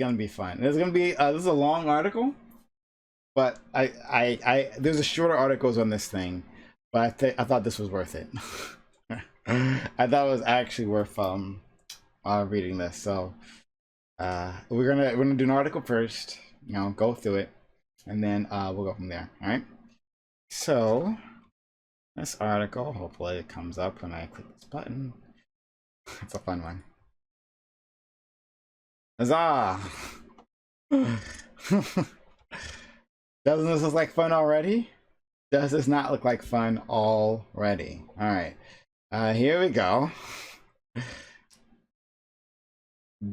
gonna be fun. It's gonna be this is a long article, but there's a shorter articles on this thing, but I thought this was worth it. I thought it was actually worth reading this. So we're gonna do an article first, go through it, and then we'll go from there. All right. So this article, hopefully it comes up when I click this button. It's a fun one. Huzzah! Doesn't this look like fun already? Does this not look like fun already? All right, here we go.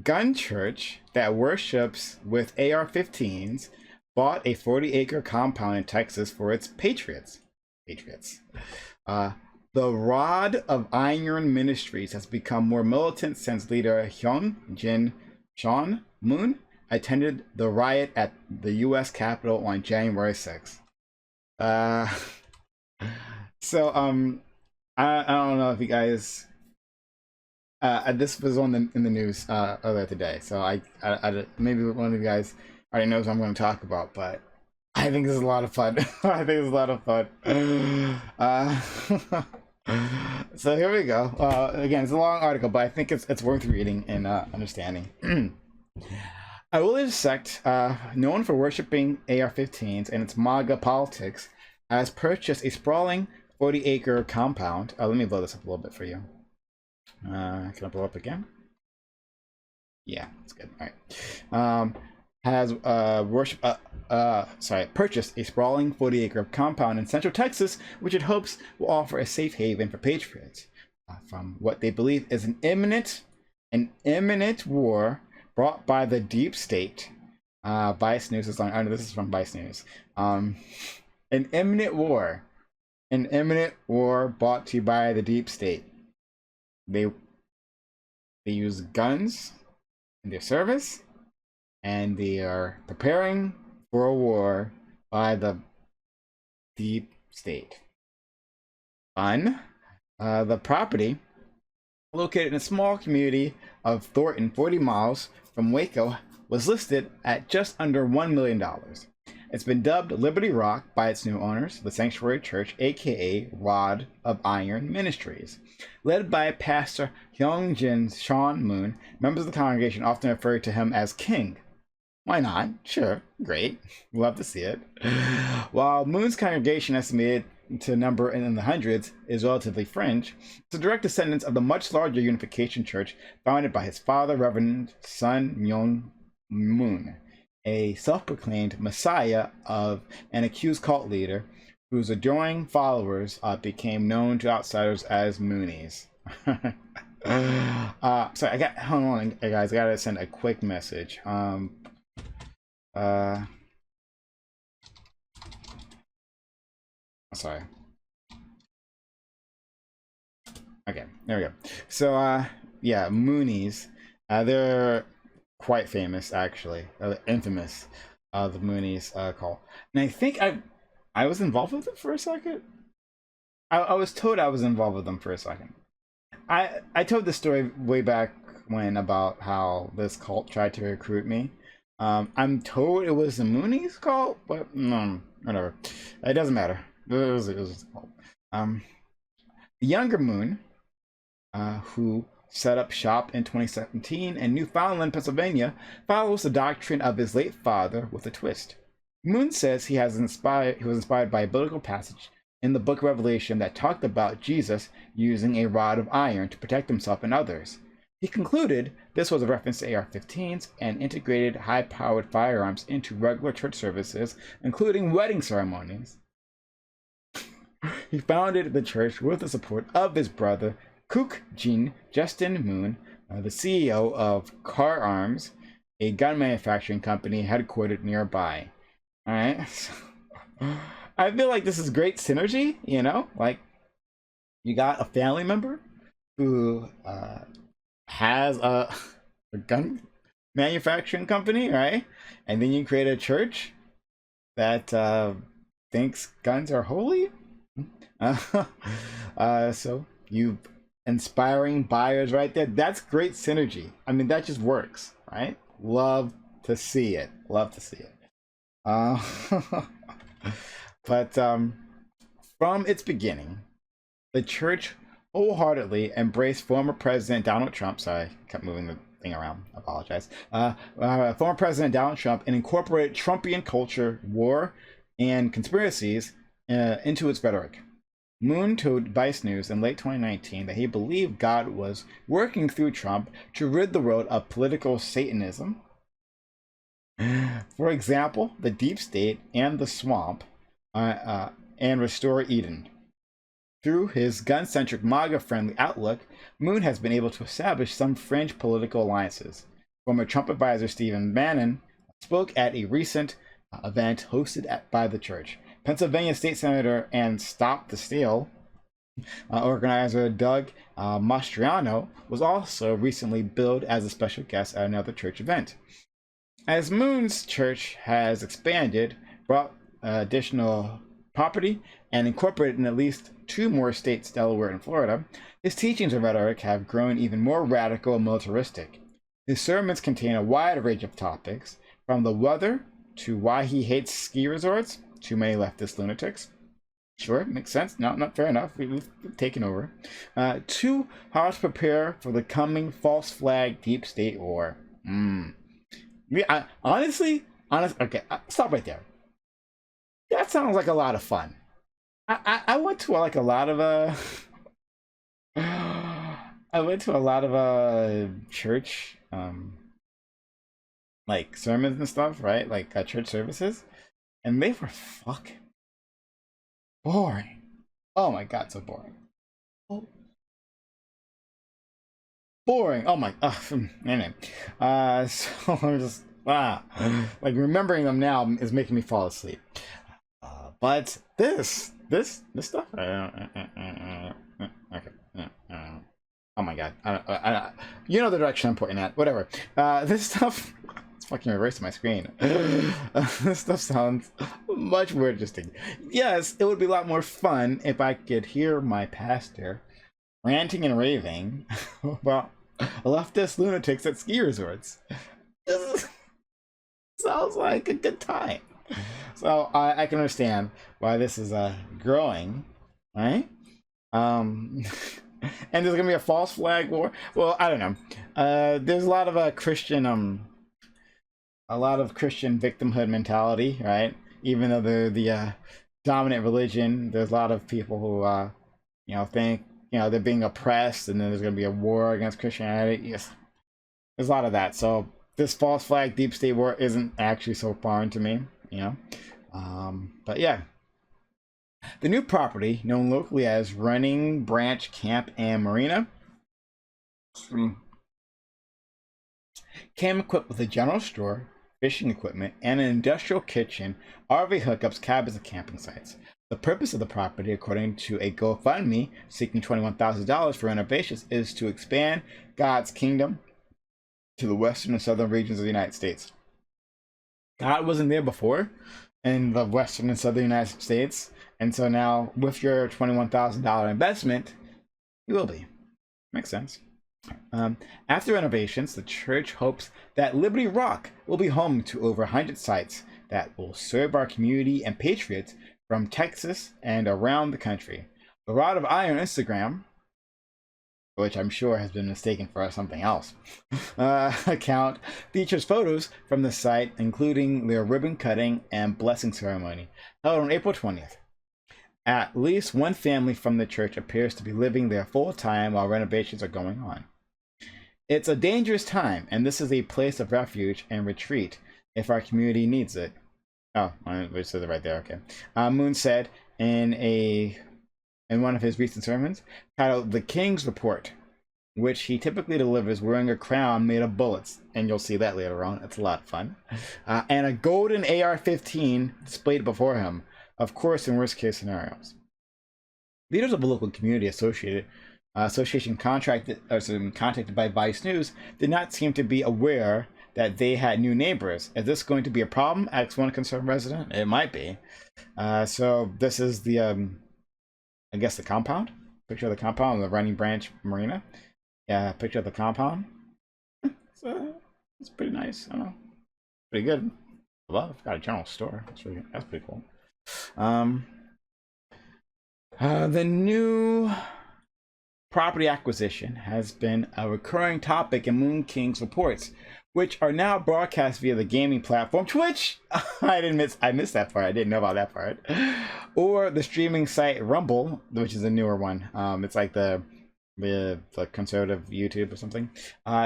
Gun church that worships with AR-15s bought a 40-acre compound in Texas for its patriots. The Rod of Iron Ministries has become more militant since leader Hyun Sean Moon attended the riot at the U.S. Capitol on January 6th. So I don't know if you guys this was in the news earlier today, so I maybe one of you guys already knows what I'm going to talk about, but I think this is a lot of fun. I think it's a lot of fun. So here we go. Again, it's a long article, but I think it's worth reading and understanding. A religious sect known for worshiping AR-15s and its MAGA politics has purchased a sprawling 40-acre compound. Let me blow this up a little bit for you. Can I blow up again? Yeah, that's good. All right. Has purchased a sprawling 40-acre compound in Central Texas, which it hopes will offer a safe haven for patriots from what they believe is an imminent war brought by the deep state. Vice News is on. This is from Vice News. An imminent war brought to you by the deep state. They use guns in their service, and they are preparing for a war by the deep state. Fun. The property, located in a small community of Thornton, 40 miles from Waco, was listed at just under $1 million. It's been dubbed Liberty Rock by its new owners, the Sanctuary Church, aka Rod of Iron Ministries. Led by Pastor Hyungjin Sean Moon, members of the congregation often refer to him as King. Why not? Sure, great. Love to see it. While Moon's congregation, estimated to number in the hundreds, is relatively fringe, it's a direct descendant of the much larger Unification Church founded by his father, Reverend Sun Myung Moon, a self-proclaimed messiah of an accused cult leader whose adoring followers became known to outsiders as Moonies. Sorry, hold on, guys, I gotta send a quick message. Sorry. Okay, there we go. So, yeah, Moonies. They're quite famous, actually. Infamous. The Moonies call. And I think I was involved with them for a second. I was told I was involved with them for a second. I told this story way back when about how this cult tried to recruit me. I'm told it was the Moonies cult, but no, whatever. It doesn't matter. It was a cult. The younger Moon, who set up shop in 2017 in Newfoundland, Pennsylvania, follows the doctrine of his late father with a twist. Moon says he was inspired by a biblical passage in the book of Revelation that talked about Jesus using a rod of iron to protect himself and others. He concluded this was a reference to AR-15s and integrated high-powered firearms into regular church services, including wedding ceremonies. He founded the church with the support of his brother, Kook Jin Justin Moon, the CEO of Car Arms, a gun manufacturing company headquartered nearby. All right. I feel like this is great synergy, like you got a family member who has a gun manufacturing company, right? And then you create a church that thinks guns are holy. So you inspiring buyers right there. That's great synergy. I mean, that just works, right? Love to see it. Love to see it. Uh, but from its beginning, the church wholeheartedly embraced former President Donald Trump. Sorry, I kept moving the thing around. I apologize. Former President Donald Trump and incorporated Trumpian culture, war, and conspiracies into its rhetoric. Moon told Vice News in late 2019 that he believed God was working through Trump to rid the world of political Satanism. For example, the deep state and the swamp, and restore Eden. Through his gun-centric MAGA-friendly outlook, Moon has been able to establish some fringe political alliances. Former Trump advisor Stephen Bannon spoke at a recent event hosted by the church. Pennsylvania State Senator and Stop the Steal organizer Doug Mastriano was also recently billed as a special guest at another church event. As Moon's church has expanded, brought additional property, and incorporated in at least 2 more states, Delaware and Florida, his teachings and rhetoric have grown even more radical and militaristic. His sermons contain a wide range of topics, from the weather to why he hates ski resorts, too many leftist lunatics. Sure, makes sense. No, not fair enough. We've taken over. To how to prepare for the coming false flag deep state war. Honestly, okay, stop right there. That sounds like a lot of fun. I went to like a lot of I went to a lot of church like sermons and stuff, right? Like church services, and they were fucking boring. Oh my god, so boring. Oh. Boring. Oh my. Anyway. So I'm just like remembering them now is making me fall asleep. But this stuff. Okay. Oh my god. You know the direction I'm pointing at. Whatever. This stuff. It's fucking erasing my screen. This stuff sounds much more interesting. Yes, it would be a lot more fun if I could hear my pastor ranting and raving about leftist lunatics at ski resorts. This sounds like a good time. So I can understand why this is growing, right? And there's gonna be a false flag war. Well, I don't know. There's a lot of Christian victimhood mentality, right? Even though they're the dominant religion, there's a lot of people who think they're being oppressed, and then there's gonna be a war against Christianity. Yes, there's a lot of that. So this false flag deep state war isn't actually so foreign to me, but yeah, the new property, known locally as Running Branch Camp and Marina, came equipped with a general store, fishing equipment, and an industrial kitchen, RV hookups, cabins, and camping sites. The purpose of the property, according to a GoFundMe seeking $21,000 for renovations, is to expand God's kingdom to the western and southern regions of the United States. God wasn't there before in the western and southern United States, and so now with your $21,000 investment, you will be. Makes sense. After renovations, the church hopes that Liberty Rock will be home to over 100 sites that will serve our community and patriots from Texas and around the country. The Rod of Iron Instagram, which I'm sure has been mistaken for something else, account features photos from the site, including their ribbon cutting and blessing ceremony held on April 20th. At least one family from the church appears to be living there full time while renovations are going on. It's a dangerous time, and this is a place of refuge and retreat if our community needs it. Oh, it says it right there. Okay. Moon said in one of his recent sermons titled "The King's Report," which he typically delivers wearing a crown made of bullets, and you'll see that later on. It's a lot of fun, and a golden AR-15 displayed before him. Of course, in worst-case scenarios. Leaders of the local community association contacted by Vice News did not seem to be aware that they had new neighbors. Is this going to be a problem? Asks one concerned resident. It might be. So this is the, I guess the compound. Picture of the compound, the Running Branch Marina. Yeah, picture of the compound. So it's pretty nice. I don't know. Pretty good. Well, I've got a general store. That's pretty cool. Um, the new property acquisition has been a recurring topic in Moon King's reports, which are now broadcast via the gaming platform Twitch. I missed that part. I didn't know about that part. Or the streaming site Rumble, which is a newer one. It's like the conservative YouTube or something.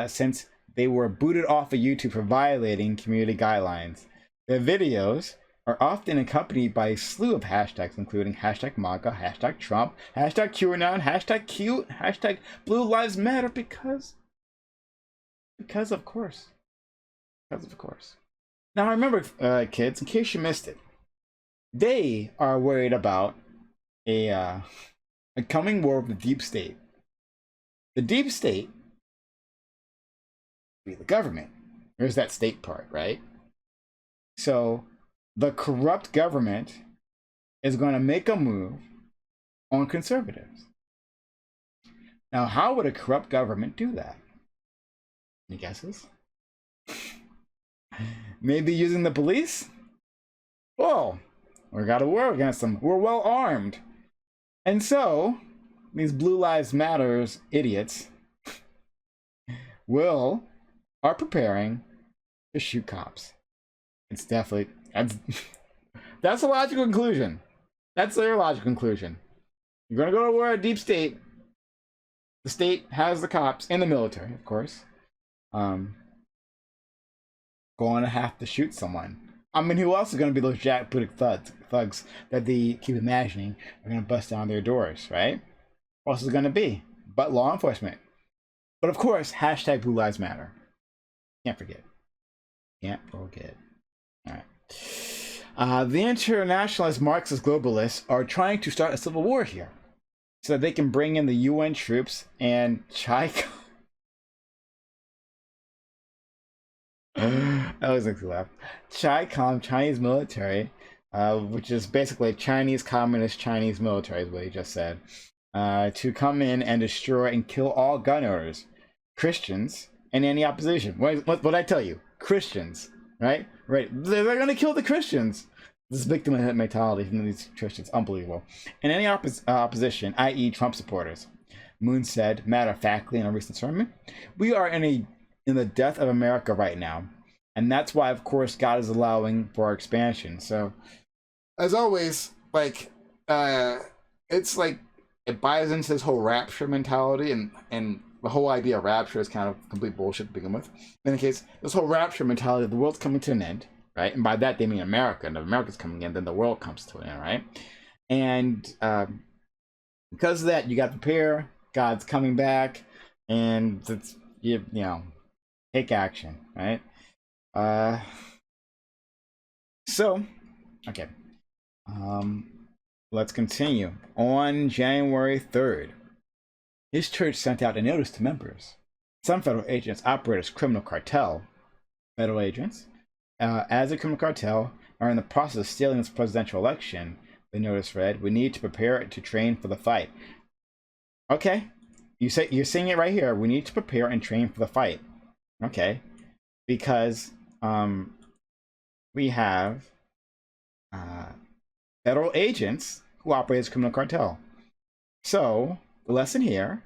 Since they were booted off of YouTube for violating community guidelines. Their videos are often accompanied by a slew of hashtags, including hashtag MAGA, hashtag Trump, hashtag QAnon, hashtag cute, hashtag Blue Lives Matter, because of course. Because of course. Now remember, kids, in case you missed it, they are worried about a coming war with the deep state. The deep state be the government. There's that state part, right? So the corrupt government is going to make a move on conservatives. Now, how would a corrupt government do that? Any guesses? Maybe using the police? Well, we got a war against them. We're well armed. And so, these Blue Lives Matters idiots are preparing to shoot cops. It's definitely, that's a logical conclusion. That's their logical conclusion. You're going to go to war with deep state. The state has the cops and the military, of course. Going to have to shoot someone. I mean, who else is going to be those jackbooted thugs that they keep imagining are going to bust down their doors, right? What else is it going to be but law enforcement? But of course, hashtag Blue Lives Matter. Can't forget. Can't forget. All right. The internationalist Marxist globalists are trying to start a civil war here so that they can bring in the UN troops and that always makes me laugh. Chinese military, which is basically Chinese communist Chinese military, is what he just said, to come in and destroy and kill all gun owners, Christians, and any opposition. What I tell you? Christians, right? Right. They're going to kill the Christians. This victim mentality from these Christians, unbelievable. And any opposition, i.e. Trump supporters. Moon said, matter-of-factly in a recent sermon, we are in the death of America right now. And that's why, of course, God is allowing for our expansion. So, as always, like, it's like, it buys into this whole rapture mentality, and the whole idea of rapture is kind of complete bullshit to begin with. In any case, this whole rapture mentality, the world's coming to an end, right? And by that, they mean America. And if America's coming in, then the world comes to an end, right? And because of that, you got to prepare. God's coming back, and it's, you know, take action, right? So, okay. Let's continue. On January 3rd, his church sent out a notice to members. Some federal agents operate as criminal cartel. Federal agents, as a criminal cartel, are in the process of stealing this presidential election. The notice read, "We need to prepare to train for the fight." Okay, you're saying it right here. We need to prepare and train for the fight. Okay, because we have federal agents who operate as criminal cartel. So the lesson here,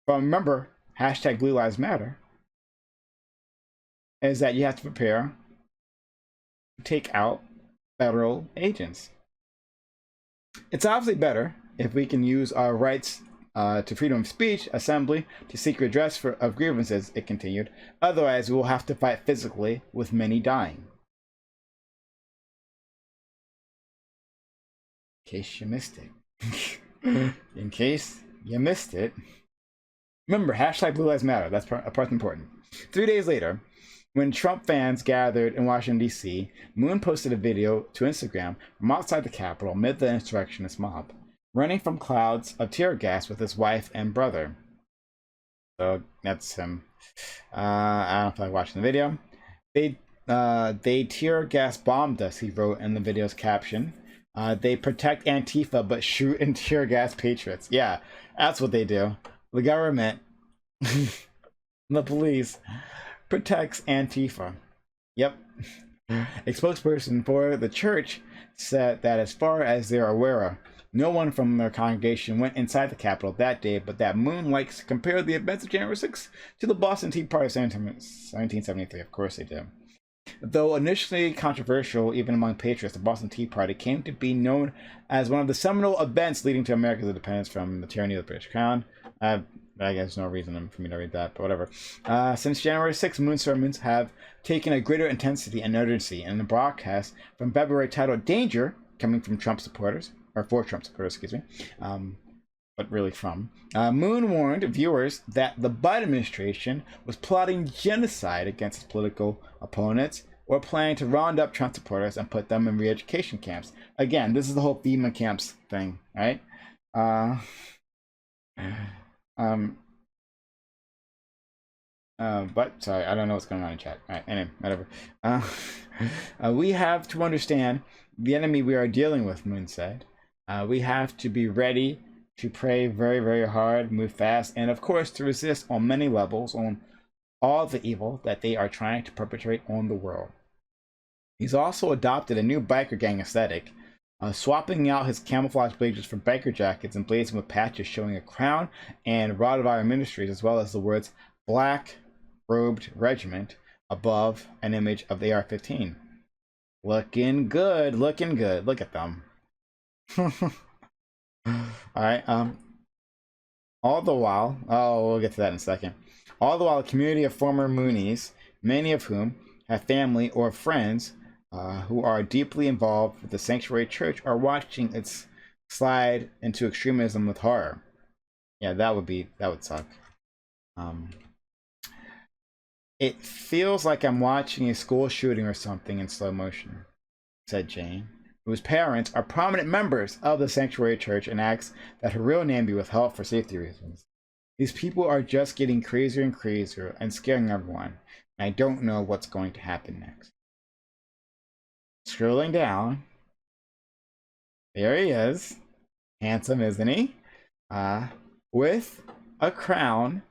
but remember, hashtag Blue Lives Matter, is that you have to prepare to take out federal agents. It's obviously better if we can use our rights to freedom of speech, assembly, to seek redress of grievances, it continued. Otherwise, we will have to fight physically, with many dying. In case you missed it. In case you missed it. Remember, hashtag Blue Lives Matter. That's part important. 3 days later, when Trump fans gathered in Washington, D.C., Moon posted a video to Instagram from outside the Capitol amid the insurrectionist mob, running from clouds of tear gas with his wife and brother. So that's him. I don't feel like watching the video. They tear gas bombed us, he wrote in the video's caption. They protect Antifa but shoot and tear gas patriots. Yeah, that's what they do. The government, the police, protects Antifa. Yep. A spokesperson for the church said that as far as they're aware of, no one from their congregation went inside the Capitol that day, but that Moon likes to compare the events of January 6th to the Boston Tea Party of 1773. Of course they do. Though initially controversial even among patriots, the Boston Tea Party came to be known as one of the seminal events leading to America's independence from the tyranny of the British Crown. I guess no reason for me to read that, but whatever. Since January 6th, Moon sermons have taken a greater intensity and urgency, and the broadcast from February titled Danger, coming from Trump supporters, or for Trump supporters, excuse me, but really from, Moon warned viewers that the Biden administration was plotting genocide against its political opponents or planning to round up Trump supporters and put them in re-education camps. Again, this is the whole FEMA camps thing, right? But sorry, I don't know what's going on in chat. All right, anyway, whatever. We have to understand the enemy we are dealing with, Moon said. We have to be ready to pray very, very hard, move fast, and of course to resist on many levels on all the evil that they are trying to perpetrate on the world. He's also adopted a new biker gang aesthetic, swapping out his camouflage blazers for biker jackets and blazing with patches showing a crown and Rod of Iron Ministries, as well as the words Black Robed Regiment above an image of the AR-15. Looking good, looking good. Look at them. Alright, all the while, we'll get to that in a second. All the while, a community of former Moonies, many of whom have family or friends who are deeply involved with the Sanctuary Church, are watching its slide into extremism with horror. Yeah, that would suck. It feels like I'm watching a school shooting or something in slow motion, said Jane, whose parents are prominent members of the Sanctuary Church and asks that her real name be withheld for safety reasons. These people are just getting crazier and crazier and scaring everyone, and I don't know what's going to happen next. Scrolling down, there he is, handsome, isn't he? With a crown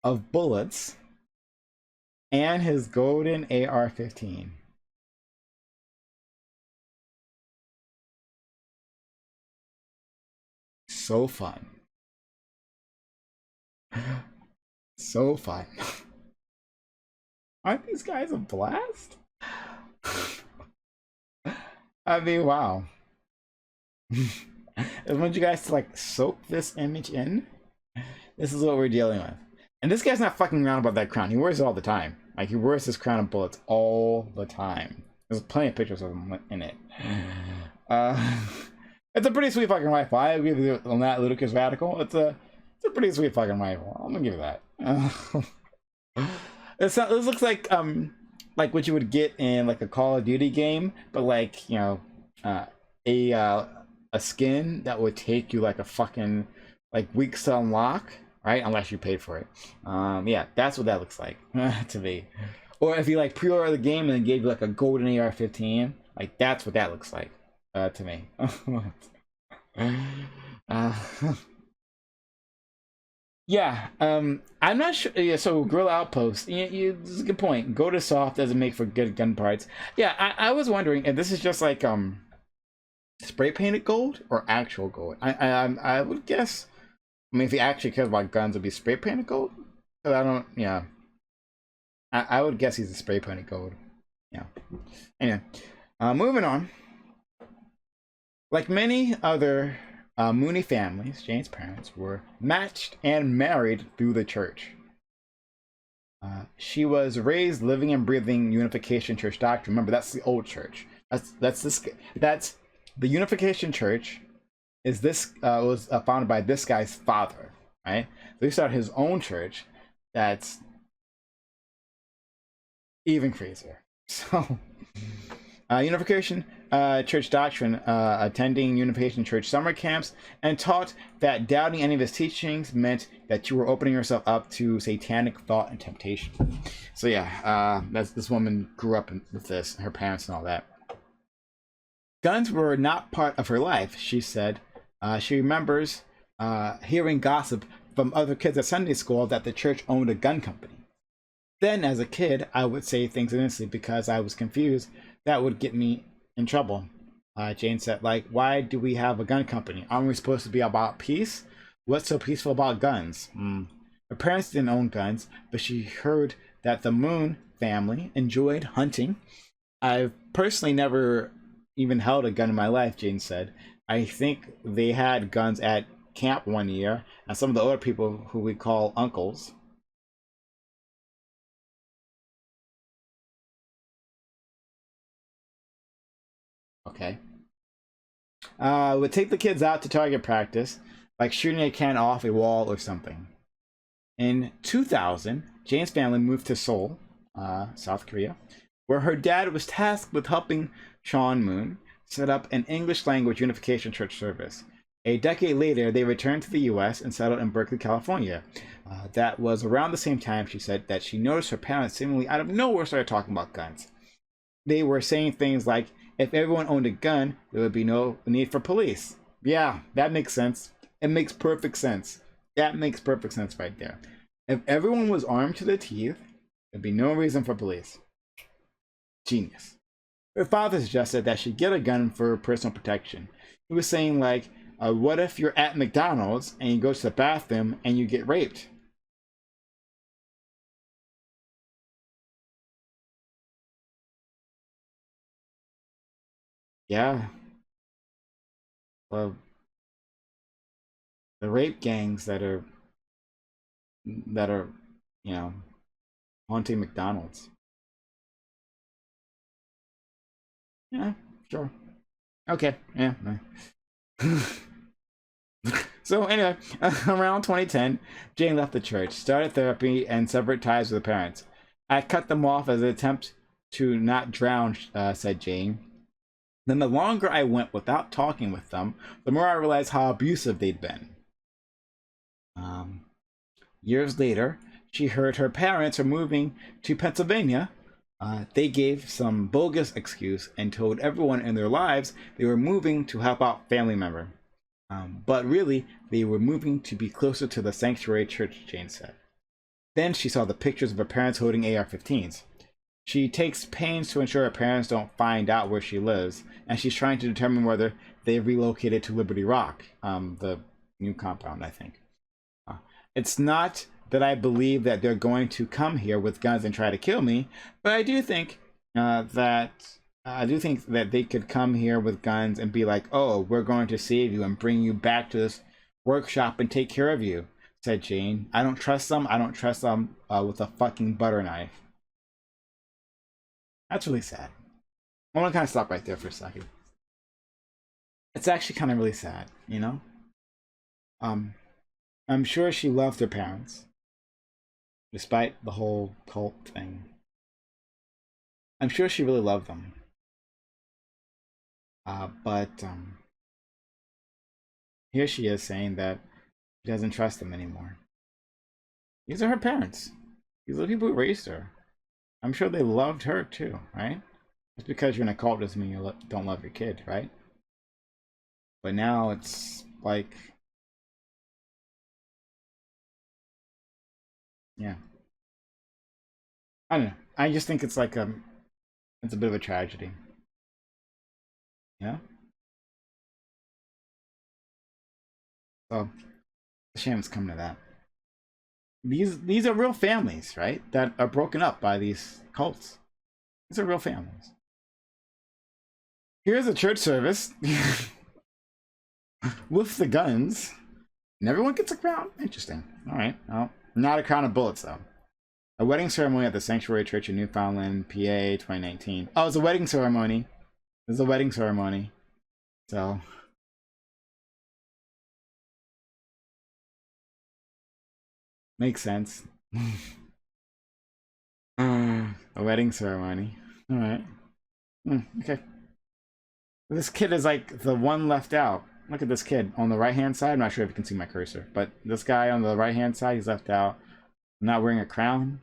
of bullets and his golden AR-15. So fun. So fun. Aren't these guys a blast? I mean, wow. I want you guys to like soak this image in. This is what we're dealing with. And this guy's not fucking around about that crown. He wears it all the time. Like, he wears this crown of bullets all the time. There's plenty of pictures of him in it. It's a pretty sweet fucking rifle. I agree with you on that, Ludicrous Radical. It's a pretty sweet fucking rifle. I'm gonna give it that. This looks like what you would get in like a Call of Duty game, but like, you know, a skin that would take you like a fucking like weeks to unlock, right? Unless you paid for it. Yeah, that's what that looks like to me. Or if you like pre-order the game and then gave you like a golden AR-15, like that's what that looks like to me. Yeah, I'm not sure. Yeah, so Guerrilla Outpost. This is a good point. Go to soft doesn't make for good gun parts. Yeah, I was wondering if this is just like spray painted gold or actual gold. I would guess. I mean, if he actually cares about guns, it'd be spray painted gold. But I don't. Yeah, I would guess he's a spray painted gold. Yeah. Anyway, moving on. Like many other Mooney families, Jane's parents were matched and married through the church. She was raised living and breathing Unification Church doctrine. Remember, that's the old church. That's the Unification Church. Is this was founded by this guy's father, right? So he started his own church. That's even crazier. So, Unification Church doctrine, attending Unification Church summer camps, and taught that doubting any of his teachings meant that you were opening yourself up to satanic thought and temptation. So yeah, this woman grew up with this, her parents and all that. Guns were not part of her life, she said. She remembers hearing gossip from other kids at Sunday school that the church owned a gun company. Then, as a kid, I would say things innocently because I was confused. That would get me in trouble. Jane said, like, why do we have a gun company? Aren't we supposed to be about peace? What's so peaceful about guns? Her parents didn't own guns, but she heard that the Moon family enjoyed hunting. I've personally never even held a gun in my life, Jane said. I think they had guns at camp one year, and some of the older people who we call uncles. Okay. Would take the kids out to target practice, like shooting a can off a wall or something. In 2000, Jane's family moved to Seoul, South Korea, where her dad was tasked with helping Sean Moon set up an English language unification church service. A decade later, they returned to the US and settled in Berkeley, California. That was around the same time, she said, that she noticed her parents seemingly out of nowhere started talking about guns. They were saying things like, if everyone owned a gun, there would be no need for police. Yeah, that makes sense. It makes perfect sense. That makes perfect sense right there. If everyone was armed to the teeth, there'd be no reason for police. Genius. Her father suggested that she get a gun for personal protection. He was saying, like, what if you're at McDonald's and you go to the bathroom and you get raped? Yeah. Well, the rape gangs that are, you know, haunting McDonald's. Yeah, sure. Okay, yeah. So anyway, around 2010, Jane left the church, started therapy, and severed ties with her parents. I cut them off as an attempt to not drown, said Jane. Then the longer I went without talking with them, the more I realized how abusive they'd been. Um, Years later, she heard her parents were moving to Pennsylvania. They gave some bogus excuse and told everyone in their lives they were moving to help out family member. But really, they were moving to be closer to the sanctuary church, Jane said. Then she saw the pictures of her parents holding AR-15s. She takes pains to ensure her parents don't find out where she lives, and she's trying to determine whether they relocated to Liberty Rock, the new compound, I think. It's not that I believe that they're going to come here with guns and try to kill me, but I do think that they could come here with guns and be like, "Oh, we're going to save you and bring you back to this workshop and take care of you," said Jane. I don't trust them. I don't trust them with a fucking butter knife. That's really sad. I want to kind of stop right there for a second. It's actually kind of really sad, you know? Um, I'm sure she loved her parents, despite the whole cult thing. I'm sure she really loved them. But here she is saying that she doesn't trust them anymore. These are her parents. These are the people who raised her. I'm sure they loved her too, right? Just because you're in a cult doesn't mean you don't love your kid, right? But now it's like, yeah. I don't know. I just think it's like it's a bit of a tragedy. Yeah. So it's a shame it's coming to that. These are real families, right? That are broken up by these cults. These are real families. Here's a church service with the guns, and everyone gets a crown. Interesting. All right. Well, not a crown of bullets though. A wedding ceremony at the Sanctuary Church in Newfoundland, PA, 2019. Oh, it's a wedding ceremony. It was a wedding ceremony. So makes sense. A wedding ceremony. All right. Okay. This kid is like the one left out. Look at this kid on the right hand side. I'm not sure if you can see my cursor, but this guy on the right hand side, he's left out. Not wearing a crown.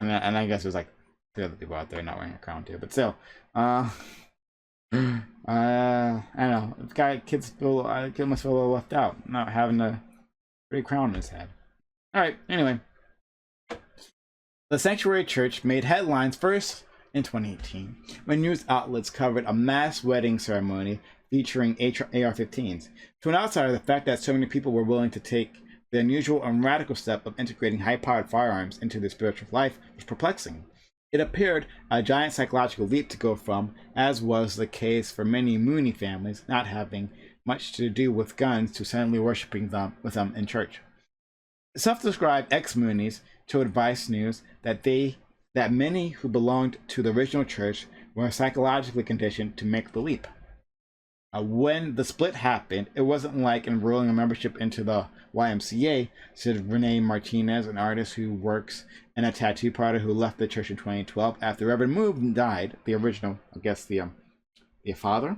And I guess there's like the other people out there not wearing a crown too. But still, I don't know. This guy, kid must feel a little left out, not having a pretty crown on his head. All right. Anyway, The Sanctuary Church made headlines first in 2018 when news outlets covered a mass wedding ceremony featuring AR-15s. To an outsider, the fact that so many people were willing to take the unusual and radical step of integrating high-powered firearms into their spiritual life was perplexing. It appeared a giant psychological leap to go from, as was the case for many Mooney families not having much to do with guns, to suddenly worshiping them with them in church. Self-described ex-Moonies told Vice News that many who belonged to the original church were psychologically conditioned to make the leap. When the split happened, it wasn't like enrolling a membership into the YMCA, said Renee Martinez, an artist who works in a tattoo parlor who left the church in 2012 after Reverend Moon died, the original, I guess, the father.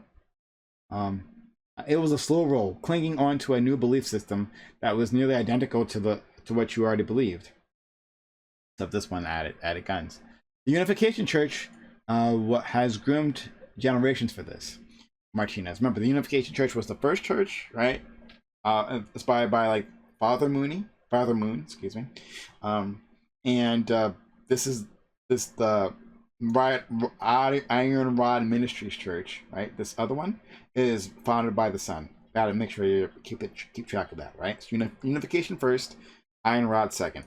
It was a slow roll, clinging on to a new belief system that was nearly identical to what you already believed. Except this one added guns. The Unification Church has groomed generations for this. Martinez. Remember, the Unification Church was the first church, right? Inspired by like Father Moon, excuse me. This the Iron Rod Ministries Church, right? This other one is founded by the son. Gotta make sure you keep track of that, right? So Unification first, Iron Rod second.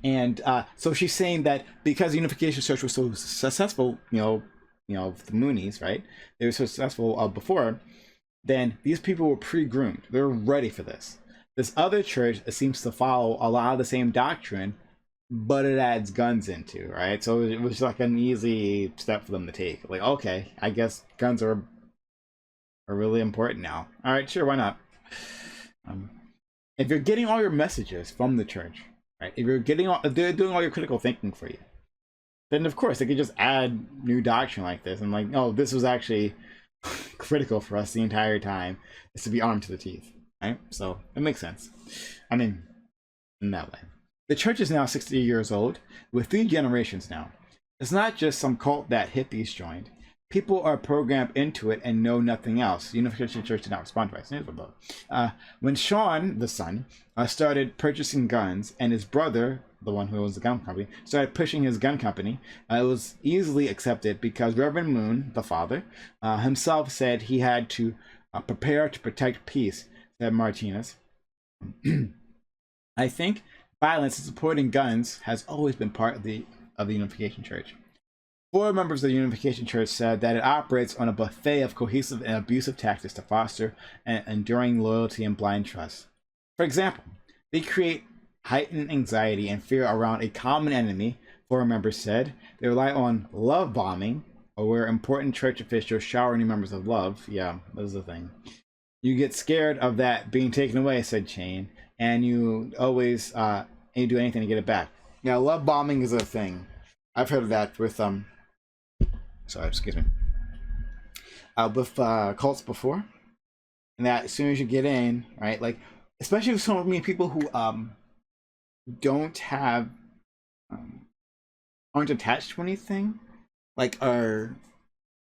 And so she's saying that because the Unification Church was so successful, the Moonies, right? They were so successful before, then these people were pre-groomed. They were ready for this. This other church seems to follow a lot of the same doctrine, but it adds guns into, right? So it was like an easy step for them to take. Like, okay, I guess guns are really important now. All right, sure, why not? If you're getting all your messages from the church, right? If they're doing all your critical thinking for you, then of course they could just add new doctrine like this and like, oh, this was actually critical for us the entire time, is to be armed to the teeth, right? So it makes sense. I mean, in that way. The church is now 60 years old, with 3 generations now. It's not just some cult that hippies joined. People are programmed into it and know nothing else. The Unification Church did not respond to Vice News, though. When Sean, the son, started purchasing guns, and his brother, the one who owns the gun company, started pushing his gun company, it was easily accepted because Reverend Moon, the father, himself said he had to prepare to protect peace, said Martinez. I think violence and supporting guns has always been part of the Unification Church. 4 members of the Unification Church said that it operates on a buffet of cohesive and abusive tactics to foster an enduring loyalty and blind trust. For example, they create heightened anxiety and fear around a common enemy, 4 members said. They rely on love bombing, or where important church officials shower new members of love. Yeah, that's the thing. You get scared of that being taken away, said Chain, and you always you do anything to get it back. Yeah, love bombing is a thing. I've heard of that with with cults before, and that as soon as you get in, right, like especially with so many people who don't have aren't attached to anything, like are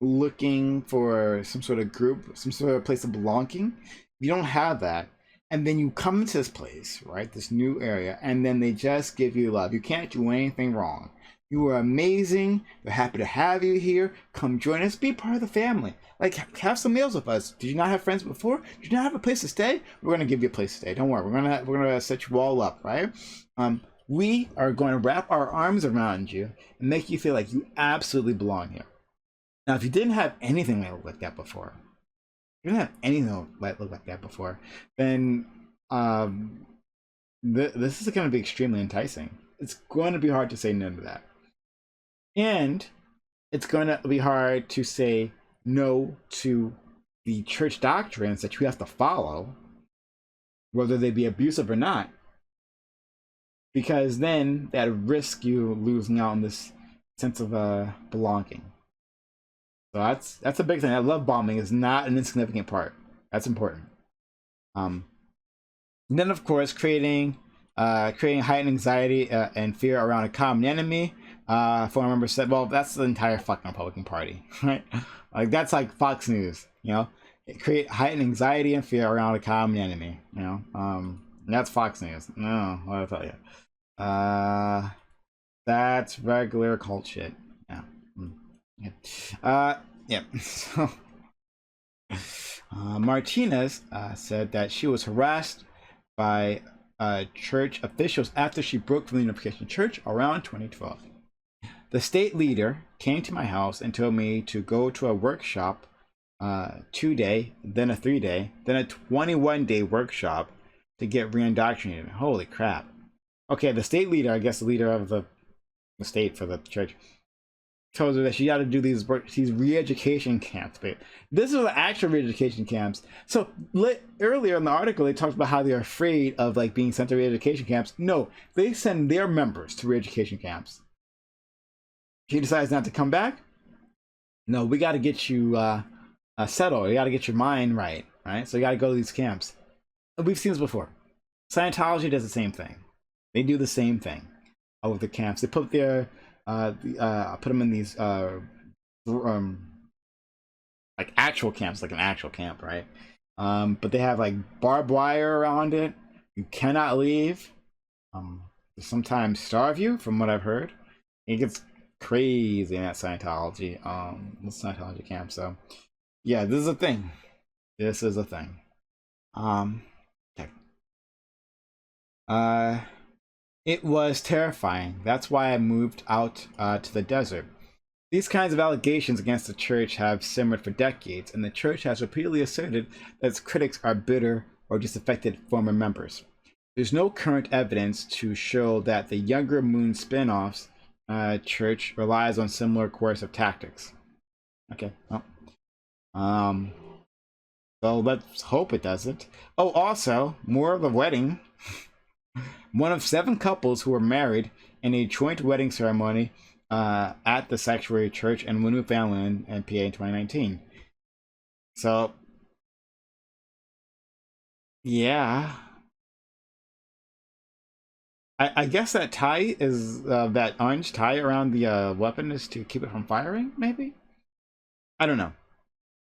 looking for some sort of group, some sort of place of belonging. You don't have that, and then you come into this place, right, this new area, and then they just give you love. You can't do anything wrong. You are amazing. We're happy to have you here. Come join us. Be part of the family. Like, have some meals with us. Did you not have friends before? Did you not have a place to stay? We're gonna give you a place to stay. Don't worry. We're gonna set you all up, right? We are going to wrap our arms around you and make you feel like you absolutely belong here. Now, if you didn't have anything that looked like that before, then this is going to be extremely enticing. It's going to be hard to say no to that. And it's going to be hard to say no to the church doctrines that you have to follow, whether they be abusive or not, because then that risk you losing out on this sense of belonging. So that's a big thing. That love bombing is not an insignificant part. That's important. And then, of course, creating heightened anxiety and fear around a common enemy. Former members said, well, that's the entire fucking Republican Party, right? Like, that's like Fox News, Create heightened anxiety and fear around a common enemy, That's Fox News. No, what did I tell you? That's regular cult shit. Yeah. Yeah. Yeah. So, Martinez said that she was harassed by church officials after she broke from the Unification Church around 2012. The state leader came to my house and told me to go to a workshop, 2-day, then a 3-day, then a 21-day workshop to get re-indoctrinated. Holy crap. Okay, the state leader, I guess the leader of the state for the church, told her that she got to do these re-education camps. But this is the actual re-education camps. So earlier in the article, they talked about how they're afraid of like being sent to re-education camps. No, they send their members to re-education camps. She decides not to come back. No, we got to get you settled. You got to get your mind right, right? So you got to go to these camps. We've seen this before. Scientology does the same thing. They do the same thing with the camps. They put their put them in these like actual camps, like an actual camp, right? But they have like barbed wire around it. You cannot leave. They sometimes starve you, from what I've heard. It gets crazy in that Scientology camp. So yeah, this is a thing. This is a thing. Okay. It was terrifying. That's why I moved out to the desert. These kinds of allegations against the church have simmered for decades, and the church has repeatedly asserted that its critics are bitter or disaffected former members. There's no current evidence to show that the Younger Moon spin-offs church relies on similar coercive tactics. Okay, well, so let's hope it doesn't. Oh, also, more of the wedding. One of 7 couples who were married in a joint wedding ceremony at the Sanctuary Church in Winu Family in PA in 2019. So, yeah. I guess that tie is that orange tie around the weapon is to keep it from firing, maybe? I don't know.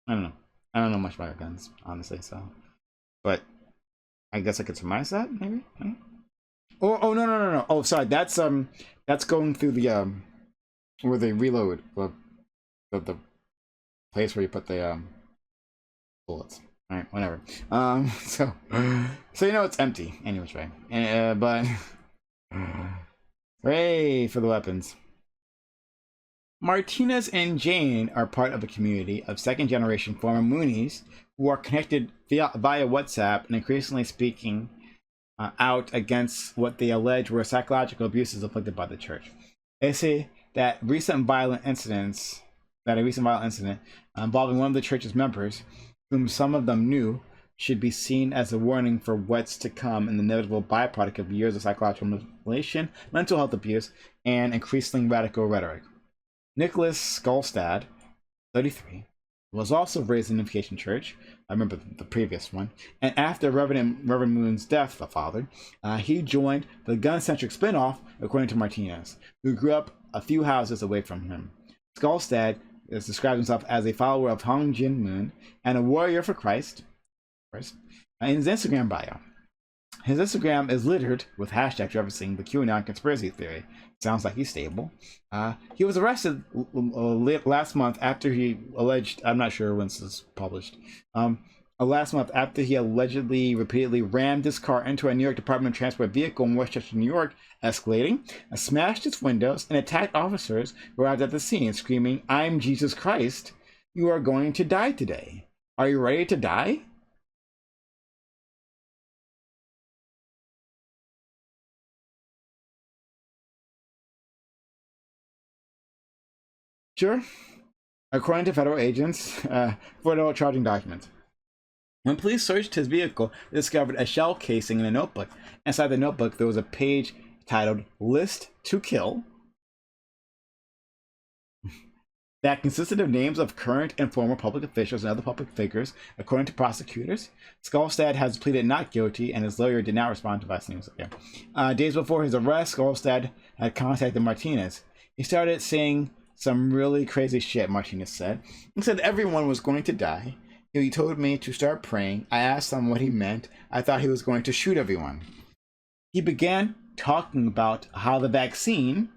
I don't know much about guns, honestly, so. But I guess I could surmise that, maybe? Oh no. Oh, sorry, that's going through the where they reload the place where you put the bullets. All right, whatever. So you know it's empty anyways, right? But hooray for the weapons. Martinez and Jane are part of a community of second-generation former Moonies who are connected via WhatsApp and increasingly speaking out against what they allege were psychological abuses inflicted by the church. They say that a recent violent incident involving one of the church's members, whom some of them knew, should be seen as a warning for what's to come and the inevitable byproduct of years of psychological manipulation, mental health abuse, and increasingly radical rhetoric. Nicholas Skolstad, 33, was also raised in the Unification Church. I remember the previous one. And after Reverend Moon's death, the father, he joined the gun-centric spinoff, according to Martinez, who grew up a few houses away from him. Skolstad describes himself as a follower of Hong Jin Moon and a warrior for Christ. In his Instagram bio. His Instagram is littered with hashtags referencing the QAnon conspiracy theory. Sounds like he's stable. He was arrested last month after he alleged, I'm not sure when this is published, last month after he allegedly repeatedly rammed his car into a New York Department of Transport vehicle in Westchester, New York, escalating, smashed its windows, and attacked officers who arrived at the scene, screaming, "I'm Jesus Christ. You are going to die today. Are you ready to die?" Sure. According to federal agents, federal charging documents. When police searched his vehicle, they discovered a shell casing in a notebook. Inside the notebook, there was a page titled List to Kill that consisted of names of current and former public officials and other public figures. According to prosecutors, Skolstad has pleaded not guilty, and his lawyer did not respond to Vice News. Days before his arrest, Skolstad had contacted Martinez. He started saying some really crazy shit, Martinez said. He said everyone was going to die, He told me to start praying. I asked him what he meant. I thought he was going to shoot everyone. He began talking about how the vaccine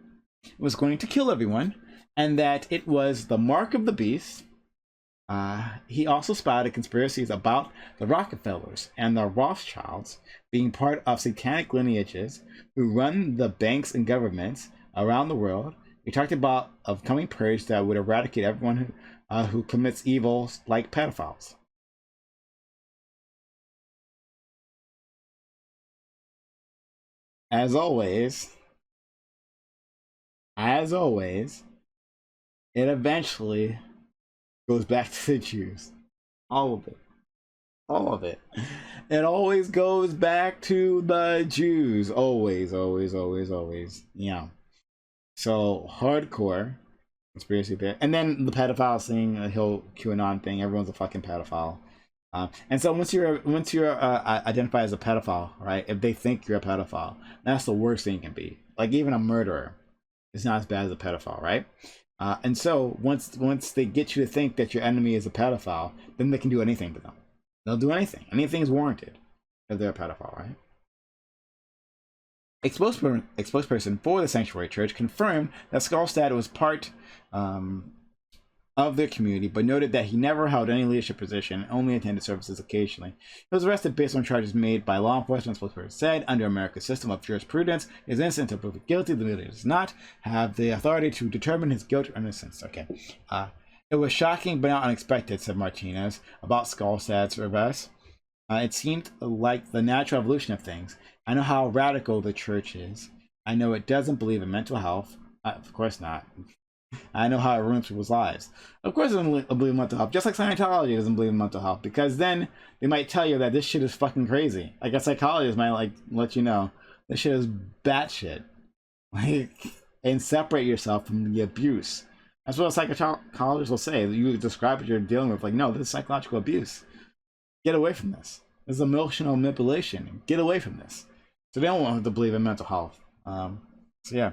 was going to kill everyone and that it was the mark of the beast. He also spouted conspiracies about the Rockefellers and the Rothschilds being part of satanic lineages who run the banks and governments around the world. He talked about a coming purge that would eradicate everyone who commits evils like pedophiles. As always, it eventually goes back to the Jews. All of it. All of it. It always goes back to the Jews. Always, always, always, always. Yeah. So hardcore conspiracy there. And then the pedophile thing, the whole QAnon thing, everyone's a fucking pedophile. And so once you're identified as a pedophile, right? If they think you're a pedophile, that's the worst thing you can be. Like even a murderer is not as bad as a pedophile, right? And so once they get you to think that your enemy is a pedophile, then they can do anything to them. They'll do anything. Anything is warranted if they're a pedophile, right? A spokesperson for the Sanctuary Church confirmed that Skarlstad was part of their community, but noted that he never held any leadership position and only attended services occasionally. He was arrested based on charges made by law enforcement. Spokesperson said, under America's system of jurisprudence, he is innocent until proven guilty. The leader does not have the authority to determine his guilt or innocence. Okay. It was shocking but not unexpected, said Martinez about Skarlstad's arrest. It seemed like the natural evolution of things. I know how radical the church is. I know it doesn't believe in mental health. Of course not. I know how it ruins people's lives. Of course it doesn't believe in mental health. Just like Scientology doesn't believe in mental health. Because then they might tell you that this shit is fucking crazy. Like a psychologist might like let you know this shit is batshit. Like, and separate yourself from the abuse. That's what a psychologist will say. You describe what you're dealing with. Like, no, this is psychological abuse. Get away from this. This is emotional manipulation. Get away from this. So they don't want to believe in mental health. So yeah,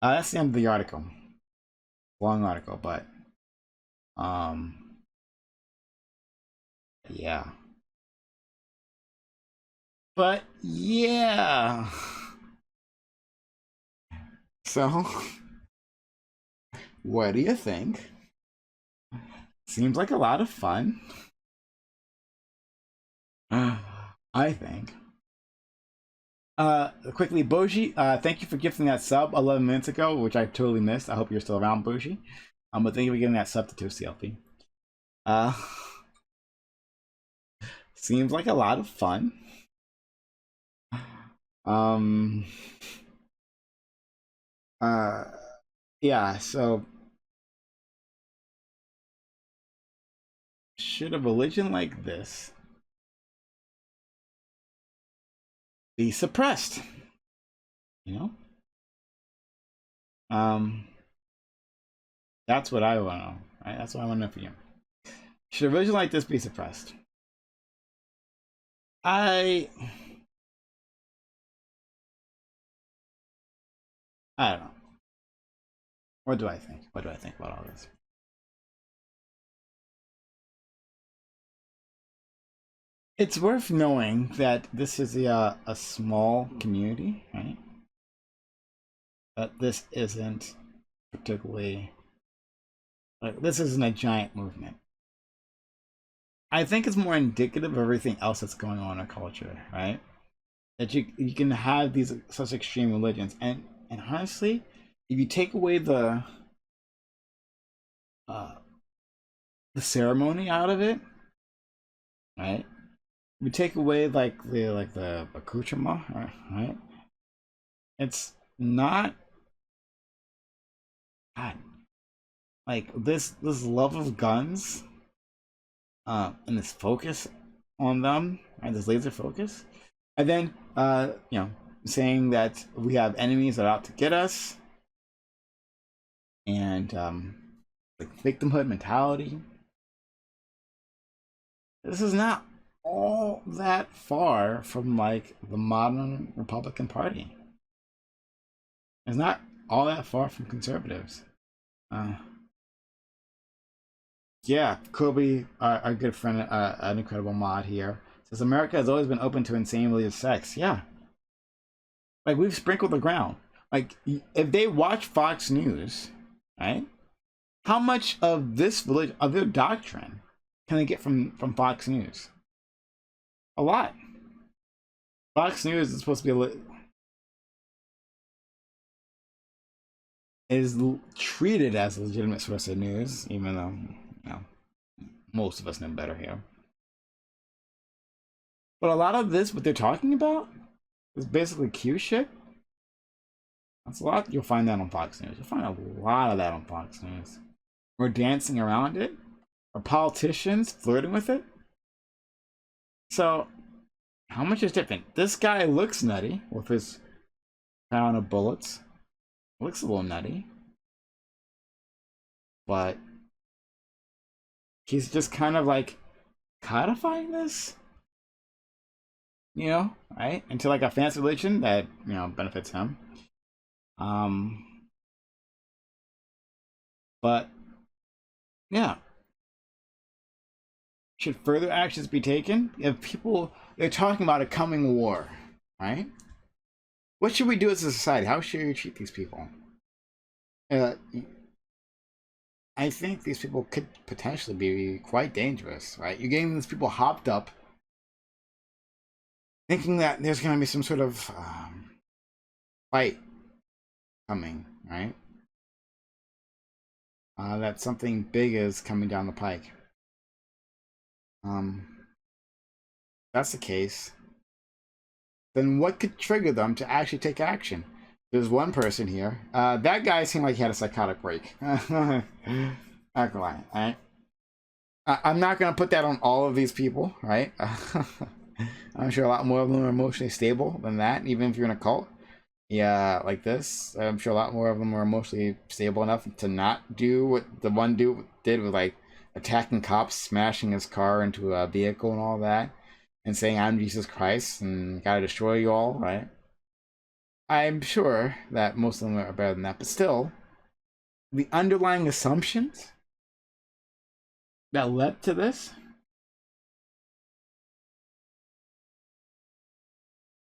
that's the end of the article. Long article, but yeah. But yeah. So, what do you think? Seems like a lot of fun. I think. Quickly, Boji, thank you for gifting that sub 11 minutes ago, which I totally missed. I hope you're still around, Boji. But thank you for giving that sub to Toasty LP. Seems like a lot of fun. Yeah, so should a religion like this be suppressed? You know? That's what I want to know, right? That's what I want to know for you. Should a religion like this be suppressed? I don't know. What do I think? What do I think about all this? It's worth knowing that this is a small community, right? But this isn't particularly, like, this isn't a giant movement. I think it's more indicative of everything else that's going on in culture, right? That you can have these such extreme religions, and honestly, if you take away the ceremony out of it, right? We take away like the accoutrement, right? It's not, God, like this love of guns, and this focus on them, and this laser focus, and then you know, saying that we have enemies that are out to get us, and like victimhood mentality. This is not all that far from like the modern Republican Party. It's not all that far from conservatives. Yeah, Kobe, our good friend, an incredible mod here, says America has always been open to insanely sex. Yeah, like we've sprinkled the ground. Like if they watch Fox News, right? How much of this religion, of their doctrine, can they get from Fox News? A lot. Fox News is supposed to be treated as a legitimate source of news, even though you know most of us know better here. But a lot of this, what they're talking about, is basically Q shit. That's a lot. You'll find that on Fox News. You'll find a lot of that on Fox News. We're dancing around it. Are politicians flirting with it? So, how much is different? This guy looks nutty with his crown of bullets. Looks a little nutty, but he's just kind of like codifying this, right? Into like a fancy religion that benefits him. Um, but yeah, should further actions be taken if they're talking about a coming war, right? What should we do as a society? How should we treat these people? Uh, I think these people could potentially be quite dangerous, right? You're getting these people hopped up, thinking that there's going to be some sort of fight coming, right? That something big is coming down the pike. If that's the case, then what could trigger them to actually take action? There's one person here. That guy seemed like he had a psychotic break. Not gonna lie, right? I'm not gonna put that on all of these people, right? I'm sure a lot more of them are emotionally stable than that, even if you're in a cult. Yeah, like this. I'm sure a lot more of them are emotionally stable enough to not do what the one dude did with like attacking cops, smashing his car into a vehicle and all that, and saying I'm Jesus Christ and gotta destroy you all, right? I'm sure that most of them are better than that, but still, the underlying assumptions that led to this,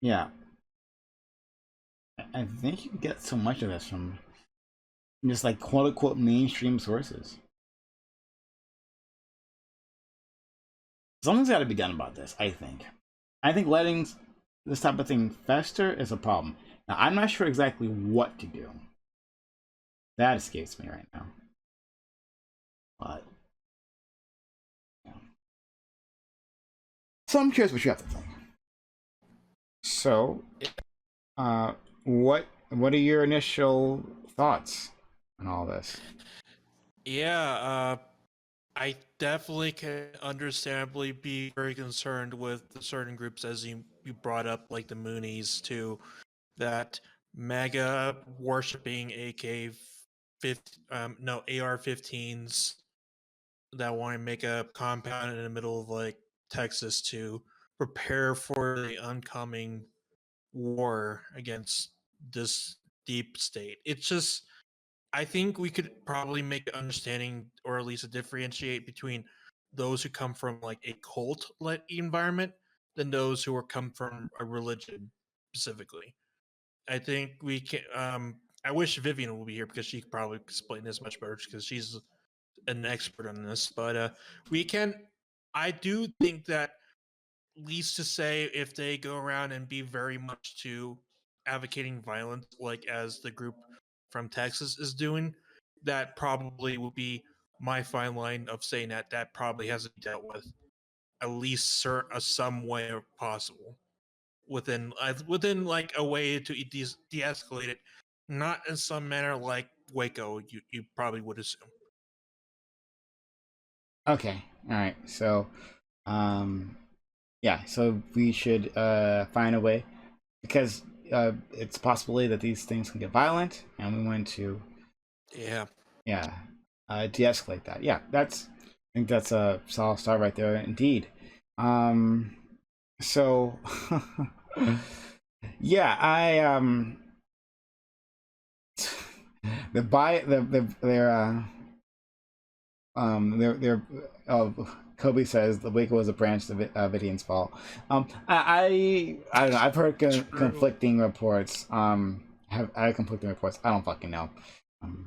yeah, I think you can get so much of this from just like quote unquote mainstream sources. Something's got to be done about this, I think. I think letting this type of thing fester is a problem. Now, I'm not sure exactly what to do. That escapes me right now. But, yeah. So I'm curious what you have to think. So, uh, what are your initial thoughts on all this? Yeah, I definitely can understandably be very concerned with the certain groups, as you brought up, like the Moonies, too, that mega worshipping AK 50, no, AR-15s that want to make a compound in the middle of like Texas to prepare for the oncoming war against this deep state. It's just I think we could probably make an understanding or at least a differentiate between those who come from like a cult let environment than those who are come from a religion specifically. I think we can I wish Vivian would be here because she could probably explain this much better because she's an expert on this. But we can I do think that least to say if they go around and be very much to advocating violence like as the group from Texas is doing, that probably would be my fine line of saying that that probably hasn't dealt with at least some way possible within like a way to de-escalate it, not in some manner like Waco you probably would assume. Okay, all right. So, um, yeah. So we should find a way because it's a possibility that these things can get violent, and we want to Yeah. yeah de-escalate that. Yeah, I think that's a solid start right there indeed. Um, so yeah, I the buy the their they're uh, Kobe says the Waco was a branch of Vidian's fall. I don't know. I've heard True. conflicting reports. Have I have conflicting reports? I don't fucking know.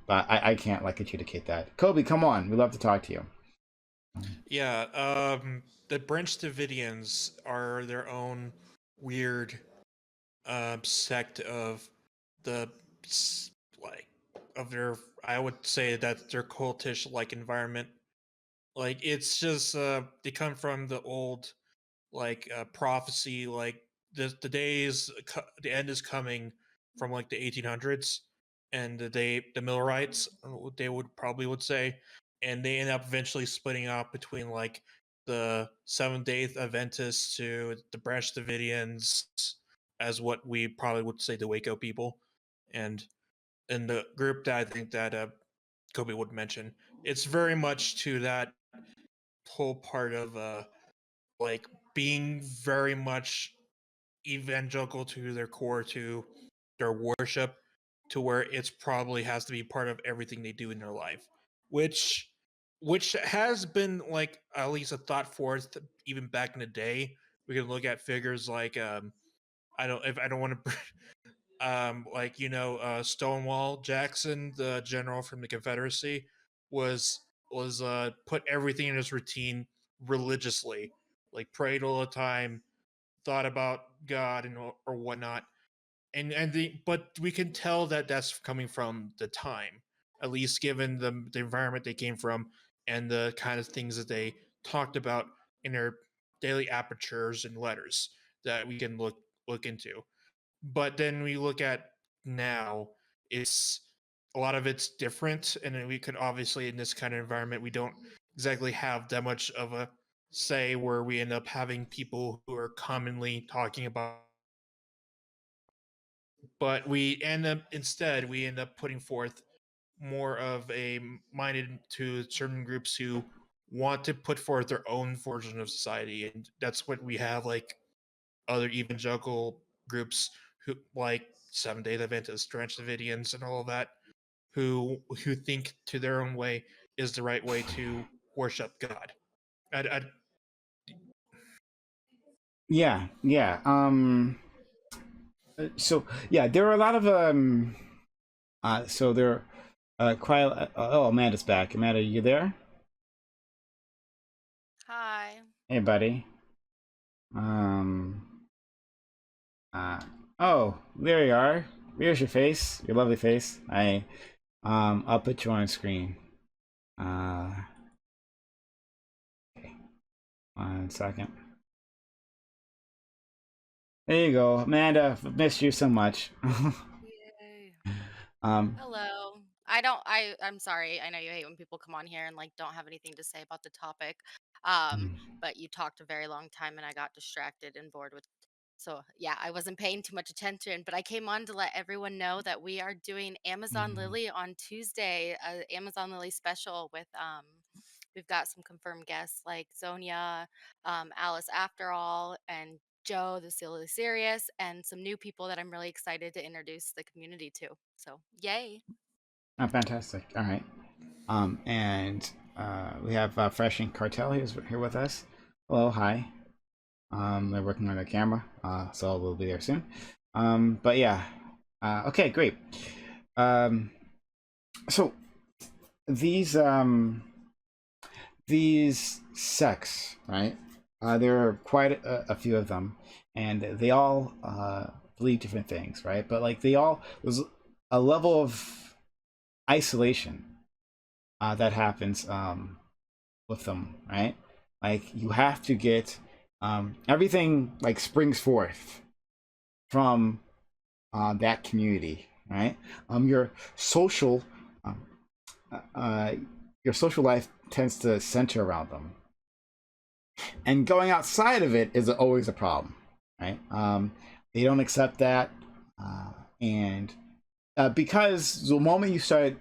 But I can't like adjudicate that. Kobe, come on. We'd love to talk to you. Yeah, the Branch Davidians are their own weird sect of the like of their. I would say that their cultish like environment. Like it's just they come from the old like prophecy, like the end is coming from like the 1800s, and the Millerites they would probably would say, and they end up eventually splitting up between like the Seventh Day Adventists to the Branch Davidians, as what we probably would say the Waco people, and the group that I think that Kobe would mention, it's very much to that whole part of like being very much evangelical to their core, to their worship, to where it's probably has to be part of everything they do in their life, which has been like at least a thought forth even back in the day. We can look at figures like I don't want to like Stonewall Jackson, the general from the Confederacy, was put everything in his routine religiously, like prayed all the time, thought about God and or whatnot, and the but we can tell that that's coming from the time, at least given the environment they came from and the kind of things that they talked about in their daily apertures and letters that we can look into. But then we look at now, it's a lot of it's different, and then we could obviously in this kind of environment we don't exactly have that much of a say, where we end up having people who are commonly talking about, but we end up putting forth more of a minded to certain groups who want to put forth their own version of society, and that's what we have, like other evangelical groups who like Seven Day Adventists, Branch Davidians, and all of that, who think to their own way is the right way to worship God. I Yeah, yeah. So yeah, there are a lot of so there quite oh, Amanda's back. Amanda, you there? Hi. Hey, buddy. Um. Uh. Oh, there you are. Here's your face. Your lovely face. I'll put you on screen. Uh. Okay. 1 second. There you go, Amanda. Missed you so much. Yay. um. Hello. I'm sorry. I know you hate when people come on here and like don't have anything to say about the topic. Um, but you talked a very long time and I got distracted and bored with so yeah, I wasn't paying too much attention, but I came on to let everyone know that we are doing Amazon Lily on Tuesday, Amazon Lily special with we've got some confirmed guests like Zonia, Alice After All, and Joe, the Silly Serious, and some new people that I'm really excited to introduce the community to. So, yay. Oh, fantastic. All right. And we have Fresh and Cartel who's here with us. Hello, hi. They're working on their camera, so we'll be there soon. But yeah. Okay, great. Um, so these these sects, right? There are quite a few of them, and they all believe different things, right? But like they all, there's a level of isolation that happens with them, right? Like you have to get everything like springs forth from that community, right? Your social um, uh, your social life tends to center around them, and going outside of it is always a problem, right? They don't accept that, and because the moment you start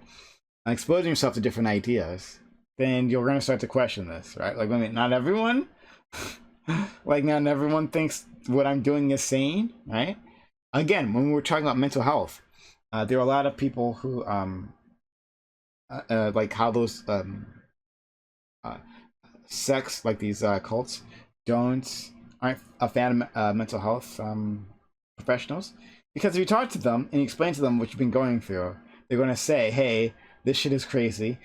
exposing yourself to different ideas, then you're going to start to question this, right? Like, I mean, not everyone, like, not everyone thinks what I'm doing is sane, right? Again, when we were talking about mental health, there are a lot of people who, like, how those uh, sex, like these cults, aren't a fan of mental health professionals, because if you talk to them and you explain to them what you've been going through, they're going to say, "Hey, this shit is crazy.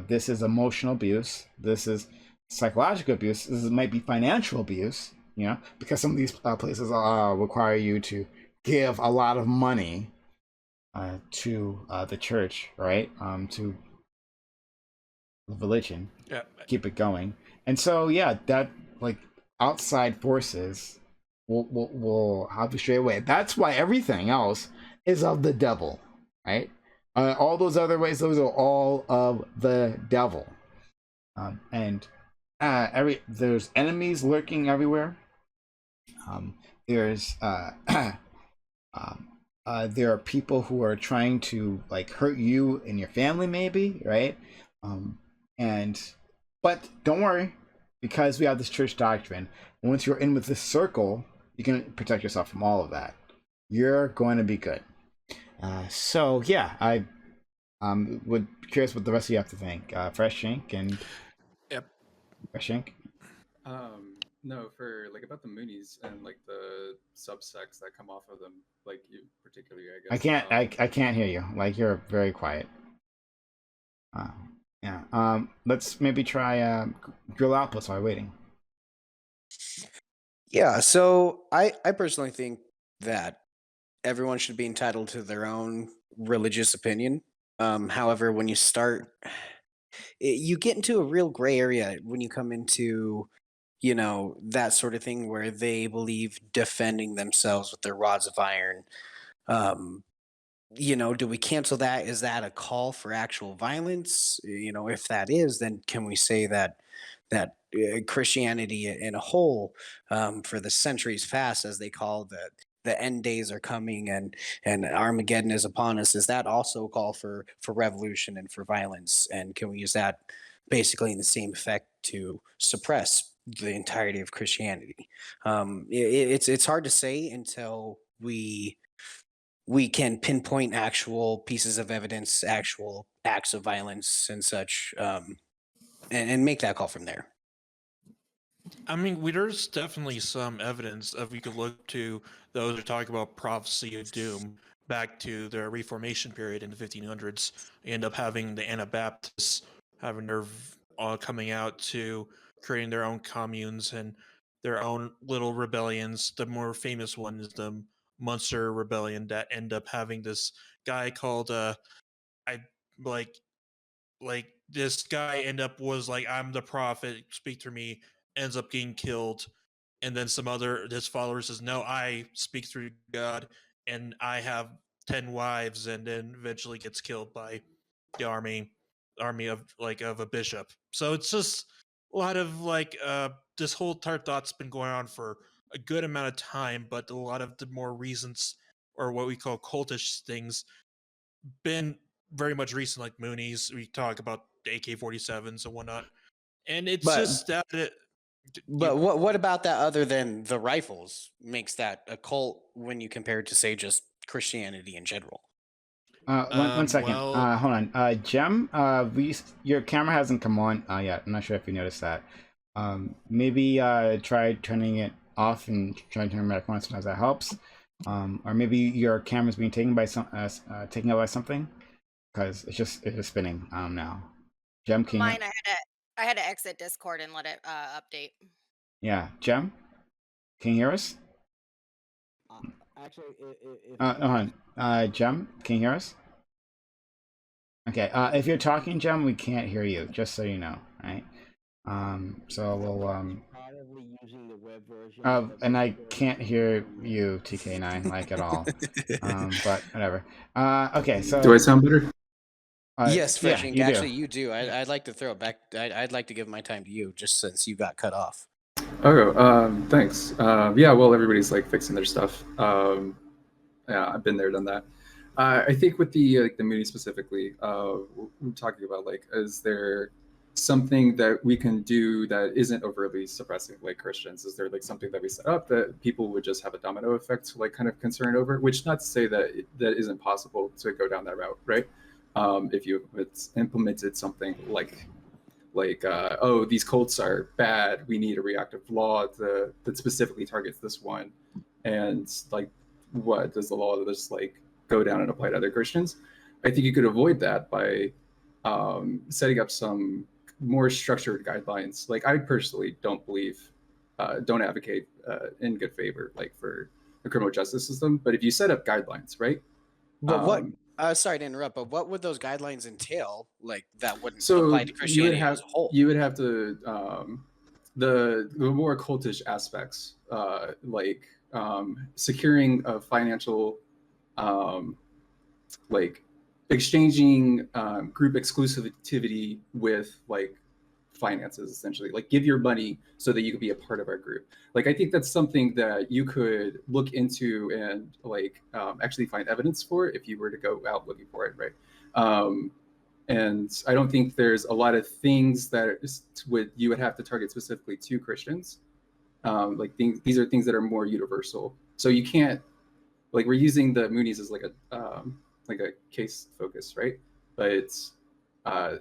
This is emotional abuse. This is psychological abuse. Might be financial abuse. You know, because some of these places require you to give a lot of money to the church, right? To the religion, Yeah. keep it going. And so yeah, that like outside forces will have you straight away. That's why everything else is of the devil, right? All those other ways, those are all of the devil. And every there's enemies lurking everywhere. Um, there's um, there are people who are trying to like hurt you and your family, maybe, right? Um, and but don't worry, because we have this church doctrine. Once you're in with this circle, you can protect yourself from all of that. You're going to be good. So yeah, I would be curious what the rest of you have to think. Fresh Ink and Yep. Fresh Ink. No, for like about the Moonies and like the subsects that come off of them, like you particularly, I I guess. can't. I can't hear you. Like you're very quiet. Uh, yeah. Let's maybe try drill outputs while waiting. Yeah, so I personally think that everyone should be entitled to their own religious opinion. However, when you start, you get into a real gray area when you come into, that sort of thing where they believe defending themselves with their rods of iron. Um, do we cancel that? Is that a call for actual violence? If that is, then can we say that Christianity in a whole, for the centuries past, as they call the end days are coming and Armageddon is upon us? Is that also a call for revolution and for violence? And can we use that basically in the same effect to suppress the entirety of Christianity? It's hard to say until we can pinpoint actual pieces of evidence, actual acts of violence and such, and make that call from there. I mean, there's definitely some evidence of we could look to those who talk about prophecy of doom back to the Reformation period in the 1500s. You end up having the Anabaptists having their coming out to creating their own communes and their own little rebellions. The more famous one is the Munster Rebellion that end up having this guy called I like this guy end up was like, I'm the prophet, speak through me, ends up getting killed. And then some other his followers says, no, I speak through God and I have 10 wives, and then eventually gets killed by the army of a bishop. So it's just a lot of this whole entire thought's been going on for a good amount of time, but a lot of the more reasons or what we call cultish things been very much recent, like Moonies. We talk about the AK-47s and whatnot, and it's But just that but what about that other than the rifles makes that a cult when you compare it to, say, just Christianity in general? One second. well, Hold on. Jem, your camera hasn't come on yet. I'm not sure if you noticed that. Maybe try turning it off and try to turn it back on. Sometimes that helps. Or maybe your camera's being taken by taken out by something, because it's just spinning now. Jem, can you Mine, I had to exit Discord and let it update. Yeah, Jem, can you hear us? Actually, Hold on. Jem, can you hear us? Okay. If you're talking, Jem, we can't hear you. Just so you know, right? So we'll probably using the web version. and I can't hear you, TK9, like at all. But whatever. Okay. So Do I sound better? Yes, yeah, Fresh Ink. you do. Actually, you do. I'd like to throw it back. I'd like to give my time to you, just since you got cut off. Oh, thanks. Yeah, well, everybody's like fixing their stuff. Yeah, I've been there, done that. I think with the Moody specifically, we're talking about like, is there something that we can do that isn't overly suppressing like Christians? Is there like something that we set up that people would just have a domino effect like kind of concerned over? Which, not to say that that isn't possible to go down that route, right? If you implemented something like like, oh, these cults are bad. We need a reactive law that specifically targets this one. And like, what does the law just like go down and apply to other Christians? I think you could avoid that by setting up some more structured guidelines. Like, I personally don't advocate in good favor, like for the criminal justice system. But if you set up guidelines, right? But what? Um, Sorry to interrupt, but what would those guidelines entail? Like that wouldn't so apply to Christianity as a whole. you would have to the more cultish aspects, like securing a financial, like exchanging group exclusivity with like finances, essentially, like give your money so that you could be a part of our group. Like, I think that's something that you could look into and like actually find evidence for if you were to go out looking for it, right? And I don't think there's a lot of things that you would have to target specifically to Christians. Like these are things that are more universal. So you can't, like, we're using the Moonies as like a case focus, right? But it's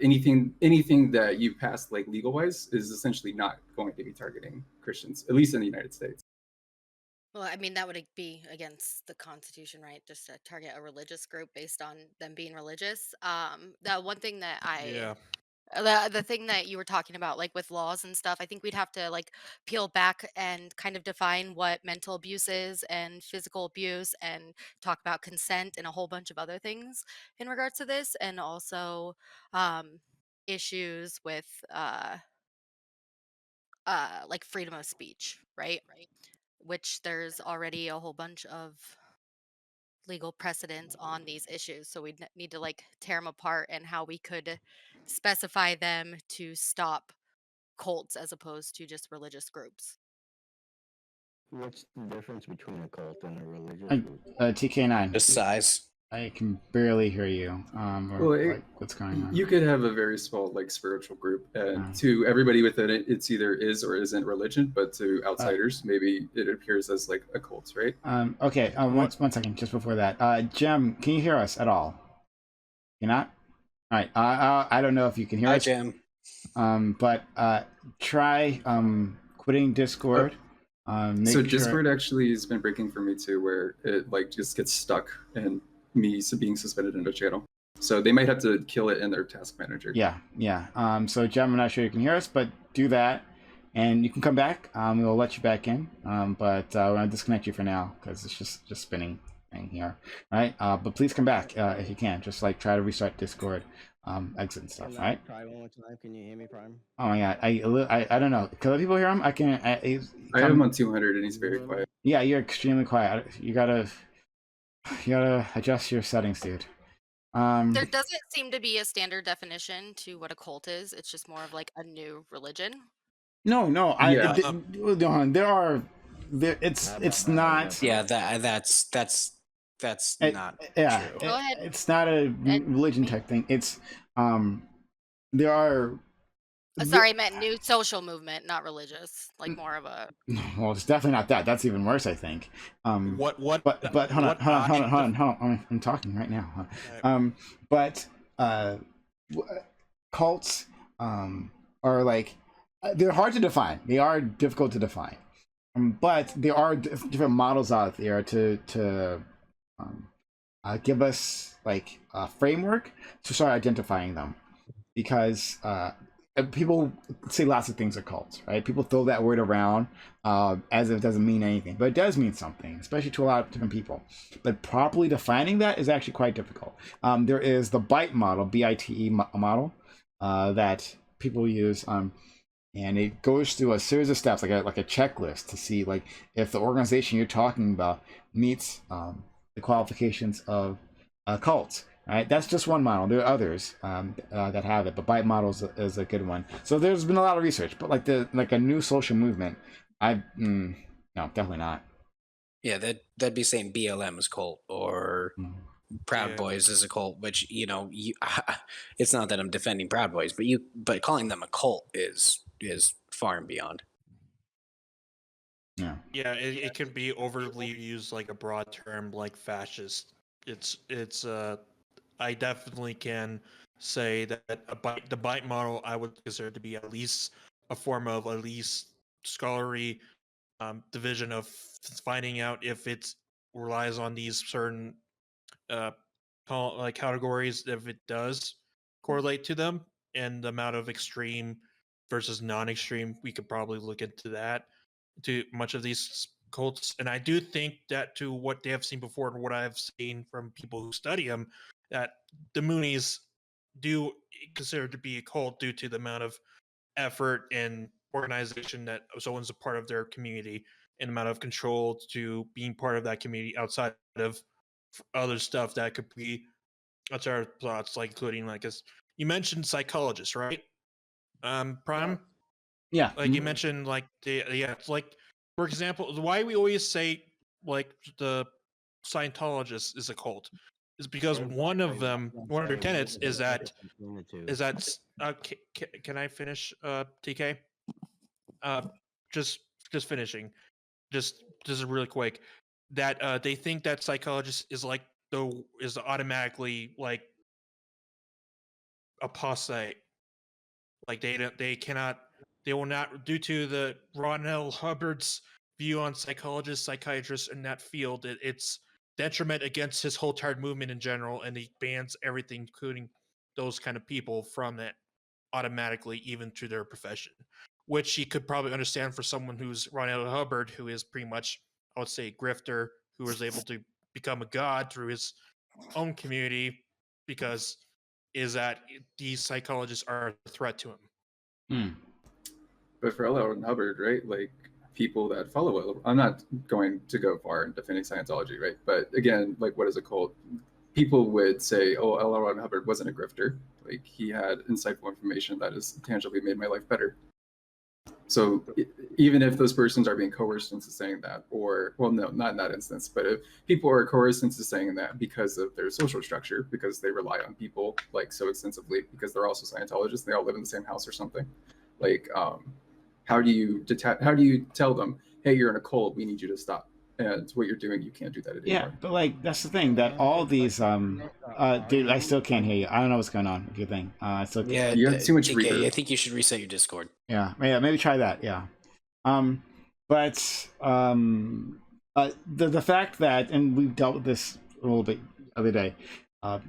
anything that you pass like legal wise is essentially not going to be targeting Christians, at least in the United States. Well, I mean, that would be against the Constitution, right? Just to target a religious group based on them being religious. The one thing that Yeah. the thing that you were talking about, like with laws and stuff, I think we'd have to like peel back and kind of define what mental abuse is and physical abuse and talk about consent and a whole bunch of other things in regards to this, and also issues with like freedom of speech, right? Which there's already a whole bunch of legal precedents on these issues. So we need to like tear them apart and how we could specify them to stop cults as opposed to just religious groups. What's the difference between a cult and a religious I, group? TK9. Just size. I can barely hear you. Well, Like, what's going on? You could have a very small like spiritual group, and Oh. to everybody within it, it's either is or isn't religion. But to outsiders, maybe it appears as like a cult, right? Okay. One second. Just before that, Jem, can you hear us at all? You're not. All right. I don't know if you can hear Hi, us. Jim. But try quitting Discord. Make So sure... Discord actually has been breaking for me too, where it like just gets stuck and me being suspended in a channel. So they might have to kill it in their task manager. Yeah. So Jem, I'm not sure you can hear us, but do that, and you can come back. We'll let you back in. But we're gonna disconnect you for now because it's just spinning thing here. All right. But please come back if you can. Just like try to restart Discord, exit and stuff. Can All right. Prime one more time? Can you hear me, Prime? Oh my god, I don't know. Can other people hear him? I can. I have him on 200 and he's very quiet. Yeah, you're extremely quiet. You gotta adjust your settings, dude. There doesn't seem to be a standard definition to what a cult is. It's just more of like a new religion. No, Yeah. there are. It's not. Yeah, that's not Yeah, true. Go ahead. it's not a religion type thing. It's there are. Sorry, I meant new social movement, not religious. Like more of a. Well, it's definitely not that. That's even worse, I think. What? But hold on. I'm talking right now. But cults are like they're hard to define. They are difficult to define. But there are different models out there to give us like a framework to start identifying them, because people say lots of things are cults, right? People throw that word around as if it doesn't mean anything, but it does mean something, especially to a lot of different people. But properly defining that is actually quite difficult. There is the BITE model, BITE model, that people use, and it goes through a series of steps, like a checklist, to see like if the organization you're talking about meets the qualifications of cults. Right, that's just one model. There are others that have it, but BITE model is a good one. So there's been a lot of research, but like a new social movement, no, definitely not. Yeah, that'd be saying BLM is cult or Proud Yeah. Boys is a cult, which it's not that I'm defending Proud Boys, but calling them a cult is far and beyond. Yeah. Yeah, it can be overly used like a broad term like fascist. It's I definitely can say that the bite model I would consider to be at least a form of at least scholarly division of finding out if it relies on these certain uh, like categories, if it does correlate to them, and the amount of extreme versus non-extreme. We could probably look into that to much of these cults, and I do think that to what they have seen before and what I've seen from people who study them, that the Moonies do consider to be a cult due to the amount of effort and organization that someone's a part of their community and amount of control to being part of that community outside of other stuff that could be outside plots, like including like as you mentioned psychologists, right? Prime, Yeah. like you mentioned, like yeah, it's like for example, why we always say like the Scientologist is a cult is because one of their tenets is that can I finish TK? Uh, just finishing. Just really quick. That they think that psychologist is like is automatically like apostate. Like they will not, due to the Ron L. Hubbard's view on psychologists, psychiatrists in that field. It's detriment against his whole entire movement in general, and he bans everything, including those kind of people, from it automatically, even to their profession. Which he could probably understand for someone who's Ron L. Hubbard, who is pretty much, I would say, a grifter, who was able to become a god through his own community, because is that these psychologists are a threat to him. Hmm. But for L. Ron Hubbard, right? Like people that follow it, I'm not going to go far in defending Scientology, right? But again, like what is a cult? People would say, "Oh, L. Ron Hubbard wasn't a grifter. Like he had insightful information that has tangibly made my life better." So even if those persons are being coerced into saying that, or well, no, not in that instance, but if people are coerced into saying that because of their social structure, because they rely on people like so extensively, because they're also Scientologists, they all live in the same house or something, like how do you tell them, hey, you're in a cult, we need you to stop, and what you're doing, you can't do that anymore. Yeah, but like that's the thing that all these dude, I still can't hear you. I don't know what's going on with your thing. I still Yeah, You have too much TK, reverb. I think you should reset your Discord. yeah, maybe try that. Yeah. But the fact that, and we've dealt with this a little bit the other day,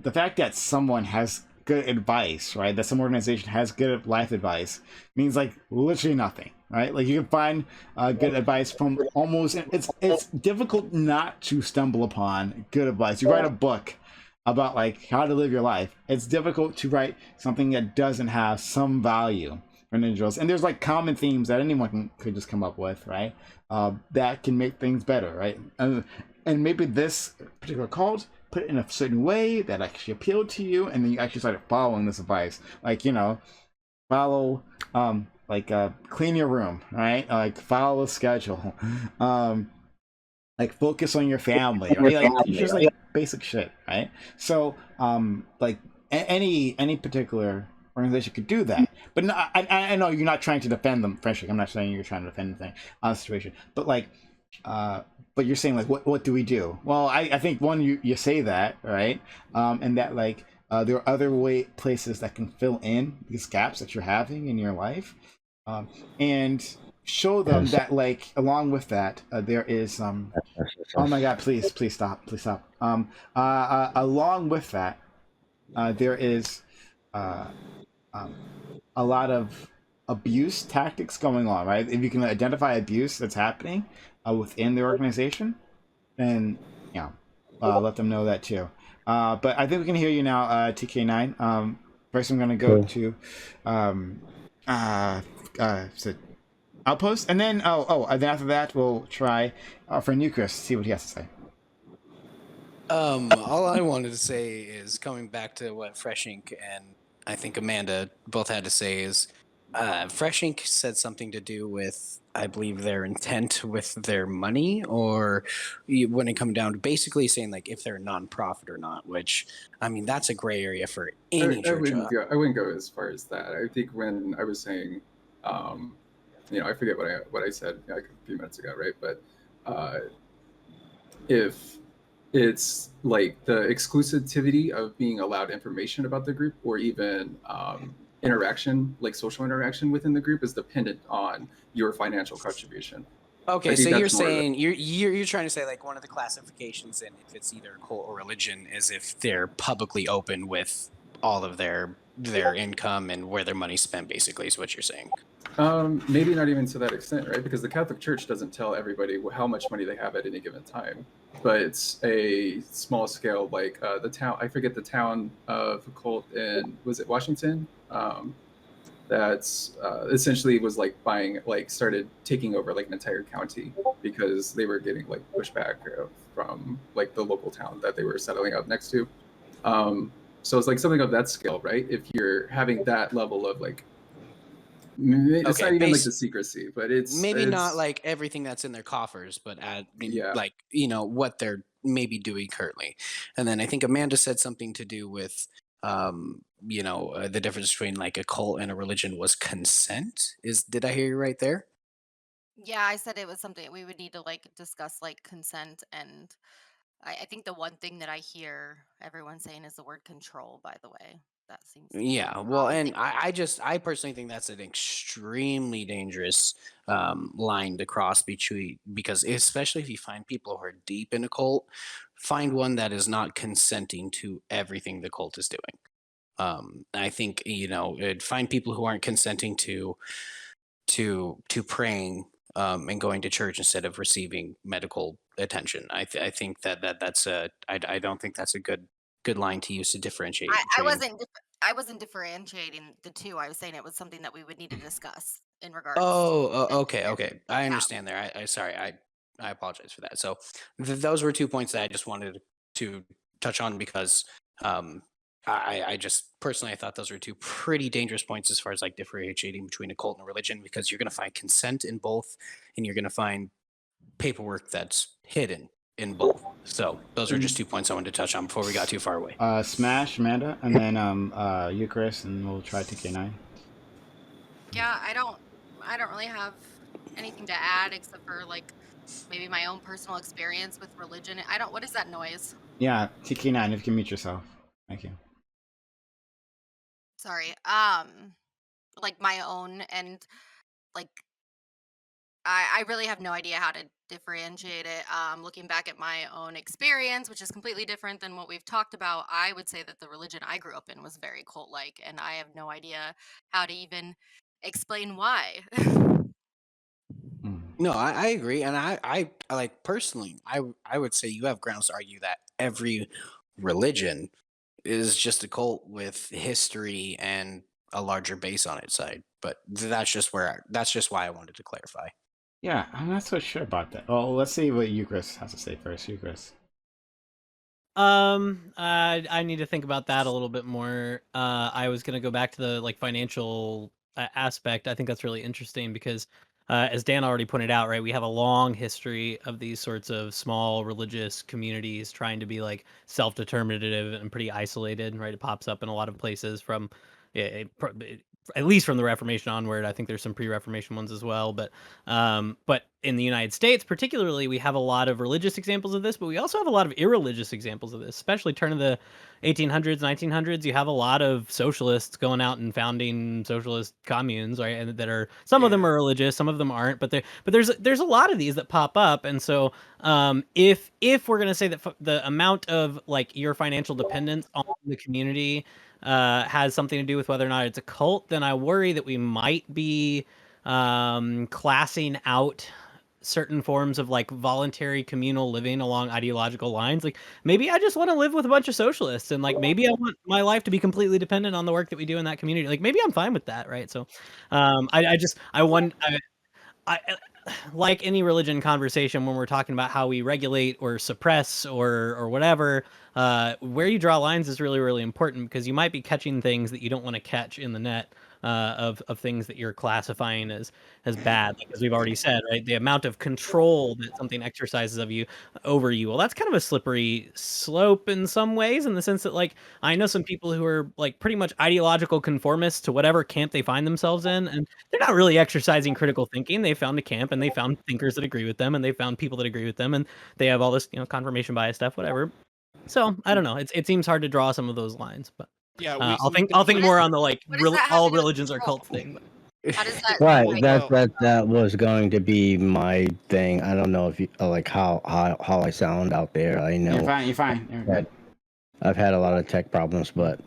the fact that someone has good advice, right? That some organization has good life advice means like literally nothing, right? Like you can find good advice from almost. It's difficult not to stumble upon good advice. You write a book about like how to live your life. It's difficult to write something that doesn't have some value for individuals, and there's like common themes that anyone could just come up with, right? That can make things better, right? And maybe this particular cult put it in a certain way that actually appealed to you, and then you actually started following this advice, like follow clean your room, right? Like follow the schedule, like focus on your family, right? Like it's just like basic shit, right? So like any particular organization could do that, but no, I know you're not trying to defend them, French. I'm not saying you're trying to defend anything on the situation, but like but you're saying like what do we do? Well, I think one, you say that, right? And that like there are other places that can fill in these gaps that you're having in your life, and show them that like along with that there is oh my god, please stop, along with that there is uh a lot of abuse tactics going on, right? If you can identify abuse that's happening within the organization, then yeah, let them know that too. But I think we can hear you now, TK9. First, I'm going to go to so Outpost, and then and then after that, we'll try for Nucleus, see what he has to say. All I wanted to say is coming back to what Fresh Ink and I think Amanda both had to say is Fresh Ink said something to do with, I believe, their intent with their money, or when it comes down to basically saying like if they're a nonprofit or not, which I mean that's a gray area for any I church. wouldn't go as far as that. I think when I was saying, I forget what I said like a few minutes ago, right? But if it's like the exclusivity of being allowed information about the group, or even interaction, like social interaction within the group, is dependent on your financial contribution. Okay, I think so you're that's more of saying you're trying to say like one of the classifications in if it's either a cult or religion is if they're publicly open with all of their income and where their money's spent, basically, is what you're saying. Maybe not even to that extent, right? Because the Catholic Church doesn't tell everybody how much money they have at any given time, but it's a small scale. Like the town, I forget the town of a cult in, was it Washington? That's essentially was like buying, like started taking over like an entire county because they were getting like pushback from like the local town that they were settling up next to. So it's like something of that scale, right? If you're having that level of like, it's not even like the secrecy, but it's maybe not like everything that's in their coffers, but Yeah. like, you know, what they're maybe doing currently. And then I think Amanda said something to do with you know, the difference between like a cult and a religion was consent. Did I hear you right there? Yeah, I said it was something we would need to like discuss, like consent, and I think the one thing that I hear everyone saying is the word control. By the way, that seems to be the Yeah, well, and thing. I personally think that's an extremely dangerous line to cross between, because especially if you find people who are deep in a cult, find one that is not consenting to everything the cult is doing. I think, you know, find people who aren't consenting to praying and going to church instead of receiving medical attention. I think that's a I don't think that's a good line to use to differentiate I, I between. wasn't dif- I wasn't differentiating the two. I was saying it was something that we would need to discuss in regards to. Okay. I Yeah. understand there. I sorry. I apologize for that. So those were 2 points that I just wanted to touch on because um, I just personally I thought those were 2 pretty dangerous points as far as like differentiating between a cult and a religion, because you're going to find consent in both, and you're going to find paperwork that's hidden in both. So those are just 2 points I wanted to touch on before we got too far away. Smash, Amanda, and then Eucharist, and we'll try TK9. Yeah, I don't really have anything to add except for like maybe my own personal experience with religion. I don't, what is that noise? Yeah, TK9, if you can mute yourself. Thank you. Sorry. Like my own, and like I really have no idea how to differentiate it. Looking back at my own experience, which is completely different than what we've talked about, I would say that the religion I grew up in was very cult-like, and I have no idea how to even explain why. Mm. No, I agree, and I like personally, I would say you have grounds to argue that every religion is just a cult with history and a larger base on its side. But that's just why I wanted to clarify. Yeah, I'm not so sure about that. Well, let's see what Eucharist has to say first. Eucharist. I need to think about that a little bit more. I was gonna go back to the like financial aspect. I think that's really interesting because, as Dan already pointed out, right, we have a long history of these sorts of small religious communities trying to be like self-determinative and pretty isolated. Right, it pops up in a lot of places from, at least from the Reformation onward. I think there's some pre-Reformation ones as well, but in the United States, particularly, we have a lot of religious examples of this, but we also have a lot of irreligious examples of this, especially turn of the 1800s, 1900s. You have a lot of socialists going out and founding socialist communes, right? And that are, some of them are religious, some of them aren't, but there's a lot of these that pop up. And so if we're gonna say that the amount of like your financial dependence on the community has something to do with whether or not it's a cult, then I worry that we might be classing out certain forms of like voluntary communal living along ideological lines. Like maybe I just want to live with a bunch of socialists, and like maybe I want my life to be completely dependent on the work that we do in that community. Like maybe I'm fine with that, right? So I want I like any religion conversation, when we're talking about how we regulate or suppress or whatever, where you draw lines is really, really important, because you might be catching things that you don't want to catch in the net. of things that you're classifying as bad. Like, as we've already said, right? The amount of control that something exercises of you over you. Well, that's kind of a slippery slope in some ways, in the sense that, like, I know some people who are like pretty much ideological conformists to whatever camp they find themselves in, and they're not really exercising critical thinking. They found a camp and they found thinkers that agree with them, and they found people that agree with them, and they have all this, confirmation bias stuff, whatever. So I don't know. It seems hard to draw some of those lines, but Yeah, I'll think more on the like what does that have to all do with religions are control? cult thing. But How does that Right, like, that was going to be my thing. I don't know if you like how I sound out there. I know You're fine. You're fine. You're good. I've had a lot of tech problems, but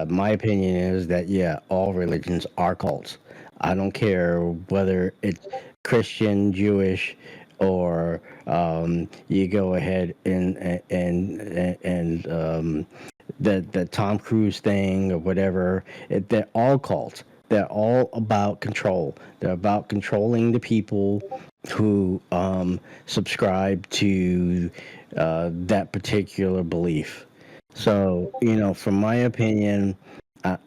my opinion is that yeah, all religions are cults. I don't care whether it's Christian, Jewish, or you go ahead and the Tom Cruise thing or whatever. They're all cults. They're all about control. They're about controlling the people who subscribe to that particular belief. So, from my opinion, I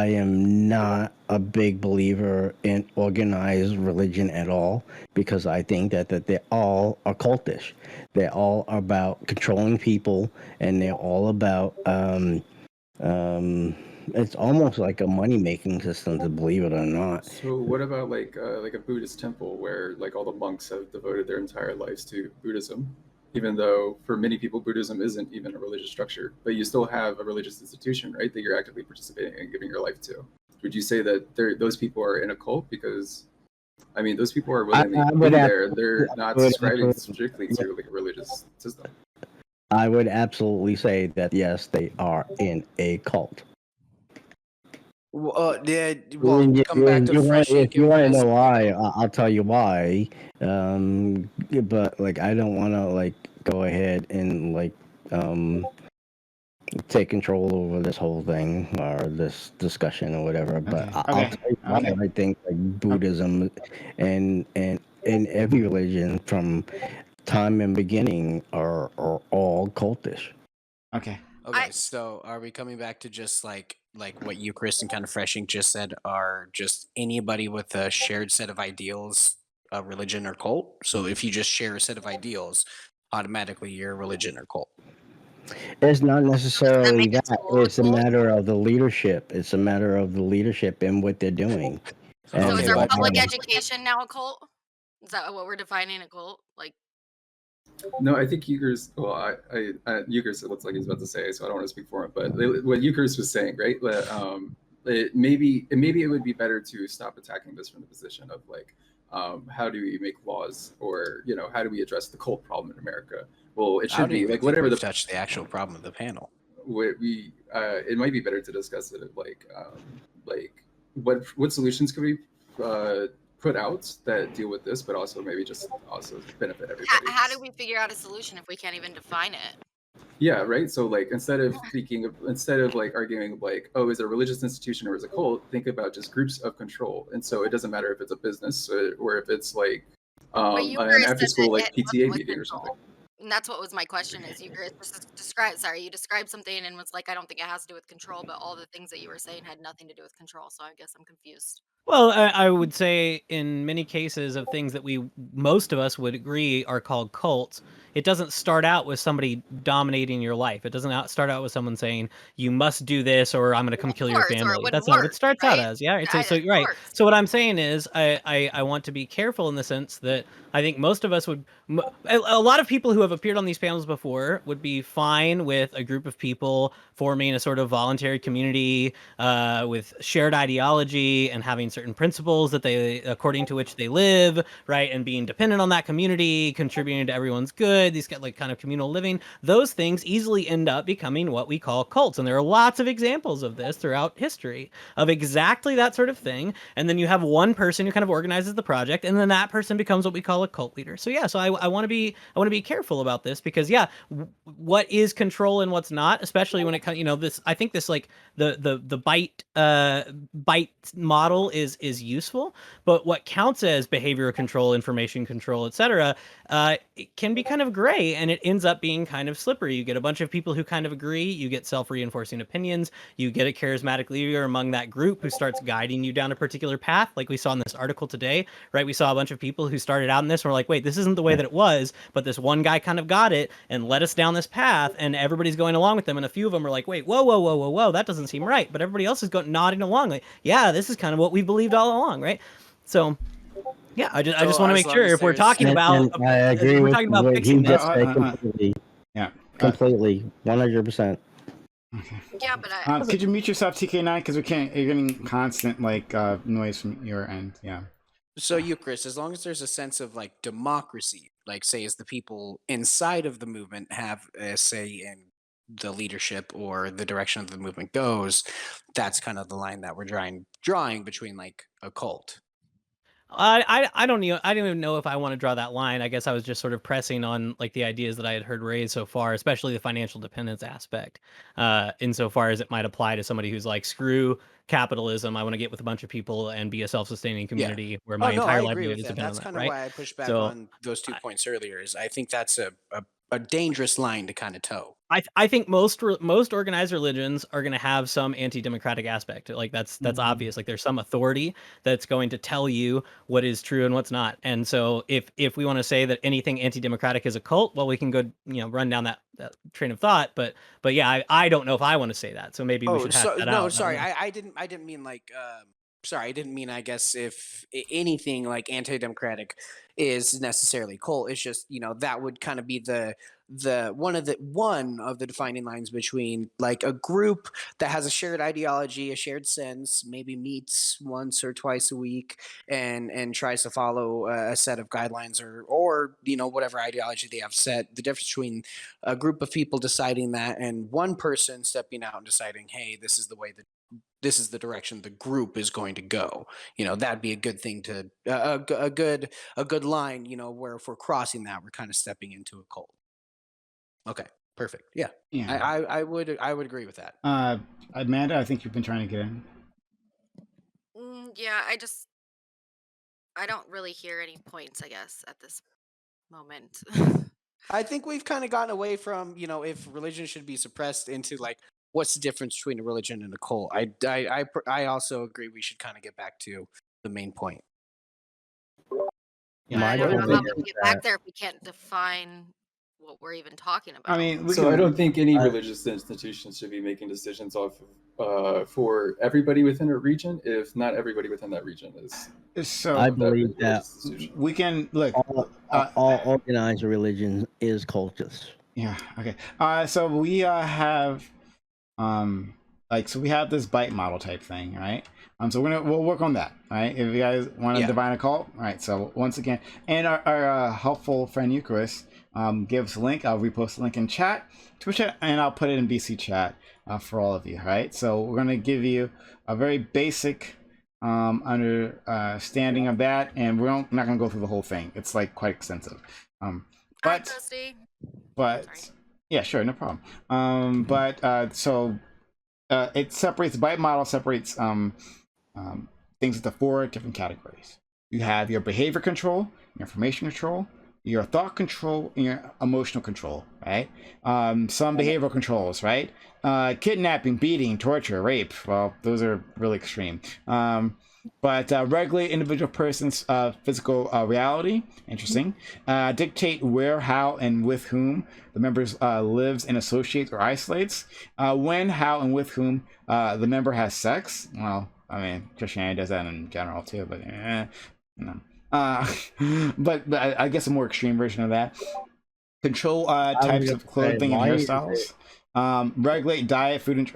am not a big believer in organized religion at all, because I think that they all are cultish. They're all about controlling people, and they're all about it's almost like a money making system, to believe it or not. So what about like a Buddhist temple where like all the monks have devoted their entire lives to Buddhism, even though for many people Buddhism isn't even a religious structure, but you still have a religious institution, right, that you're actively participating and giving your life to. Would you say that those people are in a cult? Because I mean, those people are willingly being there. They're not subscribing strictly to like a religious system. I would absolutely say that yes, they are in a cult. Yeah. Well, come back to fresh ink. If you want to know why, I'll tell you why. But like, I don't want to like go ahead and like take control over this whole thing or this discussion or whatever. But I'll tell you why I think like Buddhism and every religion from time and beginning are all cultish. Okay. Okay, so are we coming back to just like what you, Chris, and kind of Fresh Ink just said, are just anybody with a shared set of ideals a religion or cult? So if you just share a set of ideals, automatically you're a religion or cult. It's not necessarily make a that. school a It's a cult? matter of the leadership. It's a matter of the leadership and what they're doing. So And is our what- public education now a cult? Is that what we're defining a cult? Like, No, I think Euchre's. Well, Euchre's, it looks like he's about to say, so I don't want to speak for him. But what Euchre's was saying, right? Maybe it would be better to stop attacking this from the position of like, how do we make laws, or how do we address the cult problem in America? Well, it should be like whatever the touch the actual problem of the panel. It might be better to discuss it like what solutions could we put out that deal with this, but also maybe just also benefit everybody. how do we figure out a solution if we can't even define it? Yeah, right. So like instead of like arguing like, oh, is it a religious institution or is it a cult, think about just groups of control. And so it doesn't matter if it's a business or if it's like an after school like PTA meeting or something. And that's what was my question, is you described something and was like, I don't think it has to do with control, but all the things that you were saying had nothing to do with control. So I guess I'm confused. Well, I would say in many cases of things that most of us would agree are called cults, it doesn't start out with somebody dominating your life. It doesn't start out with someone saying, you must do this or I'm going to come kill your family. That's not what it starts out as. Yeah. So right. So what I'm saying is I want to be careful in the sense that I think most of us a lot of people who have appeared on these panels before would be fine with a group of people forming a sort of voluntary community with shared ideology and having certain principles according to which they live, right? And being dependent on that community, contributing to everyone's good, these like kind of communal living. Those things easily end up becoming what we call cults. And there are lots of examples of this throughout history of exactly that sort of thing. And then you have one person who kind of organizes the project, and then that person becomes what we call a cult leader. So yeah, so I want to be careful careful about this because what is control and what's not, especially when it comes, this, I think this like the bite model is useful, but what counts as behavioral control, information control, etc., it can be kind of gray, and it ends up being kind of slippery. You get a bunch of people who kind of agree, you get self-reinforcing opinions, you get a charismatic leader among that group who starts guiding you down a particular path, like we saw in this article today, right? We saw a bunch of people who started out in this and were like, wait, this isn't the way that it was, but this one guy kind of got it and led us down this path, and everybody's going along with them, and a few of them are like, wait, whoa, that doesn't seem right, but everybody else is nodding along like, yeah, this is kind of what we believed all along, right? So yeah, I just want to make sure if we're talking about, I agree we're with talking about what fixing he this. just said completely. Yeah. Completely, 100%. Okay. Yeah, but I, Could you mute yourself, TK9? Because we can't. You're getting constant like noise from your end. Yeah. So Eucharist, as long as there's a sense of like democracy, like say as the people inside of the movement have a say in the leadership or the direction of the movement goes, that's kind of the line that we're drawing between like a cult. I don't even know if I want to draw that line. I guess I was just sort of pressing on like the ideas that I had heard raised so far, especially the financial dependence aspect, insofar as it might apply to somebody who's like, screw capitalism, I want to get with a bunch of people and be a self-sustaining community where my Oh no, entire I agree livelihood with is that. dependent That's on that, kind of right? why I pushed back So on those 2 points earlier. Is I think that's a dangerous line to kind of toe. I think most organized religions are going to have some anti-democratic aspect. Like that's obvious. Like there's some authority that's going to tell you what is true and what's not. And so if we want to say that anything anti-democratic is a cult, well, we can go run down that train of thought. But yeah, I don't know if I want to say that. So maybe we should hash that out. No, sorry, I didn't mean like sorry, I didn't mean, I guess, if anything like anti-democratic is necessarily cult. It's just, that would kind of be the one of the defining lines between like a group that has a shared ideology, a shared sense, maybe meets once or twice a week and tries to follow a set of guidelines or whatever ideology they have set. The difference between a group of people deciding that and one person stepping out and deciding, hey, this is the way that this is the direction the group is going to go. That'd be a good thing to a good line. Where if we're crossing that, we're kind of stepping into a cult. Okay, perfect. Yeah, Yeah. I would agree with that. Amanda, I think you've been trying to get in. yeah, I don't really hear any points, I guess, at this moment. I think we've kind of gotten away from if religion should be suppressed into like what's the difference between a religion and a cult. I also agree we should kind of get back to the main point. But I don't know how we get back there if we can't define what we're even talking about. I mean, I don't think any religious institutions should be making decisions off of for everybody within a region if not everybody within that region is. So I believe that we can look. All organized religion is cultists. Yeah. Okay. So we have so we have this bite model type thing, right? So we'll work on that, right? If you guys want to define a cult, all right? So once again, and our helpful friend Eucharist give us a link. I'll repost the link in chat, Twitch chat, and I'll put it in BC chat for all of you, right? So we're gonna give you a very basic understanding of that, and we're not gonna go through the whole thing. It's like quite extensive. But yeah, sure, no problem. It separates, the bite model separates things into 4 different categories. You have your behavior control, your information control, your thought control, and your emotional control, right? Some behavioral controls, right? Kidnapping, beating, torture, rape. Well, those are really extreme. But regulate individual person's physical reality. Interesting. Dictate where, how, and with whom the members lives and associates or isolates. When, how, and with whom the member has sex. Well, I mean, Christianity does that in general too, but no. But I guess a more extreme version of that. Control types of clothing and hairstyles. Regulate diet, food, and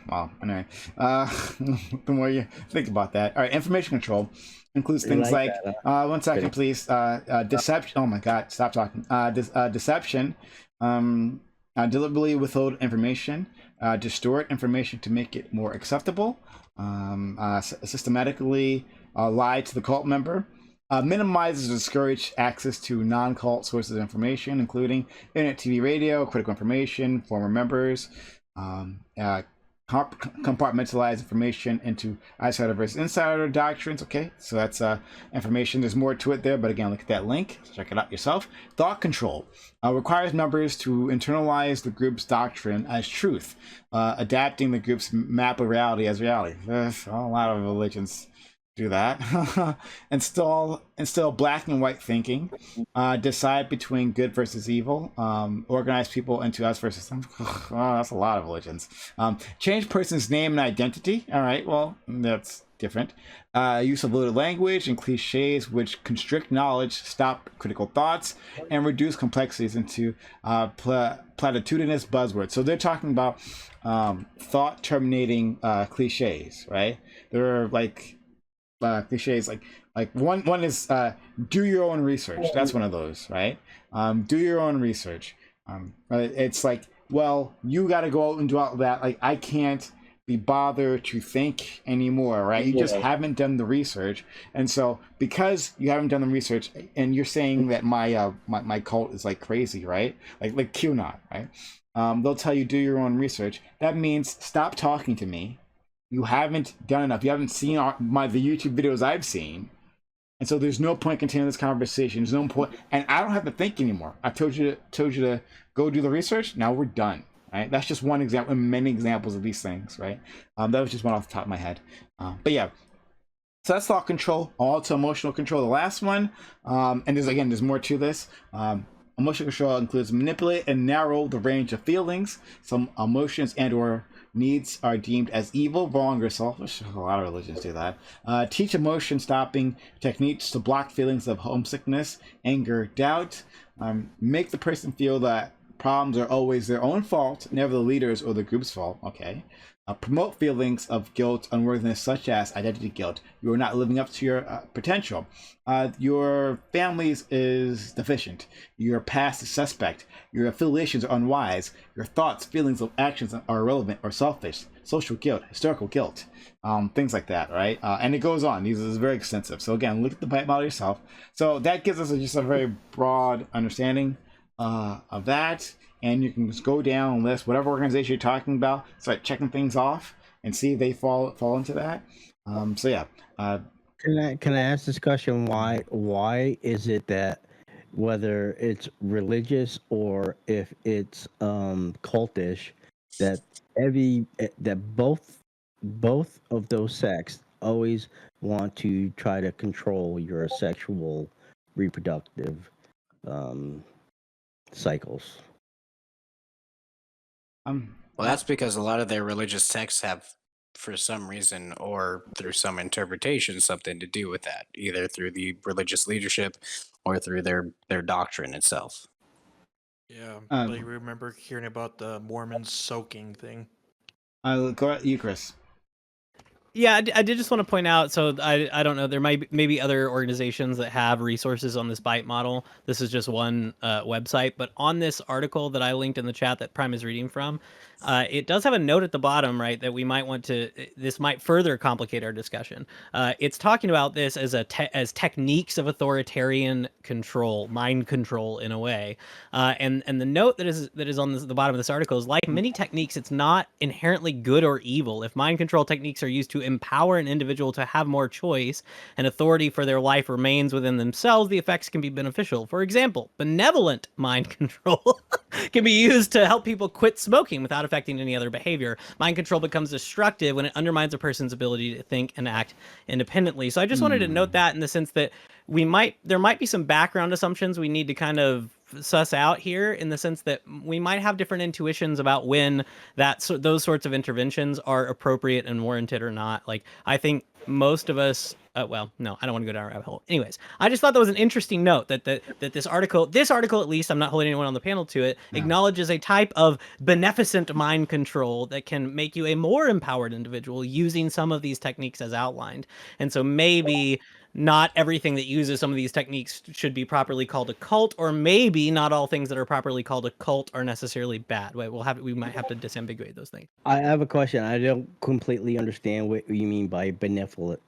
well, anyway. The more you think about that. All right, information control includes things like 1 second, please. Deception. Oh my God, stop talking. Deception. Deliberately withhold information. Distort information to make it more acceptable. Systematically lie to the cult member. minimizes or discourage access to non-cult sources of information, including internet, TV, radio, critical information, former members, compartmentalize information into outsider versus insider doctrines. Okay, so that's information. There's more to it there, but again, look at that link. Check it out yourself. Thought control requires members to internalize the group's doctrine as truth, adapting the group's map of reality as reality. There's a lot of religions do that. Instill black and white thinking, decide between good versus evil, organize people into us versus them. Oh, that's a lot of religions. Change person's name and identity. All right, well, that's different. Use of loaded language and cliches which constrict knowledge, stop critical thoughts, and reduce complexities into platitudinous buzzwords. So they're talking about thought terminating cliches, right? They're like cliches like one is do your own research. That's one of those, right? Do your own research. It's like, well, you got to go out and do all that. Like, I can't be bothered to think anymore, right? You just haven't done the research, and so because you haven't done the research, and you're saying that my cult is like crazy, right? Like QAnon, right? They'll tell you do your own research. That means stop talking to me. You haven't done enough. You haven't seen the YouTube videos I've seen. And so there's no point continuing this conversation. There's no point. And I don't have to think anymore. I told you to go do the research. Now we're done. Right? That's just one example, many examples of these things, right? That was just one off the top of my head. But yeah. So that's thought control, all to emotional control. The last one, and there's more to this. Emotional control includes manipulate and narrow the range of feelings. Some emotions and or needs are deemed as evil, wrong, or selfish. A lot of religions do that. Teach emotion stopping techniques to block feelings of homesickness, anger, doubt. Make the person feel that problems are always their own fault, never the leader's or the group's fault. Okay. Promote feelings of guilt, unworthiness, such as identity guilt. You are not living up to your potential. Your family is deficient. Your past is suspect. Your affiliations are unwise. Your thoughts, feelings, or actions are irrelevant or selfish. Social guilt, historical guilt, things like that, right? And it goes on. These is very extensive. So again, look at the bite model yourself. So that gives us just a very broad understanding of that. And you can just go down and list whatever organization you're talking about, start checking things off, and see if they fall into that. So yeah. Can I ask this question? Why is it that whether it's religious or if it's cultish, that both of those sects always want to try to control your sexual reproductive cycles? Well, that's because a lot of their religious texts have, for some reason or through some interpretation, something to do with that, either through the religious leadership or through their doctrine itself. Yeah, I remember hearing about the Mormon soaking thing. Go at you, Chris. Yeah, I did just want to point out, so I don't know, there might maybe other organizations that have resources on this bite model. This is just one website, but on this article that I linked in the chat that Prime is reading from, it does have a note at the bottom, right, that we might want to, this might further complicate our discussion. It's talking about this as as techniques of authoritarian control, mind control in a way. And the note that is on the bottom of this article is, like many techniques, it's not inherently good or evil. If mind control techniques are used to empower an individual to have more choice and authority for their life remains within themselves, the effects can be beneficial. For example, benevolent mind control can be used to help people quit smoking without affecting any other behavior. Mind control becomes destructive when it undermines a person's ability to think and act independently. So I just wanted to note that in the sense that there might be some background assumptions we need to kind of suss out here, in the sense that we might have different intuitions about when those sorts of interventions are appropriate and warranted or not. Like, I think most of us, well, no, I don't want to go down a rabbit hole. Anyways, I just thought that was an interesting note that this article at least, I'm not holding anyone on the panel to it, acknowledges a type of beneficent mind control that can make you a more empowered individual using some of these techniques as outlined. And so maybe not everything that uses some of these techniques should be properly called a cult, or maybe not all things that are properly called a cult are necessarily bad. We might have to disambiguate those things. I have a question. I don't completely understand what you mean by benevolent.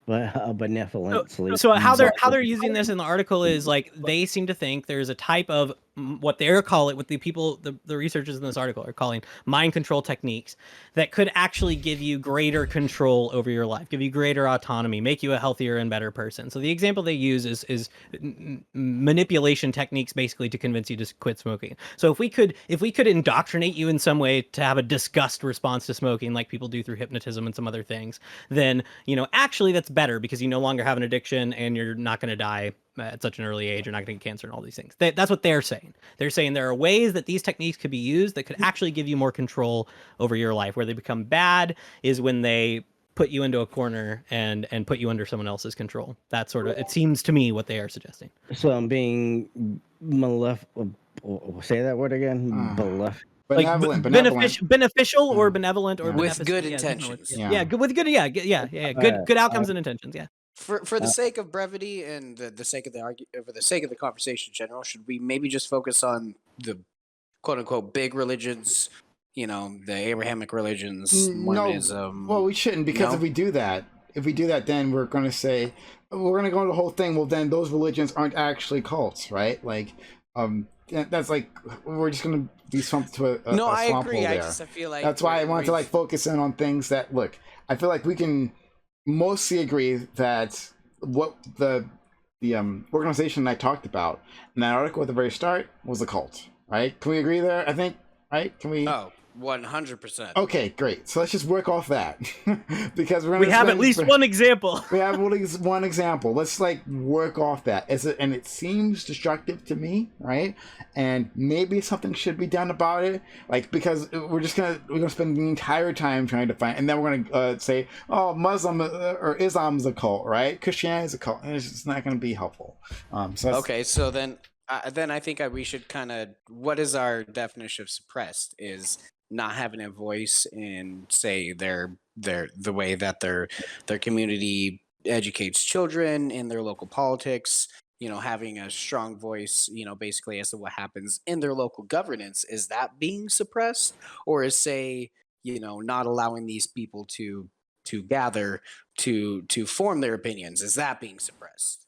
benevolently. So how they're but- using this in the article is like they seem to think there's a type of what they're calling, what the people, the researchers in this article are calling mind control techniques that could actually give you greater control over your life, give you greater autonomy, make you a healthier and better person. So the example they use is manipulation techniques, basically to convince you to quit smoking. So if we could indoctrinate you in some way to have a disgust response to smoking, like people do through hypnotism and some other things, then actually that's better because you no longer have an addiction and you're not going to die at such an early age. You're not going to get cancer and all these things. That's what they're saying. They're saying there are ways that these techniques could be used that could actually give you more control over your life. Where they become bad is when they put you into a corner and put you under someone else's control. That's sort of, it seems to me, what they are suggesting. So I'm being say that word again. Benevolent, beneficial or benevolent or With beneficent, good yeah, intentions. Yeah, good with good, good outcomes and intentions. Yeah. For the sake of brevity and the sake of for the sake of the conversation in general, should we maybe just focus on the quote unquote big religions? The Abrahamic religions, Mormonism. No, well, we shouldn't, because if we do that, then we're going to say, we're going to go into the whole thing. Well, then those religions aren't actually cults, right? Like, that's like, we're just going to be swamped to a No, I swamp agree. hole I there. feel like that's why I wanted to focus in on things that, look, I feel like we can mostly agree that what the organization I talked about in that article at the very start was a cult, right? Can we agree there? I think, right? Can we? Oh, 100%. Okay, great. So let's just work off that because we have at least one example. We have at least one example. Let's work off that. And it seems destructive to me, right? And maybe something should be done about it, because we're gonna spend the entire time trying to find, and then we're gonna say, oh, Muslim or Islam is a cult, right? Christianity is a cult, and it's just not gonna be helpful. Okay, so then I think we should kind of, what is our definition of suppressed? Is not having a voice in, say, the way that their community educates children in their local politics, having a strong voice, basically as to what happens in their local governance. Is that being suppressed? Or is, say, not allowing these people to gather to form their opinions, is that being suppressed?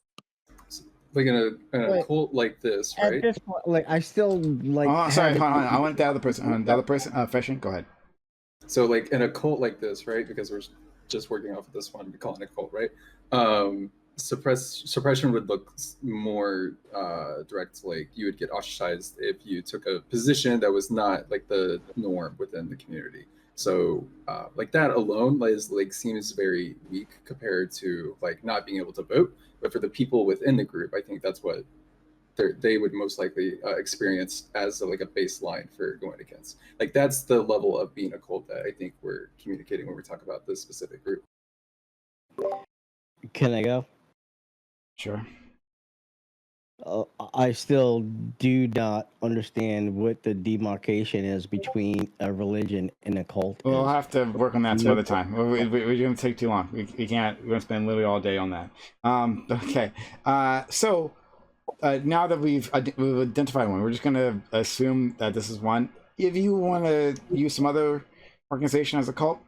Like in a cult like this, right? At this point, I still Oh, sorry, hold on. I want the other person. Fashion, go ahead. So, in a cult like this, right? Because we're just working off of this one, we call it a cult, right? Suppression would look more direct. Like, you would get ostracized if you took a position that was not the norm within the community. So that alone seems very weak compared to not being able to vote. But for the people within the group, I think that's what they would most likely experience as a baseline for going against. That's the level of being a cult that I think we're communicating when we talk about this specific group. Can I go? Sure. I still do not understand what the demarcation is between a religion and a cult. We'll have to work on that some other time. We're going to take too long. We can't. We're going to spend literally all day on that. Okay. So now that we've identified one, we're just going to assume that this is one. If you want to use some other organization as a cult,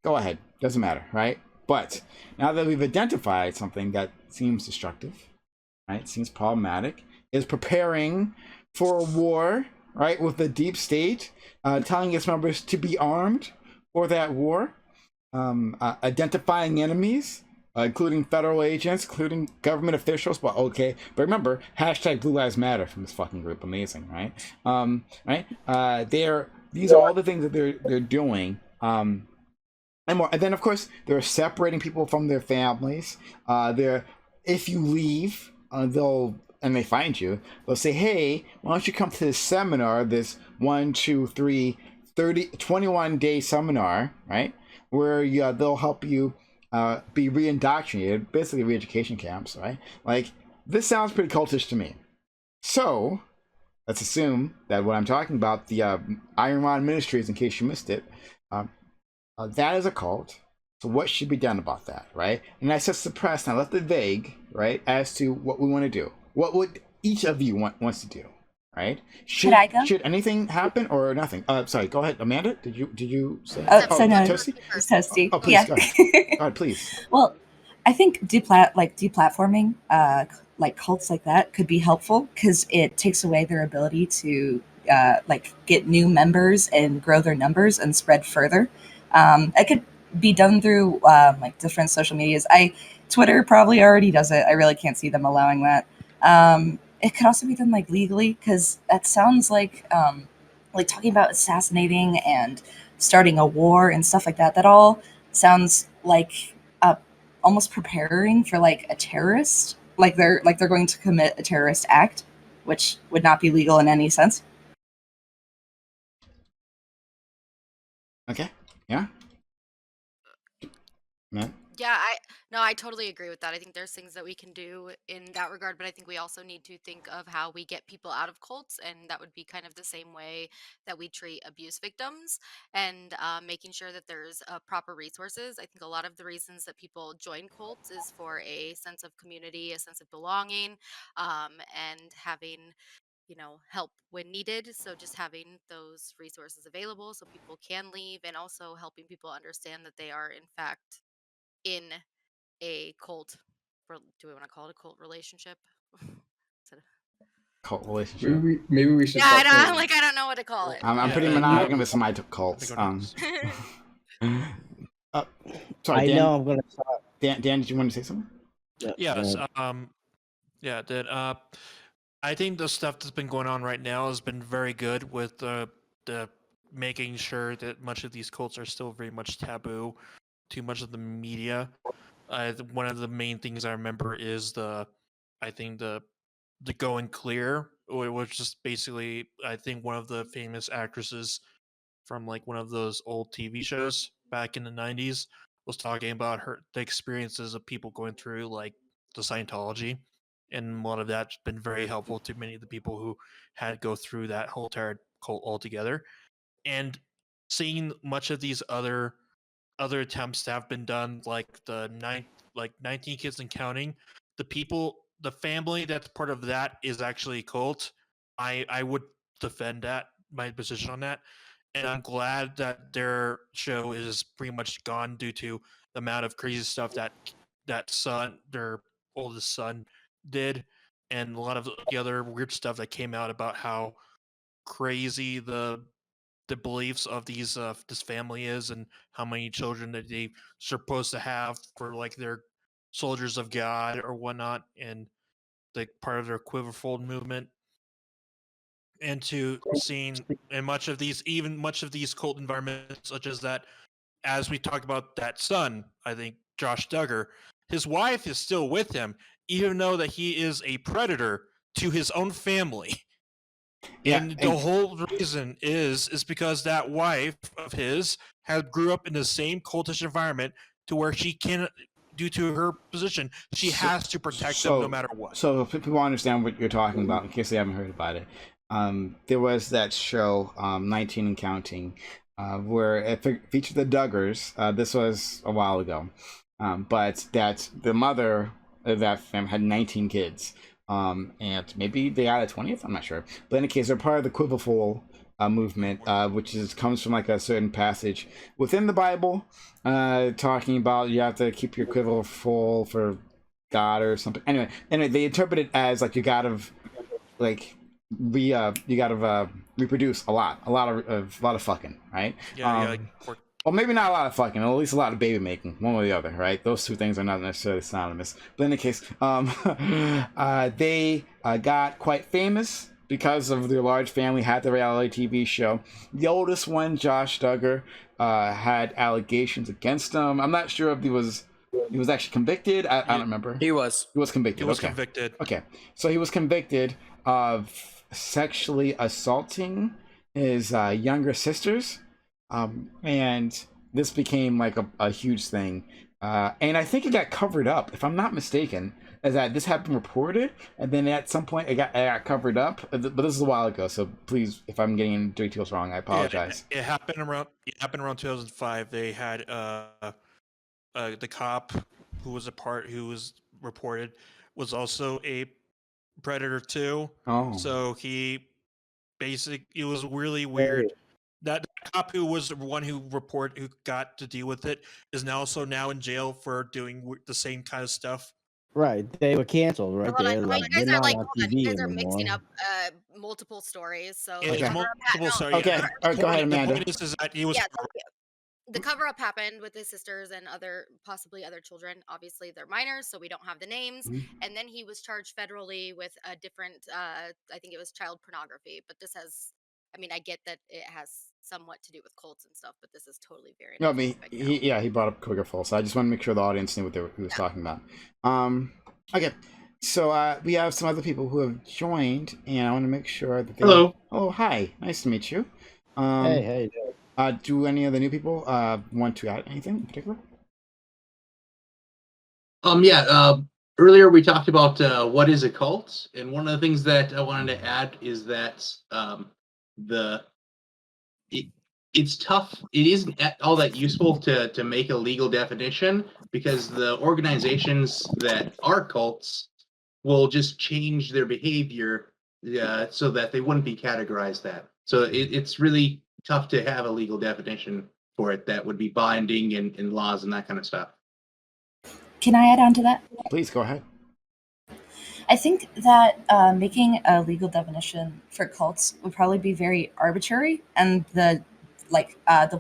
go ahead. Doesn't matter, right? But now that we've identified something that seems destructive, right, seems problematic, is preparing for a war, right, with the deep state, telling its members to be armed for that war, identifying enemies, including federal agents, including government officials. But okay, but remember, hashtag Blue Lives Matter from this fucking group. Amazing, right? These are all the things that they're doing. And more. And then, of course, they're separating people from their families. If you leave, they find you, they'll say, hey, why don't you come to this seminar, this 21-day seminar, right? Where they'll help you be re-indoctrinated, basically re-education camps, right? This sounds pretty cultish to me. So, let's assume that what I'm talking about, the Iron Rod Ministries, in case you missed it, that is a cult. So what should be done about that, right? And I said suppressed, and I left it vague, right, as to what we want to do. What would each of you wants to do, right? Should I go? Should anything happen or nothing? Sorry, go ahead, Amanda. Did you say? No, Toasty? Toasty. Oh, please, yeah. go ahead. Go ahead, please. Well, I think deplatforming like cults like that could be helpful because it takes away their ability to like get new members and grow their numbers and spread further. It could be done through like different social medias. Twitter probably already does it. I really can't see them allowing that. It could also be done like legally because that sounds like talking about assassinating and starting a war and stuff like that. That all sounds like almost preparing for like a terrorist, like they're going to commit a terrorist act, which would not be legal in any sense. Okay. Yeah. Man. Yeah, I totally agree with that. I think there's things that we can do in that regard, but I think we also need to think of how we get people out of cults, and that would be kind of the same way that we treat abuse victims, and making sure that there's proper resources. I think a lot of the reasons that people join cults is for a sense of community, a sense of belonging, and having help when needed. So just having those resources available so people can leave, and also helping people understand that they are in fact in a cult. Do we want to call it a cult relationship? Is it Cult Maybe relationship. maybe we should yeah, I talk don't to. like. I don't know what to call it. I'm Yeah, pretty you know, monogamous in my I cults. think on this. Sorry, I Dan. know I'm gonna start. Dan, did you want to say something? Yes. Yeah. That. I think the stuff that's been going on right now has been very good with the making sure that much of these cults are still very much taboo to much of the media. One of the main things I remember is I think the going clear, which is basically I think one of the famous actresses from like one of those old TV shows back in the 90s was talking about the experiences of people going through like the Scientology, and a lot of that's been very helpful to many of the people who had go through that whole entire cult altogether. And seeing much of these other attempts to have been done, like like 19 kids and counting, the family that's part of that is actually a cult. I would defend that my position on that, and I'm glad that their show is pretty much gone due to the amount of crazy stuff their oldest son, did, and a lot of the other weird stuff that came out about how crazy the beliefs of this family is, and how many children that they supposed to have for like their soldiers of God or whatnot, and like part of their quiverfold movement. And to seeing in much of these cult environments, such as that, as we talked about that son, I think Josh Duggar, his wife is still with him, even though that he is a predator to his own family. Yeah, And the whole reason is because that wife of his grew up in the same cultish environment to where she can, due to her position, she has to protect them no matter what. So if people understand what you're talking about, in case they haven't heard about it, there was that show, 19 and Counting, where it featured the Duggars. This was a while ago, but that the mother of that family had 19 kids, and maybe they had a 20th. I'm not sure, but in any case, they're part of the Quiverful movement, which comes from like a certain passage within the Bible, talking about you have to keep your quiver full for God or something. Anyway, they interpret it as like you gotta like you gotta reproduce a lot of fucking, right? Yeah, Well, maybe not a lot of fucking, at least a lot of baby making, one or the other, right? Those two things are not necessarily synonymous. But in any case, they got quite famous because of their large family, had the reality TV show. The oldest one, Josh Duggar, had allegations against him. I'm not sure if he was actually convicted. I don't remember. He was. He was convicted. He was okay. convicted. Okay. So he was convicted of sexually assaulting his younger sisters. And this became like a huge thing. And I think it got covered up, if I'm not mistaken, is that this had been reported, and then at some point it got covered up. But this is a while ago, so please, if I'm getting details wrong, I apologize. Yeah, it happened around 2005. They had the cop who was reported was also a predator too. Oh. So it was really weird that cop who was the one who got to deal with it is now also now in jail for doing the same kind of stuff. Right, they were canceled right Hold on, there. hold on, Like you they're guys are not like, on hold on, you TV guys are mixing anymore. up multiple stories. So Yeah, the it's Okay. cover up multiple. So yeah, Okay. All right, go ahead, the Amanda. point is that he was. yeah, so the cover up happened with his sisters and possibly other children. Obviously, they're minors, so we don't have the names. Mhm. And then he was charged federally with a different, I think it was child pornography. But this has, I mean, I get that it has somewhat to do with cults and stuff, but this is totally veering No, off but topic now. he brought up Cougar Falls. So I just want to make sure the audience knew what he was talking about. Okay. So we have some other people who have joined, and I want to make sure that they. Hello. Oh, hi. Nice to meet you. Hey. Do any of the new people want to add anything in particular? Earlier we talked about what is a cult, and one of the things that I wanted to add is that it's tough. It isn't all that useful to make a legal definition, because the organizations that are cults will just change their behavior so that they wouldn't be categorized that. So it's really tough to have a legal definition for it that would be binding in laws and that kind of stuff. Can I add on to that? Please go ahead. I think that making a legal definition for cults would probably be very arbitrary, and the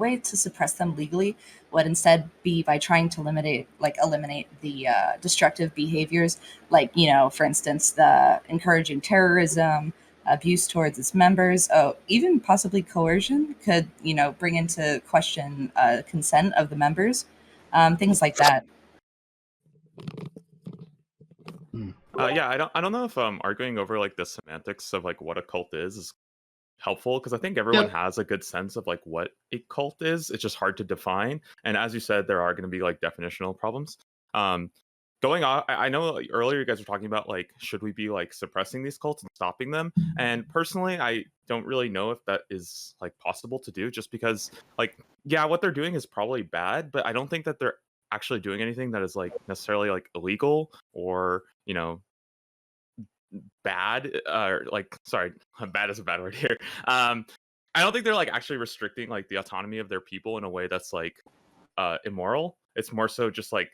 way to suppress them legally would instead be by trying to eliminate the destructive behaviors, like, for instance, the encouraging terrorism, abuse towards its members, even possibly coercion could, bring into question consent of the members, things like that. Yeah, I don't know if arguing over like the semantics of like what a cult is helpful, because I think everyone has a good sense of like what a cult is. It's just hard to define, and as you said, there are going to be like definitional problems. Going on, I know earlier you guys were talking about like, should we be like suppressing these cults and stopping them? And personally, I don't really know if that is like possible to do, just because like, yeah, what they're doing is probably bad, but I don't think that they're actually doing anything that is like necessarily like illegal or bad, like, sorry, bad is a bad word here. I don't think they're like actually restricting like the autonomy of their people in a way that's like immoral. It's more so just like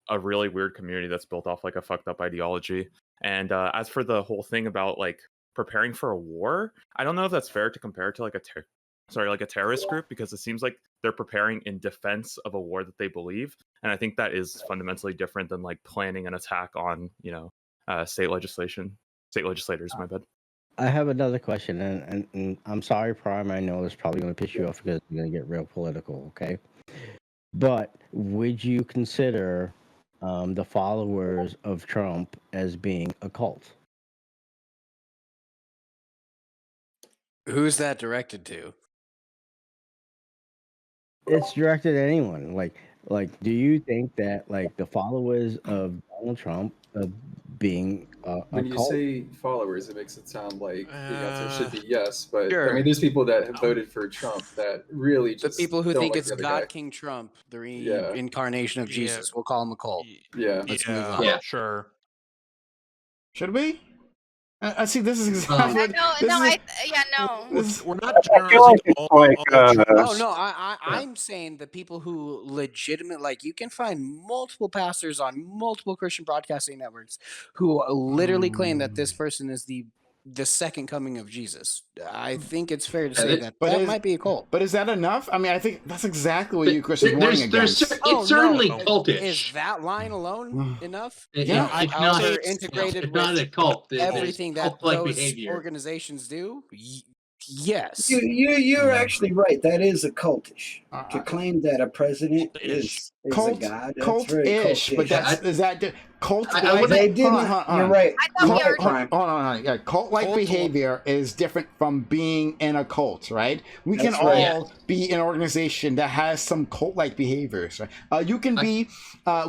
a really weird community that's built off like a fucked up ideology. And as for the whole thing about like preparing for a war, I don't know if that's fair to compare to like a terrorist group, because it seems like they're preparing in defense of a war that they believe, and I think that is fundamentally different than like planning an attack on state legislators. My bad. I have another question, and I'm sorry, Prime. I know it's probably going to piss you off because it's going to get real political, okay? But would you consider the followers of Trump as being a cult? Who's that directed to? It's directed at anyone. Like, do you think that like the followers of Donald Trump being a When you cult? say followers, it makes it sound like the answer should be yes, but I Sure. mean, there's people that have voted for Trump that really The just people who don't think like it's the other God guy. King Trump, the Yeah. reincarnation of Yeah. Jesus. We'll call him a cult. Yeah. Let's move on. Yeah. Sure. Should we? I see. This is exactly. No, what- this no, is- no. this- We're not I feel like generalizing it's like Oh no, I'm saying the people who legitimate, like, you can find multiple pastors on multiple Christian broadcasting networks who literally claim that this person is the second coming of Jesus. I think it's fair to say that But that is- might be a cult. But is that enough? I mean, I think that's exactly what Eucharist is warning against. It's certainly Is cultish. that line alone enough? Yeah, it's However not integrated it's not with a cult. It's everything that cult-like those behavior. organizations do. Yes. You're actually right. That is a cultish. Uh, To claim that a president Cult-ish. is a god, that's very Cult-ish, but cultish. is that cult? I wouldn't- They didn't. You're right. I thought You're we right, were- Prime. Hold on. Yeah, cult-like Cult- behavior is different from being in a cult, right? We can That's right. all be in an organization that has some cult-like behaviors, right? You can be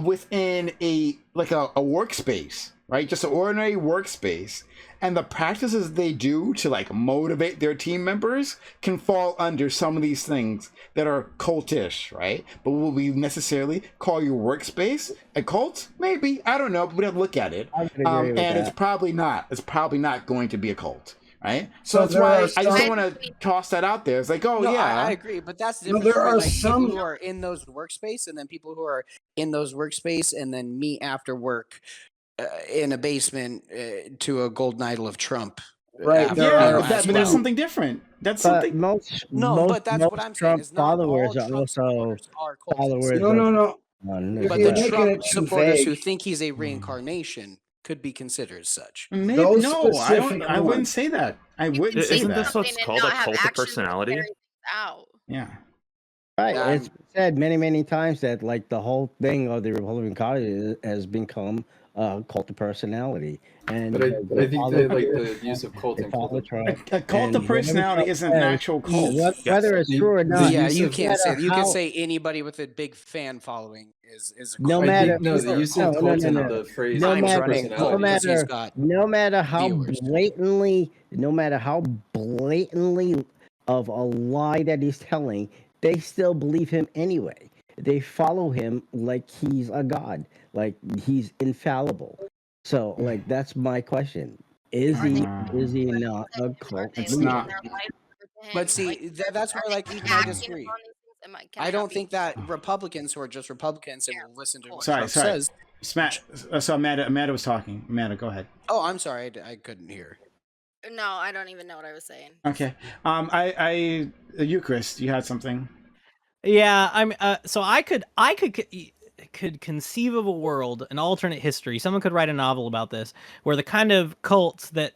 within a workspace, right? Just an ordinary workspace, and the practices they do to like motivate their team members can fall under some of these things that are cultish, right? But will we necessarily call your workspace a cult? Maybe. I don't know, but we have to look at it. I would agree with And that. it's probably not. It's probably not going to be a cult, right? So So that's there why are I just some- don't want to toss that out there. It's like, oh No, yeah, I agree, but that's the No, difference there between are like some- people who are in those workspace and then people who are in those workspace and then meet after work in a basement to a golden idol of Trump. Right, after, there yeah, are but, as but that's well. something different. That's But something. No, but that's what I'm saying. Trump Is not all followers are Trump also supporters are cultists. followers No, no, no. on If But you're the making Trump it too supporters who vague, think he's a reincarnation could be considered as such. Maybe, those no, I don't. specific I wouldn't ones. say that. I You wouldn't can say Isn't say that. this what's something and called a not have cult of action to personality? carry things out. Yeah. Right. Yeah, It's been said many times that like the whole thing of the Republican Party has become a cult of personality. And But I think that like the use of cult they and follow cult of Trump. A cult And of personality whatever isn't Trump an says, actual cult. Whether it's The- true or the not, Yeah, use you of- can't say. You how- can say anybody with a big fan following is a No cult. matter- I think, no, the use of no, cult no, and no. the phrase No cult of matter- running personality. cult because he's matter- got no matter how viewers. blatantly of a lie that he's telling, they still believe him anyway. They follow him like he's a god, like he's infallible. So, like, that's my question: Is Are he? they- Is he not a Are cult? they It's living not. their life with him? But see, Like, that's where are like they even I acting disagree. upon these things? Can I not don't be- think that Republicans who are just Republicans and will listen to what Sorry, Trump sorry. says. So Amanda was talking. Amanda, go ahead. Oh, I'm sorry, I couldn't hear. No, I don't even know what I was saying. Okay. Eucharist, you had something. Yeah, I'm. So I could conceive of a world, an alternate history. Someone could write a novel about this, where the kind of cults that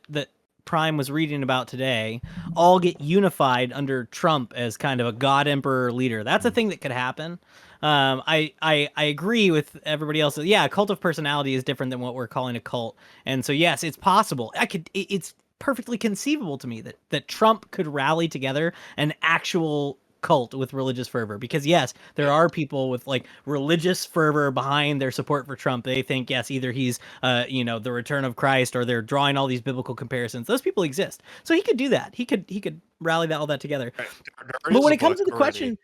Prime was reading about today all get unified under Trump as kind of a god emperor leader. That's a thing that could happen. I agree with everybody else. Yeah, a cult of personality is different than what we're calling a cult, and so yes, it's possible. It's perfectly conceivable to me that Trump could rally together an actual cult with religious fervor, because yes, there are people with like religious fervor behind their support for Trump. They think yes, either he's the return of Christ, or they're drawing all these biblical comparisons. Those people exist, so he could do that. He could rally all that together. But when it comes to the question,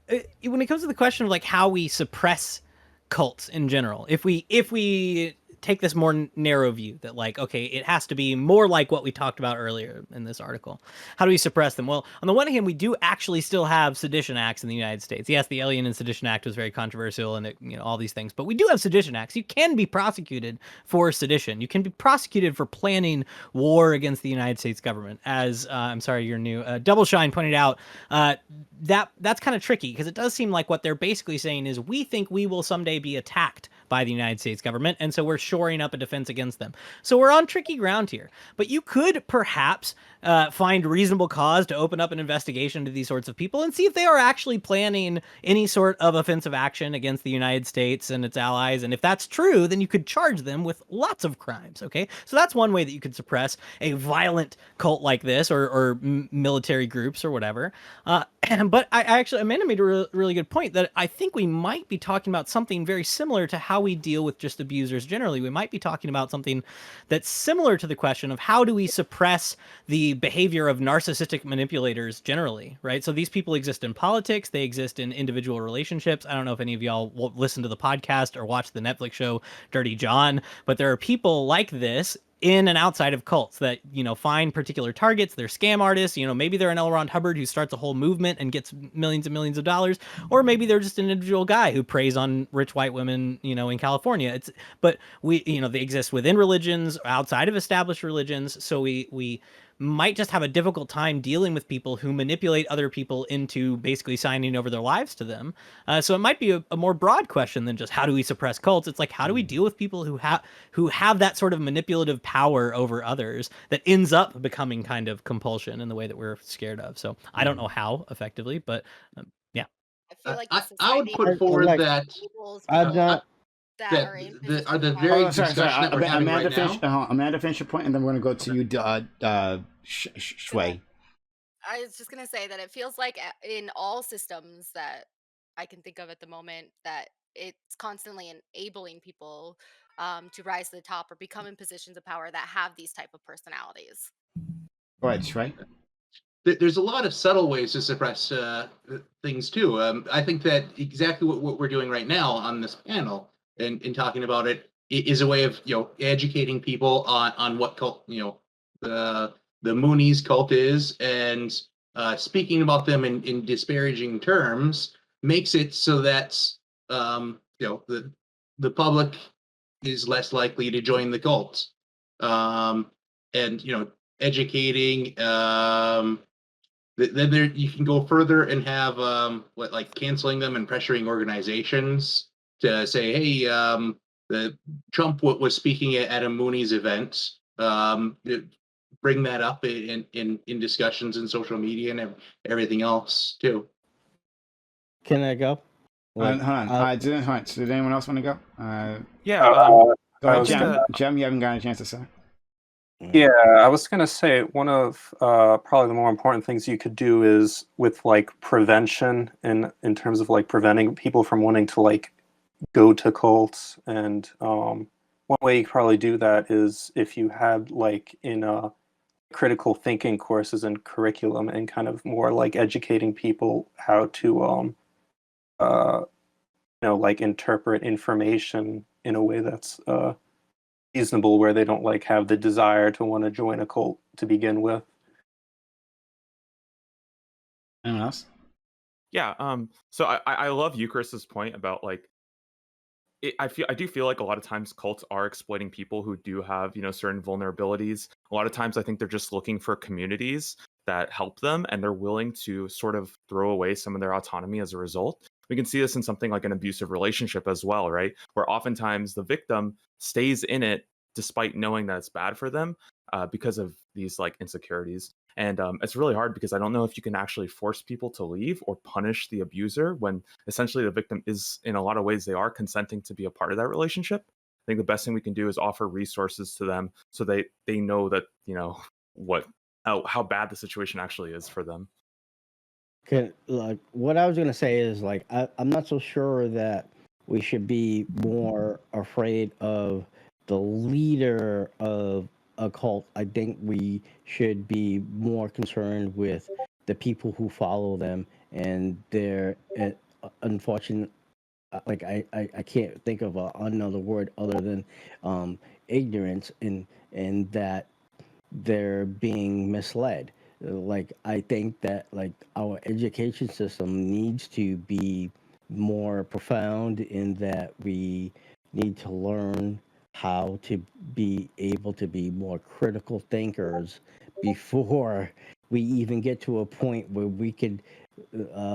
of like how we suppress cults in general, if we take this more narrow view that like, okay, it has to be more like what we talked about earlier in this article. How do we suppress them? Well, on the one hand, we do actually still have sedition acts in the United States. Yes, the Alien and Sedition Act was very controversial and all these things, but we do have sedition acts. You can be prosecuted for sedition. You can be prosecuted for planning war against the United States government. As I'm sorry, you're new. Double Shine pointed out, that's kind of tricky, because it does seem like what they're basically saying is we think we will someday be attacked by the United States government, and so we're shoring up a defense against them. So we're on tricky ground here. But you could perhaps find reasonable cause to open up an investigation into these sorts of people and see if they are actually planning any sort of offensive action against the United States and its allies. And if that's true, then you could charge them with lots of crimes, okay? So that's one way that you could suppress a violent cult like this, or military groups or whatever. But I actually, Amanda made a really good point that I think we might be talking about something very similar to how we deal with just abusers generally. We might be talking about something that's similar to the question of how do we suppress the behavior of narcissistic manipulators generally, right? So these people exist in politics, they exist in individual relationships. I don't know if any of y'all will listen to the podcast or watch the Netflix show Dirty John, but there are people like this in and outside of cults that, find particular targets. They're scam artists, maybe they're an L. Ron Hubbard who starts a whole movement and gets millions and millions of dollars, or maybe they're just an individual guy who preys on rich white women, in California. But they exist within religions, outside of established religions. So we might just have a difficult time dealing with people who manipulate other people into basically signing over their lives to them. So it might be a more broad question than just how do we suppress cults. It's like, how do we deal with people who have that sort of manipulative power over others that ends up becoming kind of compulsion in the way that we're scared of. So I don't know how effectively, but yeah. I feel like I would put forward that that are in are the positions very of sorry. discussion that we're having Amanda, right now. Amanda, finish your point, and then we're going to go to you, Shui. I was just gonna say that it feels like in all systems that I can think of at the moment that it's constantly enabling people to rise to the top or become in positions of power that have these type of personalities. Go ahead, Shui. There's a lot of subtle ways to suppress things too. I think that exactly what we're doing right now on this panel and talking about it is a way of educating people on what cult the Moonies cult is, and speaking about them in disparaging terms makes it so that the public is less likely to join the cult. And educating. Then there you can go further and have like canceling them and pressuring organizations to say, hey, the Trump was speaking at a Moonies event. Bring that up in discussions in social media and everything else too. Can I go? Hold on. Did anyone else want to go? Yeah. Go I ahead, was Jem. gonna- Jem, you haven't gotten a chance to say. Yeah, I was going to say one of probably the more important things you could do is with like prevention in terms of like preventing people from wanting to like go to cults. And one way you could probably do that is if you had like in critical thinking courses and curriculum and kind of more like educating people how to like interpret information in a way that's reasonable, where they don't like have the desire to want to join a cult to begin with. Anyone else? Yeah. So I love Eucharis's point about like I do feel like a lot of times cults are exploiting people who do have certain vulnerabilities. A lot of times I think they're just looking for communities that help them, and they're willing to sort of throw away some of their autonomy as a result. We can see this in something like an abusive relationship as well, right? Where oftentimes the victim stays in it despite knowing that it's bad for them because of these like insecurities. And it's really hard because I don't know if you can actually force people to leave or punish the abuser when essentially the victim is, in a lot of ways, they are consenting to be a part of that relationship. I think the best thing we can do is offer resources to them so they know that, how bad the situation actually is for them. Like what I was gonna say is like I'm not so sure that we should be more afraid of the leader of a cult. I think we should be more concerned with the people who follow them and their unfortunate. Like I can't think of another word other than ignorance, and that they're being misled. Like I think that like our education system needs to be more profound in that we need to learn how to be able to be more critical thinkers before we even get to a point where we could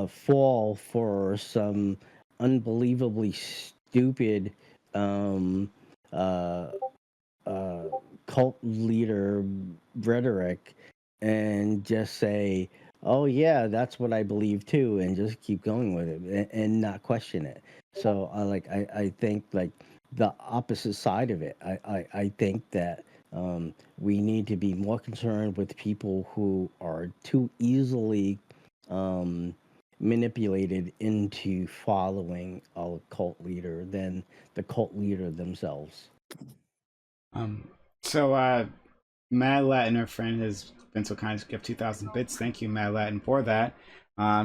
fall for some unbelievably stupid uh, cult leader rhetoric and just say, "Oh yeah, that's what I believe too," and just keep going with it and not question it. So I think like the opposite side of it. I think that we need to be more concerned with people who are too easily manipulated into following a cult leader than the cult leader themselves. So Mad Latin, our friend, has been so kind to give 2,000 bits. Thank you, Mad Latin, for that.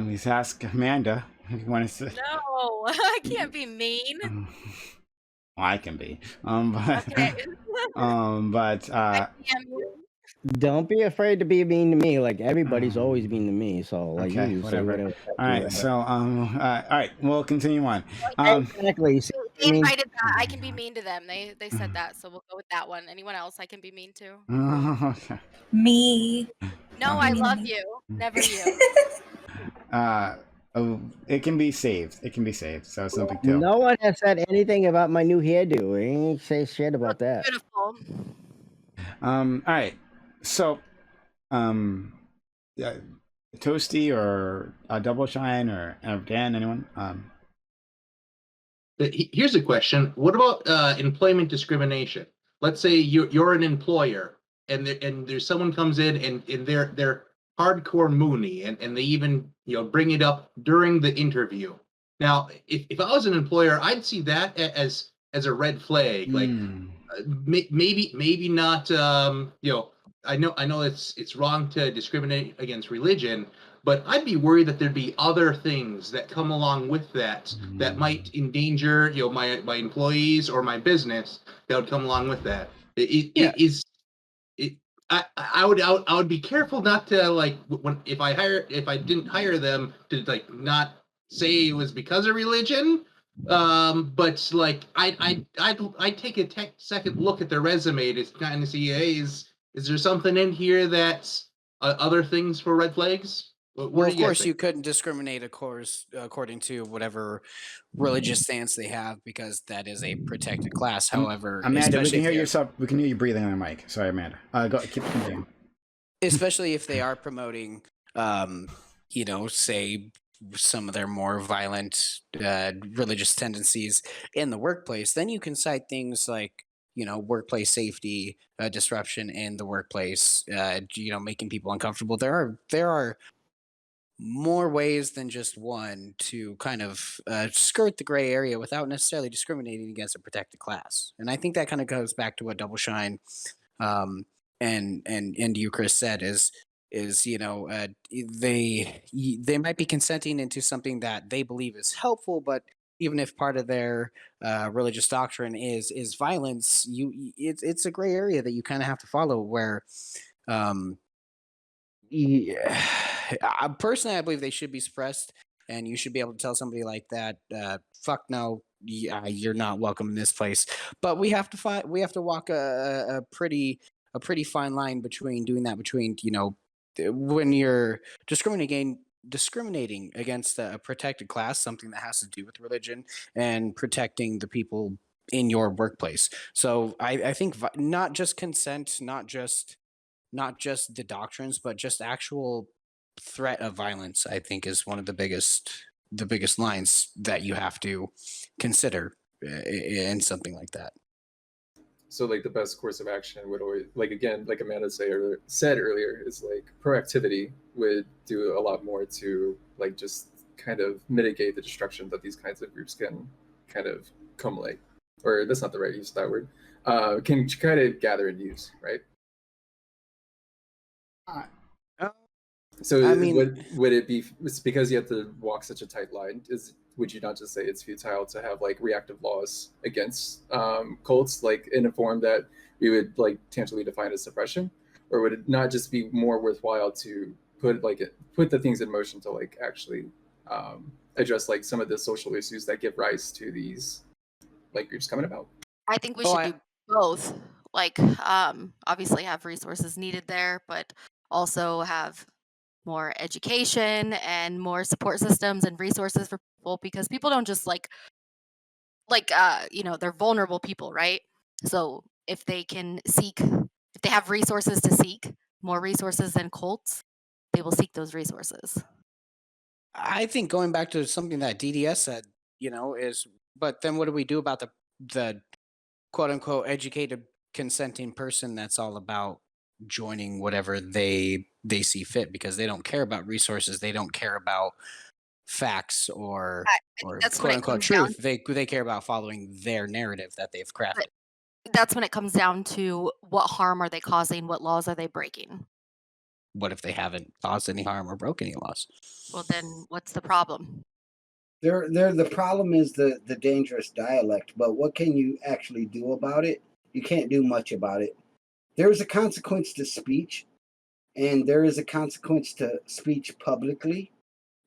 He's asked Amanda if you want to say. No, I can't be mean. Well, I can be. But Okay. but I am you. Don't be afraid to be mean to me. Like everybody's always mean to me. So like okay, you say whatever. All right. So all right, we'll continue on. Exactly. See, They I mean, invited that. I can be mean to them. They said that, so we'll go with that one. Anyone else I can be mean to? Okay. Me. No, Okay. I Mean to love me. you. Never you. It can be saved. It can be saved. So it's no big deal. no one has said anything about my new hairdo. We ain't say shit about that. Beautiful. All right. So, yeah, Toasty or Double Shine or Dan, anyone? Here's a question: what about employment discrimination? Let's say you're an employer, and there's someone comes in and they're hardcore Mooney, and they even bring it up during the interview. Now, if I was an employer, I'd see that as a red flag. Like maybe not. I know it's wrong to discriminate against religion, but I'd be worried that there'd be other things that come along with that that might endanger my employees or my business that would come along with that. I would be careful not to like if I didn't hire them to like not say it was because of religion. But like I'd take a second look at their resume to kind of see, hey, is there something in here that's other things for red flags? What Well, do of you guys course, think? you couldn't discriminate, of course, according to whatever religious stance they have, because that is a protected class. However, Amanda, we especially can if hear they're yourself. We can hear you breathing on the mic. Sorry, Amanda. Go keep continuing. especially if they are promoting, you know, say some of their more violent religious tendencies in the workplace, then you can cite things like, you know, workplace safety, disruption in the workplace, you know, making people uncomfortable. There are more ways than just one to kind of skirt the gray area without necessarily discriminating against a protected class. And I think that kind of goes back to what Double Shine and you, Chris, said is you know they might be consenting into something that they believe is helpful, but even if part of their religious doctrine is violence, it's a gray area that you kind of have to follow where um, yeah, personally, I believe they should be suppressed, and you should be able to tell somebody like that, "Fuck no, you're not welcome in this place." But we have to walk a pretty fine line between doing that between you know when you're discriminating against a protected class, something that has to do with religion, and protecting the people in your workplace. So I think not just consent, not just the doctrines, but just actual threat of violence, I think is one of the biggest lines that you have to consider in something like that. So like the best course of action would always, like, again, like Amanda said earlier, is like proactivity would do a lot more to like just kind of mitigate the destruction that these kinds of groups can kind of accumulate. Or that's not the right use of that word. Can kind of gather and use, right? So I mean, would it be, it's because you have to walk such a tight line? Would you not just say it's futile to have like reactive laws against cults, like in a form that we would like tangibly define as suppression, or would it not just be more worthwhile to put the things in motion to like actually address like some of the social issues that give rise to these like groups coming about? I think we oh, should I, do both. Like, obviously have resources needed there, but also have more education and more support systems and resources for people because people don't just you know, they're vulnerable people, right? So if they can seek, if they have resources to seek more resources than cults, they will seek those resources. I think going back to something that DDS said, you know, is but then what do we do about the quote unquote educated consenting person that's all about joining whatever they see fit because they don't care about resources, they don't care about facts I think or that's when quote it unquote comes down. truth. They care about following their narrative that they've crafted. But that's when it comes down to what harm are they causing? What laws are they breaking? What if they haven't caused any harm or broken any laws? Well, then what's the problem? The problem is the dangerous dialect, but what can you actually do about it? You can't do much about it. There's a consequence to speech, and there is a consequence to speech publicly,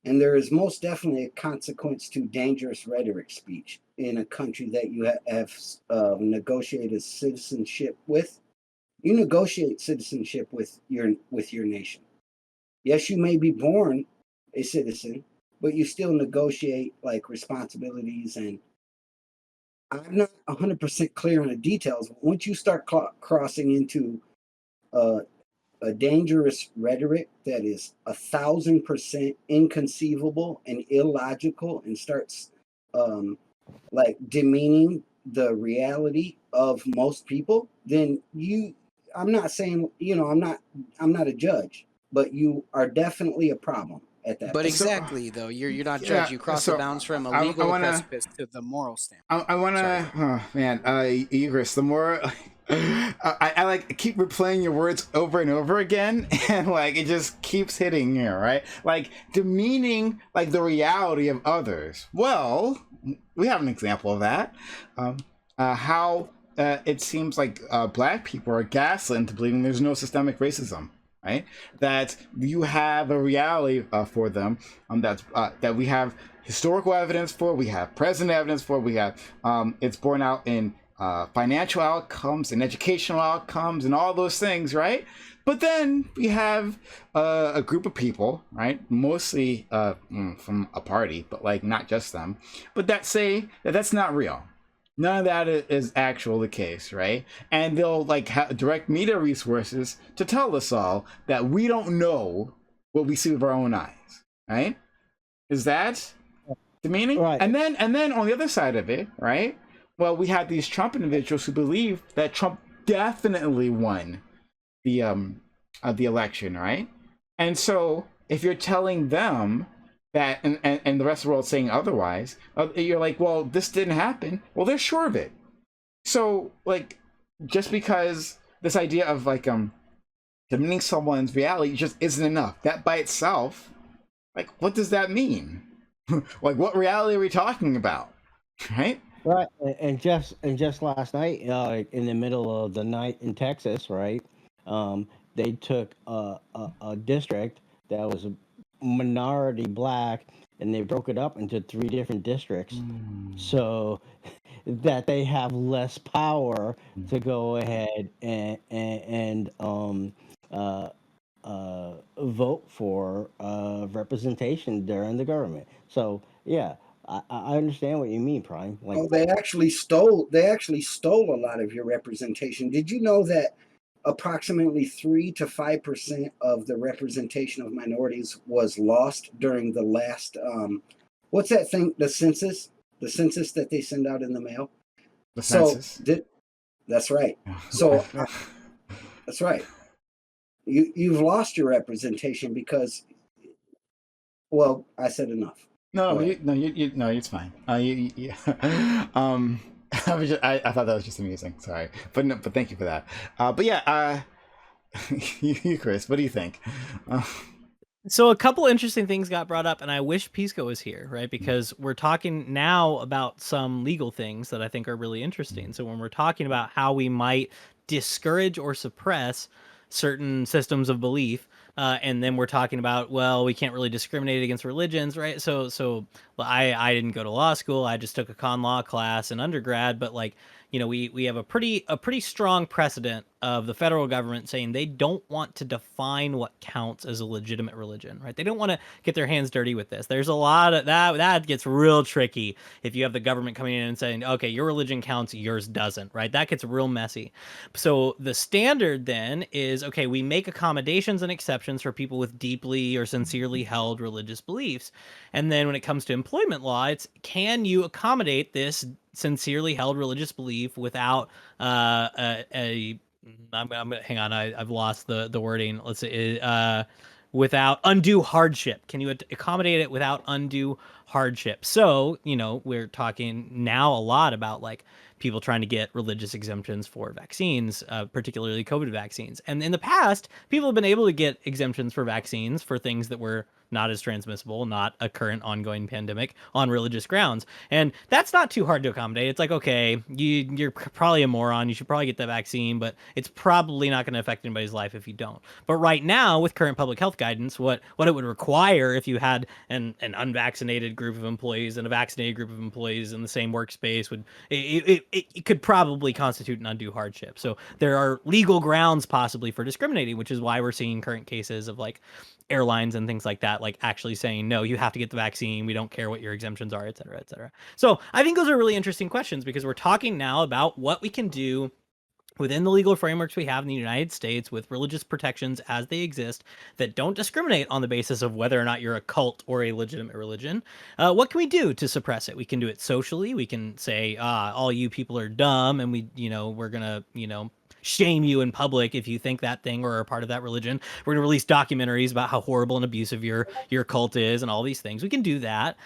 and there is most definitely a consequence to dangerous rhetoric speech in a country that you have negotiated citizenship with. You negotiate citizenship with your nation. Yes, you may be born a citizen, but you still negotiate like responsibilities. And I'm not 100% clear on the details. But once you start crossing into uh, a dangerous rhetoric that is 1,000% inconceivable and illogical and starts like demeaning the reality of most people, then I'm not saying, you know, I'm not a judge, but you are definitely a problem at that But point. exactly, though, you're not Yeah, judge. You cross the so bounds from a I legal want to. precipice to the moral standpoint. I want Sorry. to. Oh man, Igris, the more I like keep replaying your words over and over again, and like it just keeps hitting here, right? Like demeaning like the reality of others. Well, we have an example of that. How it seems like black people are gaslit into believing there's no systemic racism, right? That you have a reality for them that we have historical evidence for, we have present evidence for, we have it's borne out in financial outcomes and educational outcomes and all those things, right? But then we have a group of people, right? Mostly from a party, but like not just them, but that say that that's not real. None of that is actual the case, right? And they'll like direct media resources to tell us all that we don't know what we see with our own eyes, right? Is that demeaning? Right. And then on the other side of it, right? Well, we have these Trump individuals who believe that Trump definitely won the election, right? And so if you're telling them that, and the rest of the world saying otherwise, you're like, well, this didn't happen. Well, they're sure of it. So like, just because this idea of like demeaning someone's reality just isn't enough. That by itself, like, what does that mean? Like, what reality are we talking about, right? Right, and just last night, like in the middle of the night in Texas, right? They took a district that was a minority black, and they broke it up into 3 different districts, so that they have less power to go ahead and vote for representation during the government. So yeah, I understand what you mean, Prime. Like, Oh, they actually stole. They actually stole a lot of your representation. Did you know that approximately 3 to 5% of the representation of minorities was lost during the last what's that thing? The census that they send out in the mail. The census. That's right. So that's right. You've lost your representation because, well, I said enough. No, Go but ahead. no, it's fine. I thought that was just amusing. Sorry, but no, but thank you for that. But yeah, you, Chris, what do you think? So a couple interesting things got brought up, and I wish Pisco was here, right? Because we're talking now about some legal things that I think are really interesting. So when we're talking about how we might discourage or suppress certain systems of belief, and then we're talking about, well, we can't really discriminate against religions, right? So well, I didn't go to law school. I just took a con law class in undergrad, but like, you know, we have a pretty strong precedent of the federal government saying they don't want to define what counts as a legitimate religion, right? They don't want to get their hands dirty with this. There's a lot of that gets real tricky if you have the government coming in and saying, okay, your religion counts, yours doesn't, right? That gets real messy. So the standard then is, okay, we make accommodations and exceptions for people with deeply or sincerely held religious beliefs. And then when it comes to employment law, it's, can you accommodate this sincerely held religious belief without I'm gonna hang on. I've lost the wording. Let's say without undue hardship. Can you accommodate it without undue hardship? So, you know, we're talking now a lot about like people trying to get religious exemptions for vaccines, particularly COVID vaccines. And in the past, people have been able to get exemptions for vaccines for things that were not as transmissible, not a current ongoing pandemic, on religious grounds. And that's not too hard to accommodate. It's like, okay, you're probably a moron. You should probably get the vaccine, but it's probably not going to affect anybody's life if you don't. But right now, with current public health guidance, what it would require if you had an unvaccinated group of employees and a vaccinated group of employees in the same workspace would it could probably constitute an undue hardship. So there are legal grounds possibly for discriminating, which is why we're seeing current cases of like airlines and things like that, like actually saying, no, you have to get the vaccine. We don't care what your exemptions are, et cetera, et cetera. So I think those are really interesting questions because we're talking now about what we can do within the legal frameworks we have in the United States with religious protections as they exist that don't discriminate on the basis of whether or not you're a cult or a legitimate religion. What can we do to suppress it? We can do it socially. We can say, all you people are dumb, and we're gonna, shame you in public if you think that thing or are part of that religion. We're going to release documentaries about how horrible and abusive your cult is and all these things. We can do that.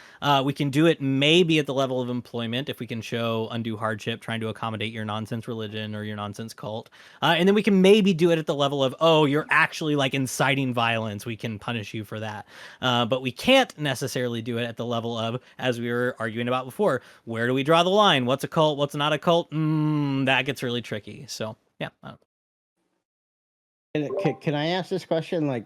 We can do it maybe at the level of employment if we can show undue hardship trying to accommodate your nonsense religion or your nonsense cult. And then we can maybe do it at the level of, oh, you're actually like inciting violence. We can punish you for that. But we can't necessarily do it at the level of, as we were arguing about before, where do we draw the line? What's a cult? What's not a cult? That gets really tricky. So, yeah. Can I ask this question? Like,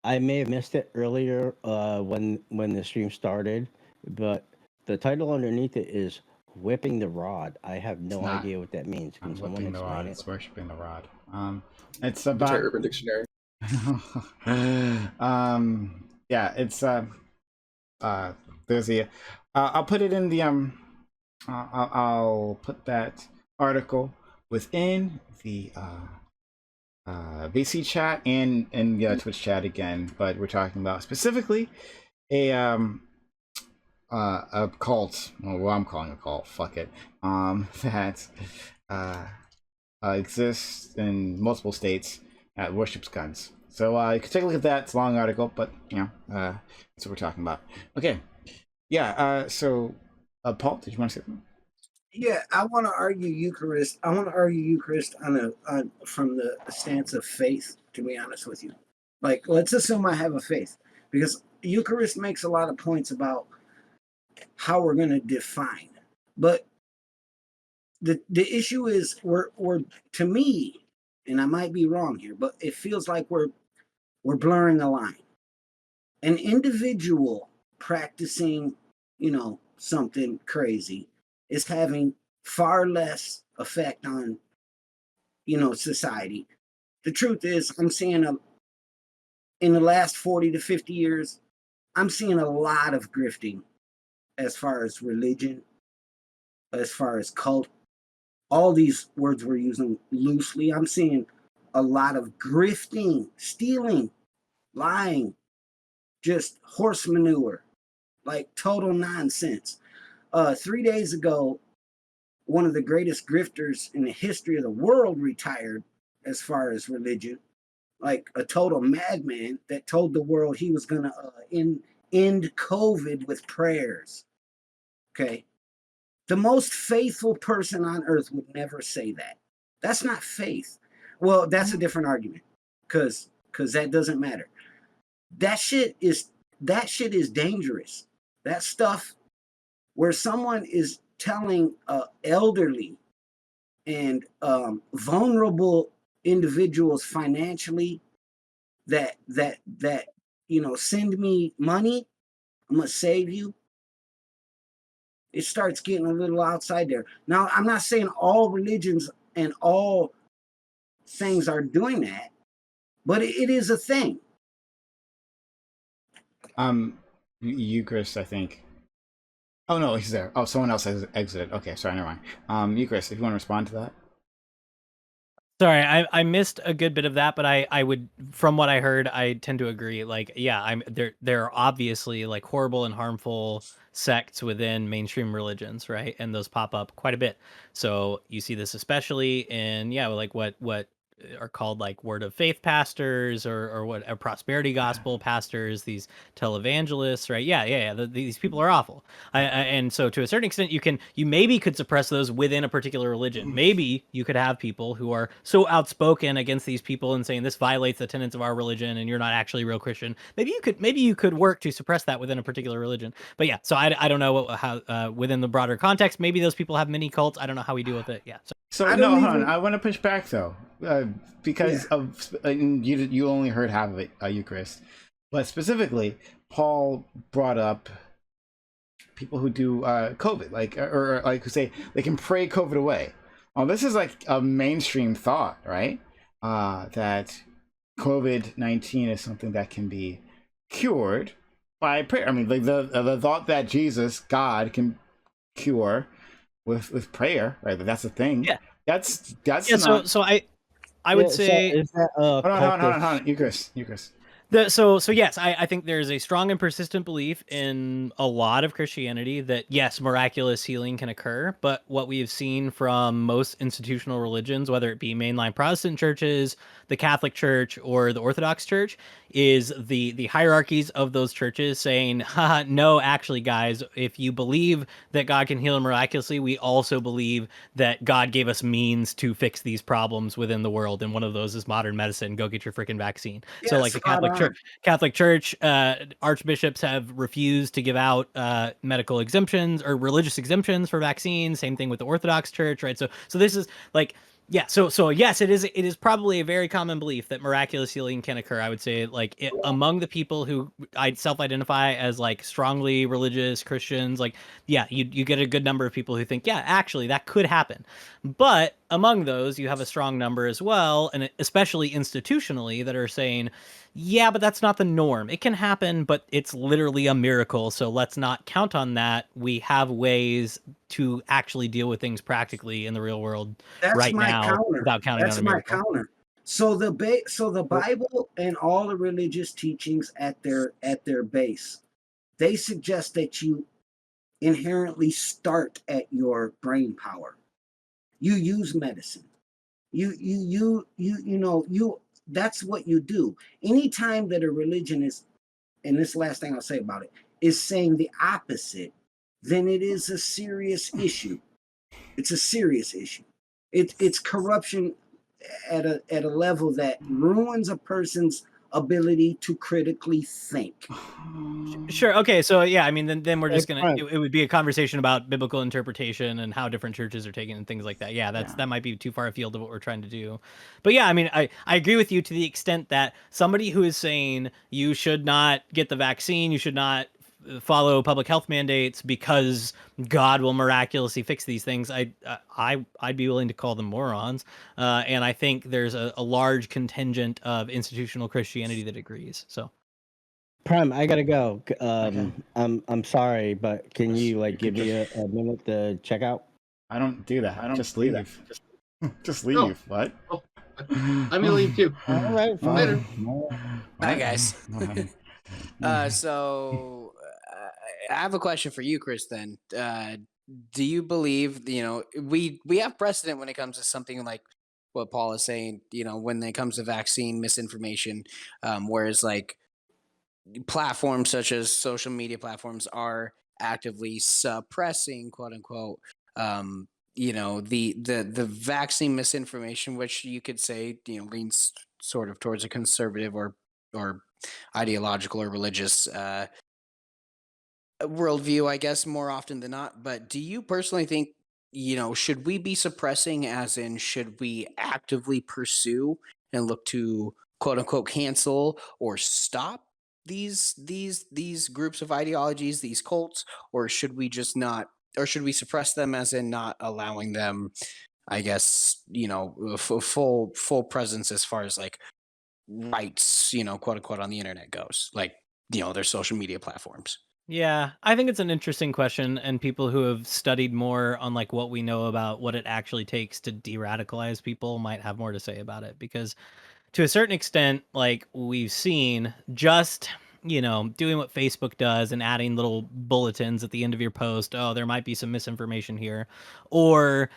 I may have missed it earlier when the stream started, but the title underneath it is "Whipping the Rod." I have no idea what that means. Can someone Whipping the explain rod. it? It's worshiping the rod. It's Try about. Urban Dictionary. Yeah, it's there's the. I'll put it in the I'll put that article within the BC chat and Twitch chat again, but we're talking about specifically a cult, well, I'm calling it a cult, fuck it, that exists in multiple states that worships guns. So you can take a look at that. It's a long article, but that's what we're talking about. Okay, yeah. So Paul, did you want to say something? Yeah, I want to argue Eucharist. I want to argue Eucharist from the stance of faith. To be honest with you, like, let's assume I have a faith, because Eucharist makes a lot of points about how we're going to define. But the issue is we're to me, and I might be wrong here, but it feels like we're blurring a line. An individual practicing, something crazy is having far less effect on, society. The truth is, I'm seeing in the last 40 to 50 years, I'm seeing a lot of grifting as far as religion, as far as cult. All these words we're using loosely. I'm seeing a lot of grifting, stealing, lying, just horse manure, like total nonsense. 3 days ago, one of the greatest grifters in the history of the world retired as far as religion, like a total madman that told the world he was going to end COVID with prayers. Okay. The most faithful person on earth would never say that. That's not faith. Well, that's a different argument, because that doesn't matter. That shit is dangerous. That stuff where someone is telling elderly and vulnerable individuals financially that send me money, I'm gonna save you. It starts getting a little outside there. Now, I'm not saying all religions and all things are doing that, but it is a thing. Eucharist, I think. Oh no, he's there. Oh, someone else has exited. Okay, sorry, never mind. Eucharist, if you want to respond to that. Sorry, I missed a good bit of that, but I would, from what I heard, I tend to agree. Like, yeah, there are obviously like horrible and harmful sects within mainstream religions, right? And those pop up quite a bit. So you see this especially in, like what are called like word of faith pastors or what prosperity gospel pastors, these televangelists, right? Yeah. These people are awful. And so to a certain extent, you maybe could suppress those within a particular religion. Maybe you could have people who are so outspoken against these people and saying this violates the tenets of our religion and you're not actually a real Christian. Maybe you could work to suppress that within a particular religion. But yeah, so I don't know how within the broader context, maybe those people have mini cults. I don't know how we deal with it. Yeah. So no, hold on. I want to push back though, because you only heard half of it, Eucharist, but specifically, Paul brought up people who do COVID, or who say they can pray COVID away. Well, this is like a mainstream thought, right? That COVID-19 is something that can be cured by prayer. I mean, like the thought that Jesus, God, can cure with prayer, right? That's a thing. Yeah, that's yeah. Not... So I would say is that hold on, Eucharist. So yes, I think there's a strong and persistent belief in a lot of Christianity that yes, miraculous healing can occur, but what we have seen from most institutional religions, whether it be mainline Protestant churches, the Catholic Church, or the Orthodox Church, is the hierarchies of those churches saying, haha, no, actually, guys, if you believe that God can heal miraculously, we also believe that God gave us means to fix these problems within the world, and one of those is modern medicine. Go get your freaking vaccine. So, Yeah, like the spot on. Catholic Church, archbishops have refused to give out medical exemptions or religious exemptions for vaccines. Same thing with the Orthodox Church, right? So this is like, yeah. So yes, it is probably a very common belief that miraculous healing can occur. I would say like among the people who I self-identify as like strongly religious Christians, like yeah, you get a good number of people who think yeah, actually that could happen. But among those, you have a strong number as well, and especially institutionally, that are saying, yeah, but that's not the norm. It can happen, but it's literally a miracle. So let's not count on that. We have ways to actually deal with things practically in the real world That's right my now counter. without counting That's on a my miracle. counter. So the Bible and all the religious teachings at their base, they suggest that you inherently start at your brain power. You use medicine. You that's what you do. Anytime that a religion is, and this last thing I'll say about it, is saying the opposite, then it is a serious issue. It's a serious issue. It's corruption at a level that ruins a person's ability to critically think. Sure. Okay. So yeah, I mean, then we're just Hey, gonna. Frank. It would be a conversation about biblical interpretation and how different churches are taking and things like that. Yeah, that might be too far afield of what we're trying to do. But yeah, I mean, I agree with you to the extent that somebody who is saying you should not get the vaccine, you should not follow public health mandates because God will miraculously fix these things. I'd be willing to call them morons. And I think there's a large contingent of institutional Christianity that agrees. So. Prime, I gotta go. Okay. I'm sorry, but can you like You give could me a minute to check out? I don't do that. Just leave. Just Oh, leave. What? oh, I'm gonna leave too. All right, Later. fine. Bye, guys. What? So I have a question for you, Chris. Then, do you believe we have precedent when it comes to something like what Paul is saying? When it comes to vaccine misinformation, whereas like platforms such as social media platforms are actively suppressing, quote unquote, the vaccine misinformation, which you could say leans sort of towards a conservative or ideological or religious worldview, I guess, more often than not. But do you personally think, should we be suppressing, as in, should we actively pursue and look to quote unquote cancel or stop these groups of ideologies, these cults, or should we just not, or should we suppress them, as in not allowing them, I guess, full presence as far as like rights, quote unquote, on the internet goes, like their social media platforms? Yeah, I think it's an interesting question, and people who have studied more on like what we know about what it actually takes to de-radicalize people might have more to say about it, because to a certain extent, like we've seen, just doing what Facebook does and adding little bulletins at the end of your post, oh, there might be some misinformation here, or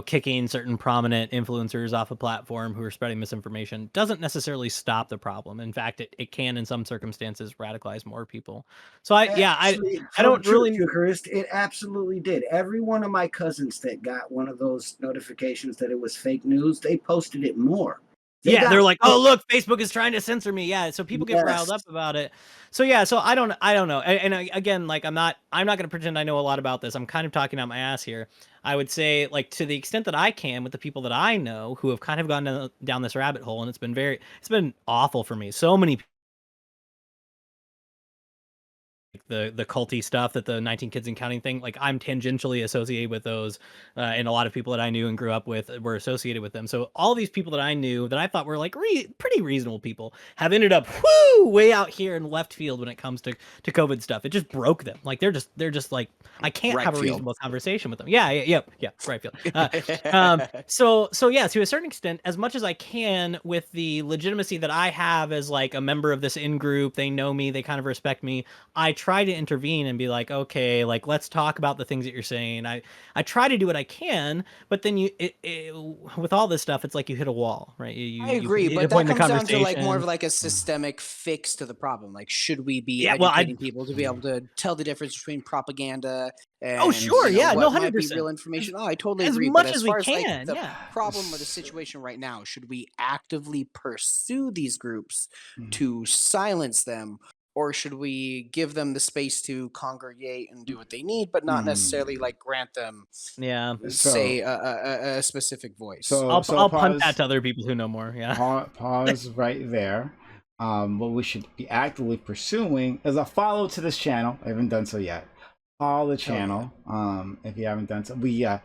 kicking certain prominent influencers off a platform who are spreading misinformation doesn't necessarily stop the problem. In fact, it can in some circumstances radicalize more people. So Actually, I tell the don't truth, really. Eucharist, it absolutely did. Every one of my cousins that got one of those notifications that it was fake news, they posted it more. They Yeah, got they're like, more. "Oh, look, Facebook is trying to censor me." Yeah, so people get riled Yes. up about it. So yeah, so I don't know. Again, like I'm not going to pretend I know a lot about this. I'm kind of talking out my ass here. I would say, like, to the extent that I can, with the people that I know who have kind of gone down this rabbit hole, and it's been awful for me. So many the culty stuff, that the 19 Kids and Counting thing, like I'm tangentially associated with those, and a lot of people that I knew and grew up with were associated with them. So all these people that I knew that I thought were like pretty reasonable people have ended up way out here in left field when it comes to COVID stuff. It just broke them. Like they're just like, I can't Right have a field. reasonable conversation with them. Yeah, right field. So yeah, to a certain extent, as much as I can, with the legitimacy that I have as like a member of this in group, they know me, they kind of respect me. I try to intervene and be like, okay, like let's talk about the things that you're saying. I try to do what I can, but then with all this stuff, it's like you hit a wall, right? I agree, you hit a but point that in the comes down to like more of conversation. like a systemic fix to the problem. Like, should we be Yeah, well, educating people to be able to tell the difference between propaganda and Oh, sure, you know, yeah, no, what might be 100%. real information? Oh, I totally As agree. much But as as we far as like can, the yeah. problem or the situation right now, should we actively pursue these groups to silence them? Or should we give them the space to congregate and do what they need, but not necessarily like grant them, Yeah. say, a specific voice? I'll punt pause. that to other people who know more. Yeah. Pause right there. What we should be actively pursuing is a follow to this channel. I haven't done so yet. Follow the channel. If you haven't done so, we're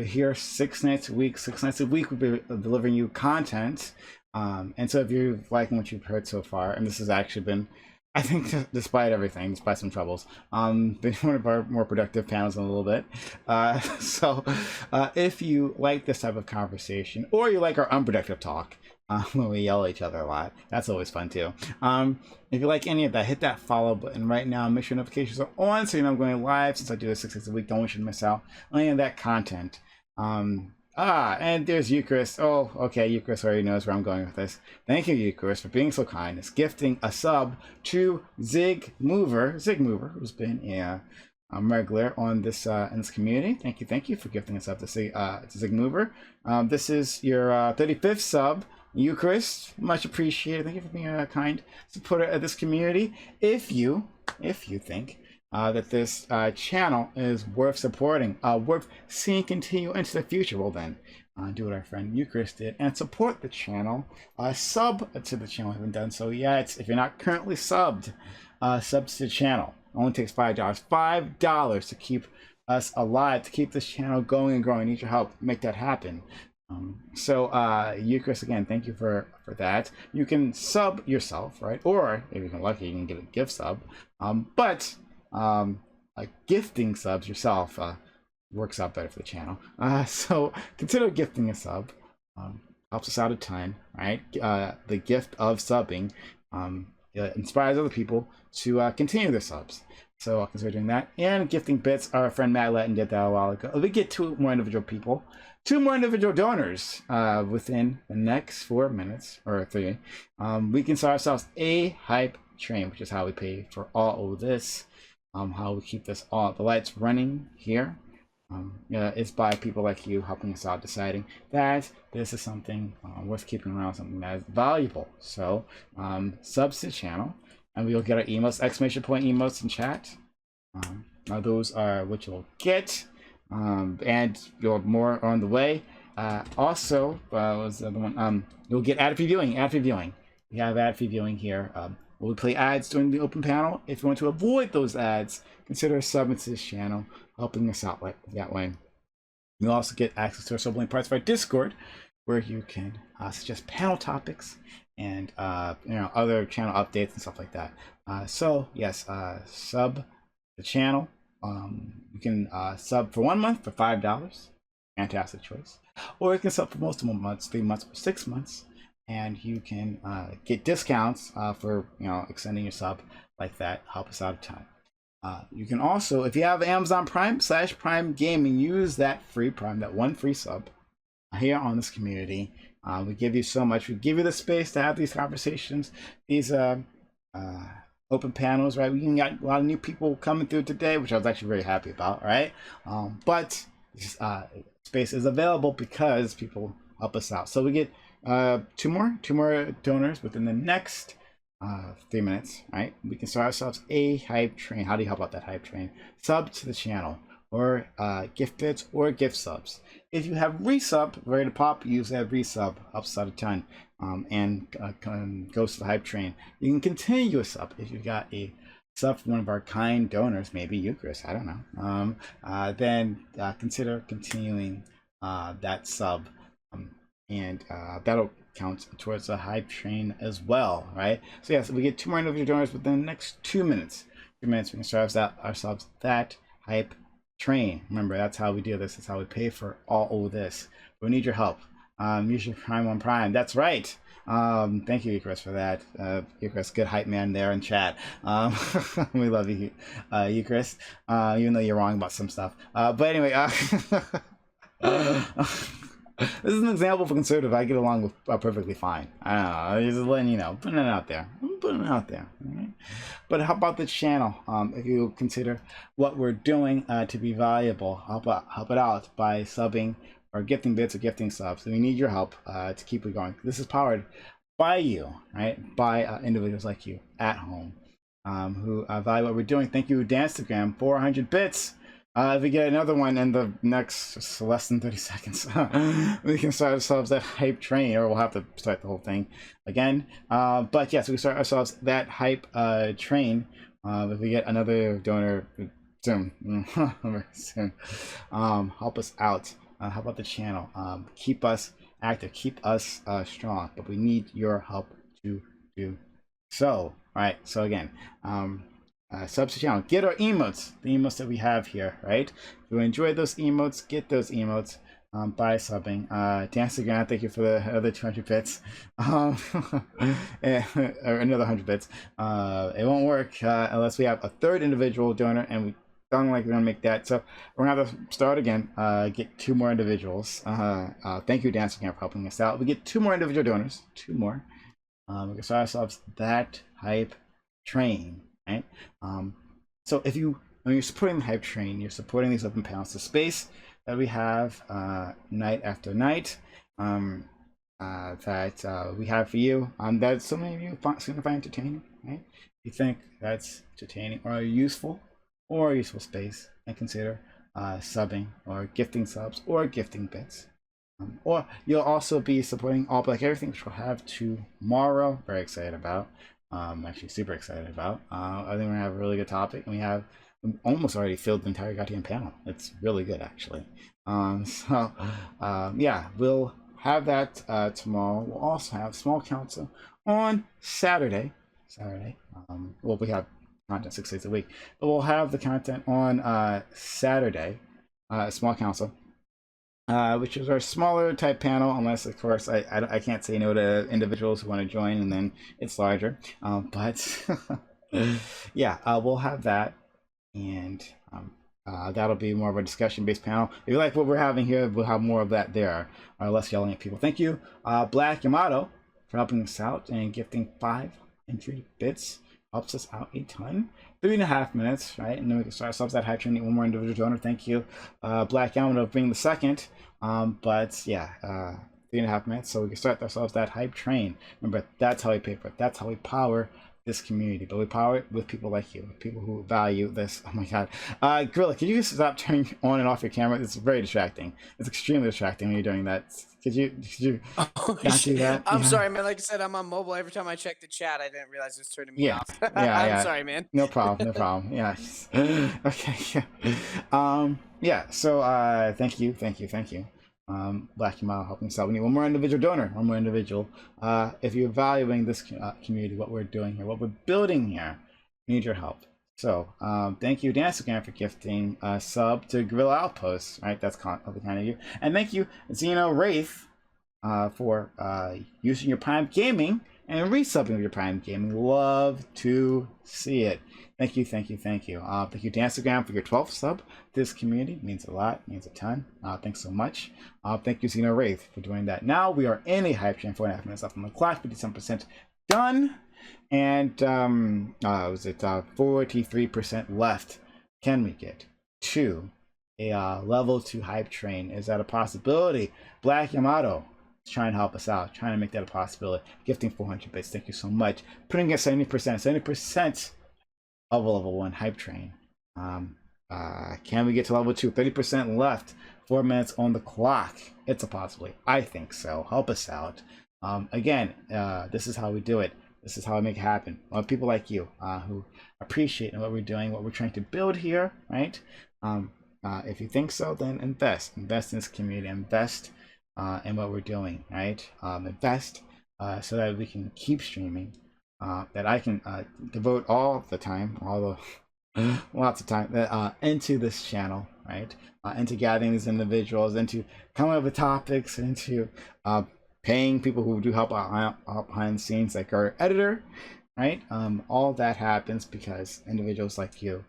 here 6 nights a week. 6 nights a week we'll be delivering you content. And so if you're liking what you've heard so far, and this has actually been, I think, despite everything, despite some troubles, been one of our more productive panels in a little bit. So if you like this type of conversation, or you like our unproductive talk, when we yell at each other a lot, that's always fun too. If you like any of that, hit that follow button right now. Make sure notifications are on so you know I'm going live, since I do this 6 days a week. Don't want you to miss out on any of that content. And there's Eucharist. Oh, okay, Eucharist already knows where I'm going with this. Thank you, Eucharist, for being so kind. It's gifting a sub to Zig Mover, who's been a regular on this in this community. Thank you for gifting a sub to Zig Mover. This is your 35th sub, Eucharist. Much appreciated. Thank you for being a kind supporter of this community. If you think that this channel is worth supporting, worth seeing continue into the future, well then, do what our friend Eucharist did and support the channel. Sub to the channel if you haven't done so yet. If you're not currently subbed, sub to the channel. It only takes $5. $5 to keep us alive, to keep this channel going and growing. I need your help. Make that happen. Eucharist, again, thank you for that. You can sub yourself, right? Or if you're lucky, you can get a gift sub. But gifting subs yourself works out better for the channel. So consider gifting a sub. Helps us out a ton, right? The gift of subbing inspires other people to continue their subs. So I'll consider doing that. And gifting bits, our friend Matt Letton did that a while ago. We get 2 more individual donors within the next 4 minutes, or 3. We can start ourselves a hype train, which is how we pay for all of this. How we keep the lights running here. It's by people like you helping us out, deciding that this is something worth keeping around, something that is valuable. So subs to the channel, and we'll get our emotes, exclamation point emotes in chat. Those are what you'll get, and you'll have more on the way. Also, was the other one? You'll get ad-free viewing. We have ad-free viewing here. We'll play ads during the open panel. If you want to avoid those ads, consider subbing to this channel, helping us out that way. You'll also get access to our sub-link parts of our Discord, where you can suggest panel topics and other channel updates and stuff like that. So yes, sub the channel. You can sub for 1 month for $5. Fantastic choice. Or you can sub for multiple months, 3 months, or 6 months. And you can get discounts for extending your sub like that. Help us out a ton. You can also, if you have Amazon Prime /Prime Gaming, use that free Prime, that 1 free sub here on this community. We give you so much. We give you the space to have these conversations, these open panels, right? We got a lot of new people coming through today, which I was actually very happy about, right? But this space is available because people help us out. So we get 2 more donors within the next 3 minutes, right? We can start ourselves a hype train. How do you help out that hype train? Sub to the channel, or gift bits, or gift subs. If you have resub ready to pop, use that resub. Helps out a ton, and goes to the hype train. You can continue a sub if you've got a sub from one of our kind donors, maybe you, Chris, I don't know, then consider continuing that sub, and that'll count towards a hype train as well, right? So yes, we get 2 more individual donors within the next 2 minutes. 2 minutes, we can start ourselves that hype train. Remember, that's how we do this. That's how we pay for all of this. We need your help. Use your Prime on Prime. That's right. Thank you, Eucharist, for that. Eucharist, good hype man there in chat. We love you, Eucharist, even though you're wrong about some stuff. But anyway, this is an example of a conservative I get along with perfectly fine. I don't know, just letting you know, putting it out there. I'm putting it out there. Okay? But how about the channel? If you consider what we're doing to be valuable, help it out by subbing or gifting bits or gifting subs. We need your help to keep it going. This is powered by you, right? By individuals like you at home who value what we're doing. Thank you, Dancegram, 400 bits. If we get another one in the next less than 30 seconds, we can start ourselves that hype train, or we'll have to start the whole thing again. But yes, we start ourselves that hype train. If we get another donor soon, soon, help us out. How about the channel? Keep us active, keep us strong, but we need your help to do so. All right, so again, subs to channel, get our emotes, the emotes that we have here, right? If you enjoy those emotes, get those emotes by subbing. Dancegram, thank you for the other 200 bits, or another 100 bits. It won't work unless we have a third individual donor, and we don't like we're gonna make that, so we're gonna have to start again. Get 2 more individuals. Thank you, Dancegram, for helping us out. We get 2 more individual donors, 2 more. We can start ourselves that hype train. Right? So when you're supporting the hype train, you're supporting these open panels, the space that we have night after night that we have for you, that so many of you find entertaining, right? You think that's entertaining or useful space, and consider subbing or gifting subs or gifting bits. Or you'll also be supporting All Black Everything, which we'll have tomorrow. Very excited about. Actually super excited about. I think we're gonna have a really good topic, and we have almost already filled the entire goddamn panel. It's really good, actually. Yeah, we'll have that tomorrow. We'll also have small council on Saturday. Well, we have content 6 days a week, but we'll have the content on Saturday, small council. Which is our smaller type panel, unless of course I can't say no to individuals who want to join, and then it's larger. But yeah, we'll have that, and that'll be more of a discussion-based panel. If you like what we're having here, we'll have more of that there, or less yelling at people. Thank you, Black Yamato, for helping us out and gifting 500 bits. Helps us out a ton. 3.5 minutes, right? And then we can start ourselves that hype train. One more individual donor. Thank you, Black Yamato, for being the second. But yeah, 3.5 minutes, so we can start ourselves that hype train. Remember, that's how we pay for it. That's how we power this community. But we power it with people like you, with people who value this. Oh my God, Gorilla, can you stop turning on and off your camera? It's very distracting. It's extremely distracting when you're doing that. Could you not do that? I'm sorry, man. Like I said, I'm on mobile. Every time I check the chat, I didn't realize it was turning me off. I'm sorry, man. No problem. Yeah. Okay. Yeah. So thank you. Black Yamal helping us out. We need one more individual donor, one more individual. If you're valuing this community, what we're doing here, what we're building here, we need your help. So thank you, Dancegram, for gifting a sub to Gorilla Outpost. Right, that's kind of you. And thank you, Xeno Wraith, for using your Prime Gaming and resubbing with your Prime Gaming. Love to see it. Thank you. Thank you, Dancegram, for your 12th sub. This community means a lot, means a ton. Thanks so much. Thank you, Xeno Wraith, for doing that. Now we are in a hype train, 4.5 minutes left on the clock, 57% done. And was it 43% left? Can we get to a level 2 hype train? Is that a possibility? Black Yamato is trying to help us out, trying to make that a possibility. Gifting 400 bits. Thank you so much. Putting at 70% of a level 1 hype train. Can we get to level 2? 30% left. 4 minutes on the clock. It's a possibility. I think so. Help us out. Again, this is how we do it. This is how I make it happen. People like you who appreciate what we're doing, what we're trying to build here, right? If you think so, then invest in this community, invest in what we're doing, right? Invest so that we can keep streaming, that I can devote all the time, lots of time into this channel, right? Into gathering these individuals, into coming up with topics, into paying people who do help out behind the scenes, like our editor, right? All that happens because individuals like you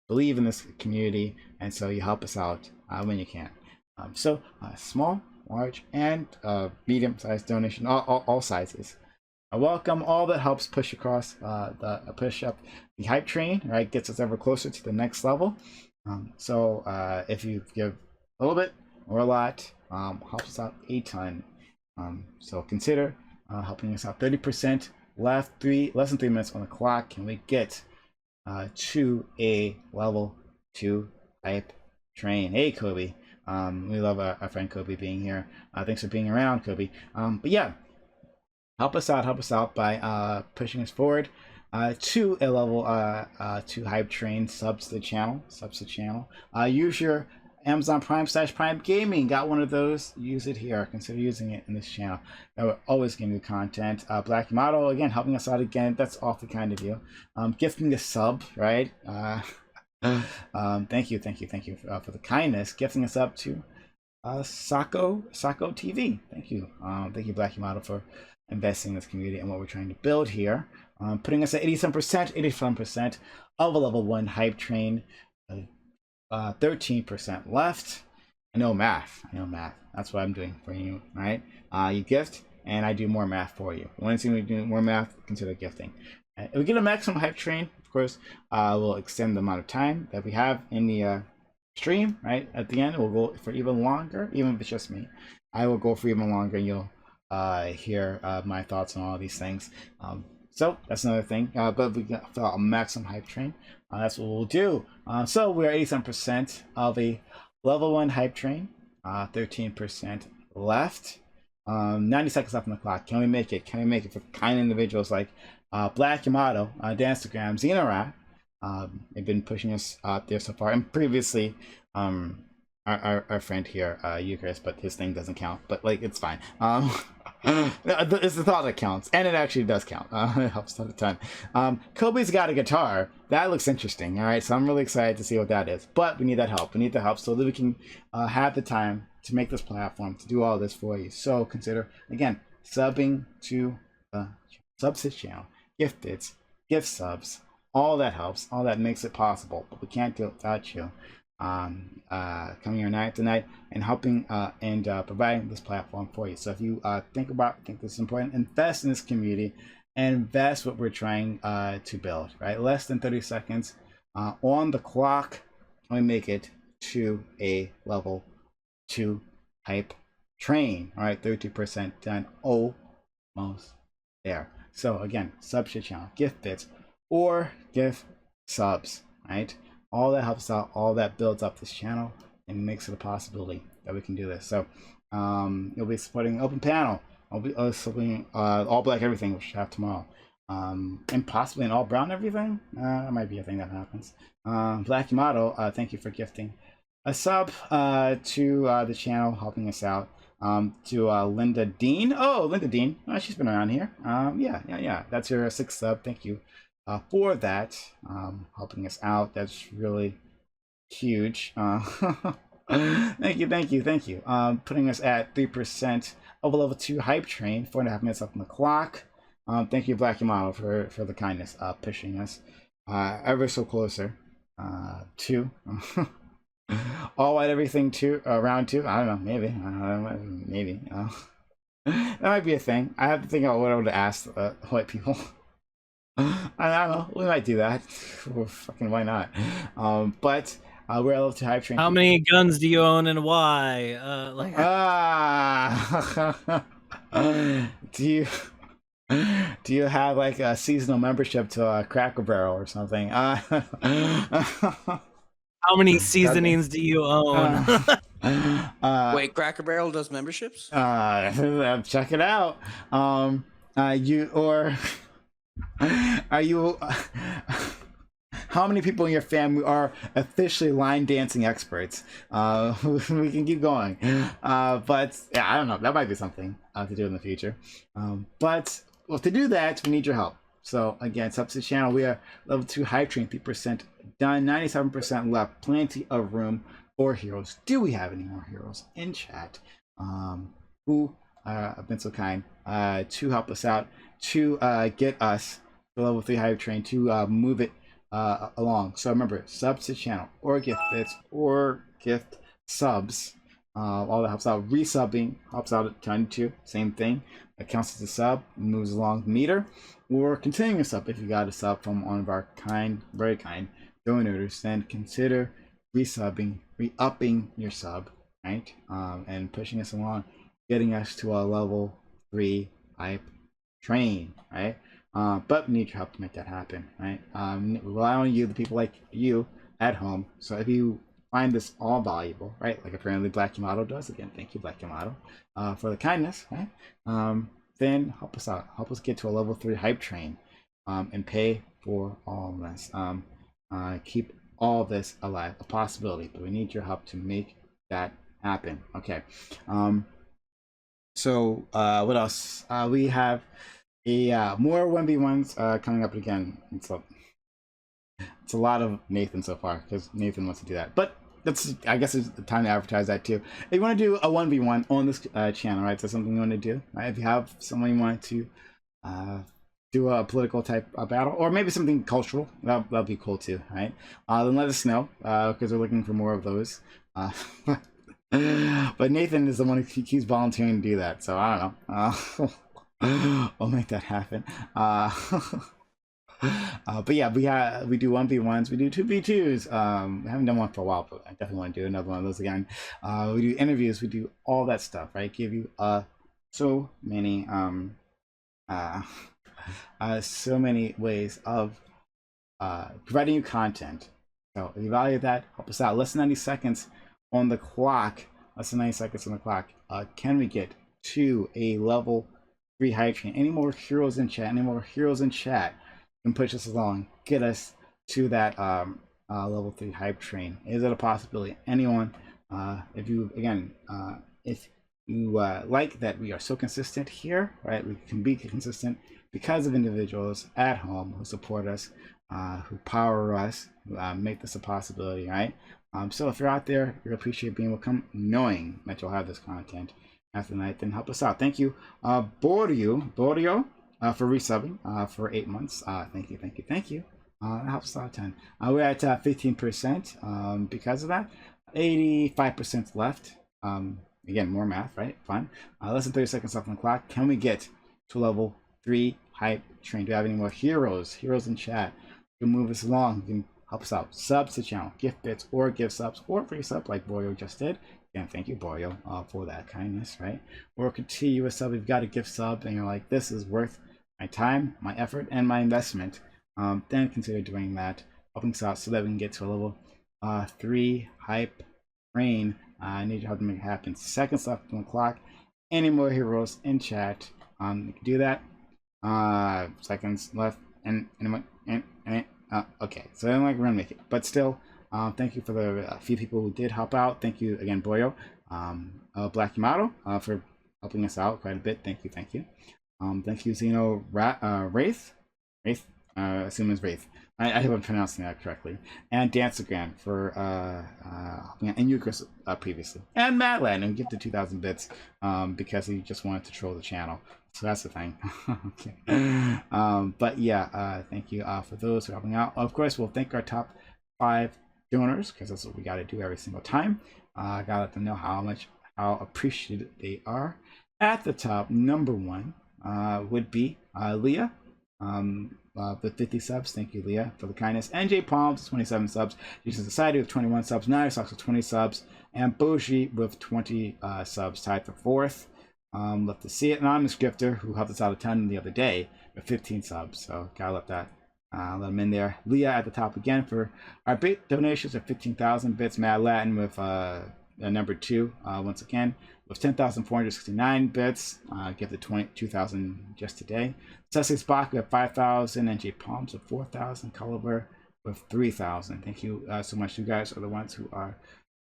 believe in this community, and so you help us out when you can. So small, large, and medium-sized donation, all sizes. I welcome all that helps push across push up the hype train, right? Gets us ever closer to the next level. So if you give a little bit or a lot, helps us out a ton. So consider helping us out. 30% left, less than 3 minutes on the clock. Can we get to a level 2 hype train? Hey, Kobe. We love our friend Kobe being here. Thanks for being around, Kobe. But yeah, help us out by pushing us forward to a level 2 hype train. Subs to the channel. Use your Amazon Prime /Prime Gaming. Got one of those? Use it here. Consider using it in this channel. That will always give you content. Black Model, again, helping us out again. That's awfully kind of you. Gifting a sub, right? Thank you for the kindness. Gifting us up to Sako TV. Thank you, Black Model, for investing in this community and what we're trying to build here. Putting us at 87% of a level 1 hype train. 13% left. I know math. That's what I'm doing for you, right? You gift, and I do more math for you. When you do more math, consider gifting. If we get a maximum hype train, of course, we'll extend the amount of time that we have in the stream, right? At the end, we'll go for even longer, even if it's just me. I will go for even longer, and you'll hear my thoughts on all these things. So that's another thing. But if we got a maximum hype train, that's what we'll do. So we're 87% of a level 1 hype train. 13% left. 90 seconds left on the clock. Can we make it? For kind individuals like Black Yamato, Dancegram, Xenorat? They've been pushing us out there so far. And previously, our friend here, Eucharist, but his thing doesn't count. But like, it's fine. It's the thought that counts, and it actually does count. It helps a ton. Kobe's got a guitar that looks interesting. All right, so I'm really excited to see what that is. But we need that help. We need the help so that we can have the time to make this platform, to do all this for you. So consider, again, subbing to the subs channel, gift bits, gift subs. All that helps. All that makes it possible. But we can't do it without you. Coming here night to night and helping and providing this platform for you. So if you think this is important, invest in this community and invest what we're trying to build, right? Less than 30 seconds on the clock. We make it to a level 2 hype train. All right, 30% done, almost there. So again, sub to channel, gift bits or gift subs, right? All that helps out, all that builds up this channel and makes it a possibility that we can do this. So you'll be supporting Open Panel. I'll be supporting All Black Everything, which I have tomorrow. And possibly an All Brown Everything. That might be a thing that happens. Black Yamato, thank you for gifting a sub to the channel, helping us out. To Linda Dean. Oh, Linda Dean. She's been around here. Yeah. That's your 6th sub. Thank you. For that, helping us out. That's really huge. Thank you. Putting us at 3% of a level 2 hype train. 4.5 minutes left on the clock. Thank you, Black Yamato, for the kindness, pushing us ever so closer to All White Everything 2, round 2. I don't know, maybe. That might be a thing. I have to think about what I would ask white people. I don't know. We might do that. Fucking why not? But we're a level 2 hype train. How many guns do you own and why? Do you have like a seasonal membership to Cracker Barrel or something? How many seasonings do you own? Wait, Cracker Barrel does memberships? Check it out. You or are you? How many people in your family are officially line dancing experts? We can keep going, but yeah, I don't know. That might be something to do in the future. But well, to do that, we need your help. So again, sub to the channel. We are level 2 hype train, 3% done, 97% left. Plenty of room for heroes. Do we have any more heroes in chat? Who have been so kind to help us out to get us the level 3 hype train to move it along. So remember, subs to channel or gift bits or gift subs. All that helps out. Resubbing helps out a ton too. Same thing. It counts as a sub, moves along the meter. Or continuing a sub if you got a sub from one of our kind, very kind donors, then consider resubbing, re-upping your sub, right? And pushing us along, getting us to a level 3 hype train, right? But we need your help to make that happen, right? Rely on you, the people like you at home. So if you find this all valuable, right? Like apparently Black Yamato does. Again, thank you, Black Yamato, for the kindness, right? Then help us out. Help us get to a level 3 hype train, and pay for all of this. Keep all this alive, a possibility, but we need your help to make that happen. Okay. So what else? We have more 1v1s coming up again. It's a lot of Nathan so far because Nathan wants to do that, but that's, I guess it's the time to advertise that too. If you want to do a 1v1 on this channel, right? So something you want to do, right? If you have someone you want to do a political type battle, or maybe something cultural, that'll be cool too, right? Then let us know because we're looking for more of those. But Nathan is the one who keeps volunteering to do that, so I don't know. We'll make that happen. But yeah, we do 1v1s, we do 2v2s. I haven't done one for a while, but I definitely want to do another one of those again. We do interviews, we do all that stuff, right? Give you so many so many ways of providing you content. So if you value that, help us out. Less than 90 seconds on the clock. Less than 90 seconds on the clock. Can we get to a level 3 hype train? Any more heroes in chat? Any more heroes in chat can push us along, get us to that level 3 hype train? Is it a possibility? Anyone? If you if you like that we are so consistent here, right? We can be consistent because of individuals at home who support us, who power us, who make this a possibility, right? So if you're out there, we appreciate being welcome, knowing that you'll have this content after the night, then help us out. Thank you, Borio, for resubbing for 8 months. Thank you. That helps us out a ton. We're at 15% because of that. 85% left. Again, more math, right? Fun. Less than 30 seconds left on the clock. Can we get to level 3 hype train? Do we have any more heroes in chat? You can move us along. You can help us out. Subs to channel, gift bits or gift subs or free sub like Boyo just did. Again, thank you, Boyo, for that kindness, right? Or continue a sub. You've got a gift sub and you're like, this is worth my time, my effort, and my investment. Then consider doing that, helping us out so that we can get to a level 3 hype train. I need your help to make it happen. Seconds left on the clock. Any more heroes in chat? You can do that. Seconds left, and okay, so I don't like we're gonna make it, but still, thank you for the few people who did help out. Thank you again, Boyo, Black Yamato, for helping us out quite a bit. Thank you. Thank you, Zeno Wraith, assume it's Wraith. I hope I'm pronouncing that correctly. And Dancegram for helping out, and Euchris previously, and Madland who gifted 2,000 bits because he just wanted to troll the channel. So that's the thing. Okay. But yeah, thank you for those who are helping out. Of course, we'll thank our top 5 donors because that's what we got to do every single time. Gotta let them know how appreciated they are. At the top, number 1 would be Leah. The 50 subs, thank you, Leah, for the kindness. NJ Palms, 27 subs. Jason Society with 21 subs. Nine Socks with 20 subs. And Boji with 20 subs, tied for 4th. Love to see it. Anonymous Grifter, who helped us out a ton the other day, with 15 subs. So gotta let that, let him in there. Leah at the top again for our bit donations of 15,000 bits. Mad Latin with number 2 once again. with 10,469 bits, gifted 22,000 just today. Sussex Bach with 5,000, and J Palms with 4,000, Caliber with 3,000. Thank you so much. You guys are the ones who are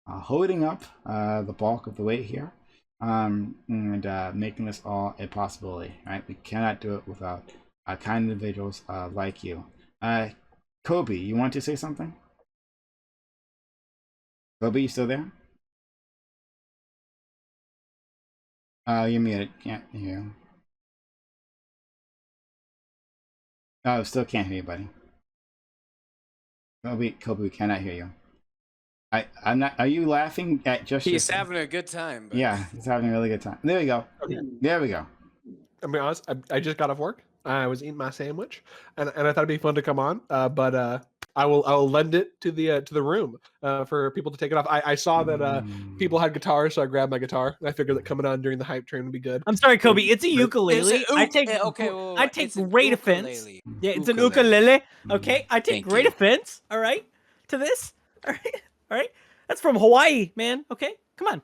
holding up the bulk of the weight here, and making this all a possibility. Right? We cannot do it without kind individuals like you. Kobe, you want to say something? Kobe, you still there? You're muted. Can't hear you. Oh, still can't hear you, buddy. Kobe, we cannot hear you. I'm not. Are you laughing at just? He's having a good time. But... Yeah, he's having a really good time. There we go. Okay. There we go. I'll be honest. I just got off work. I was eating my sandwich, and I thought it'd be fun to come on. But I will lend it to the room for people to take it off. I saw that people had guitars, so I grabbed my guitar. And I figured that coming on during the hype train would be good. I'm sorry, Kobe. It's a ukulele. It's a I take okay. I take it's an great offense. ukulele. Yeah, it's an ukulele. Okay, I take Thank great you. offense. All right, to this. All right. That's from Hawaii, man. Okay, come on.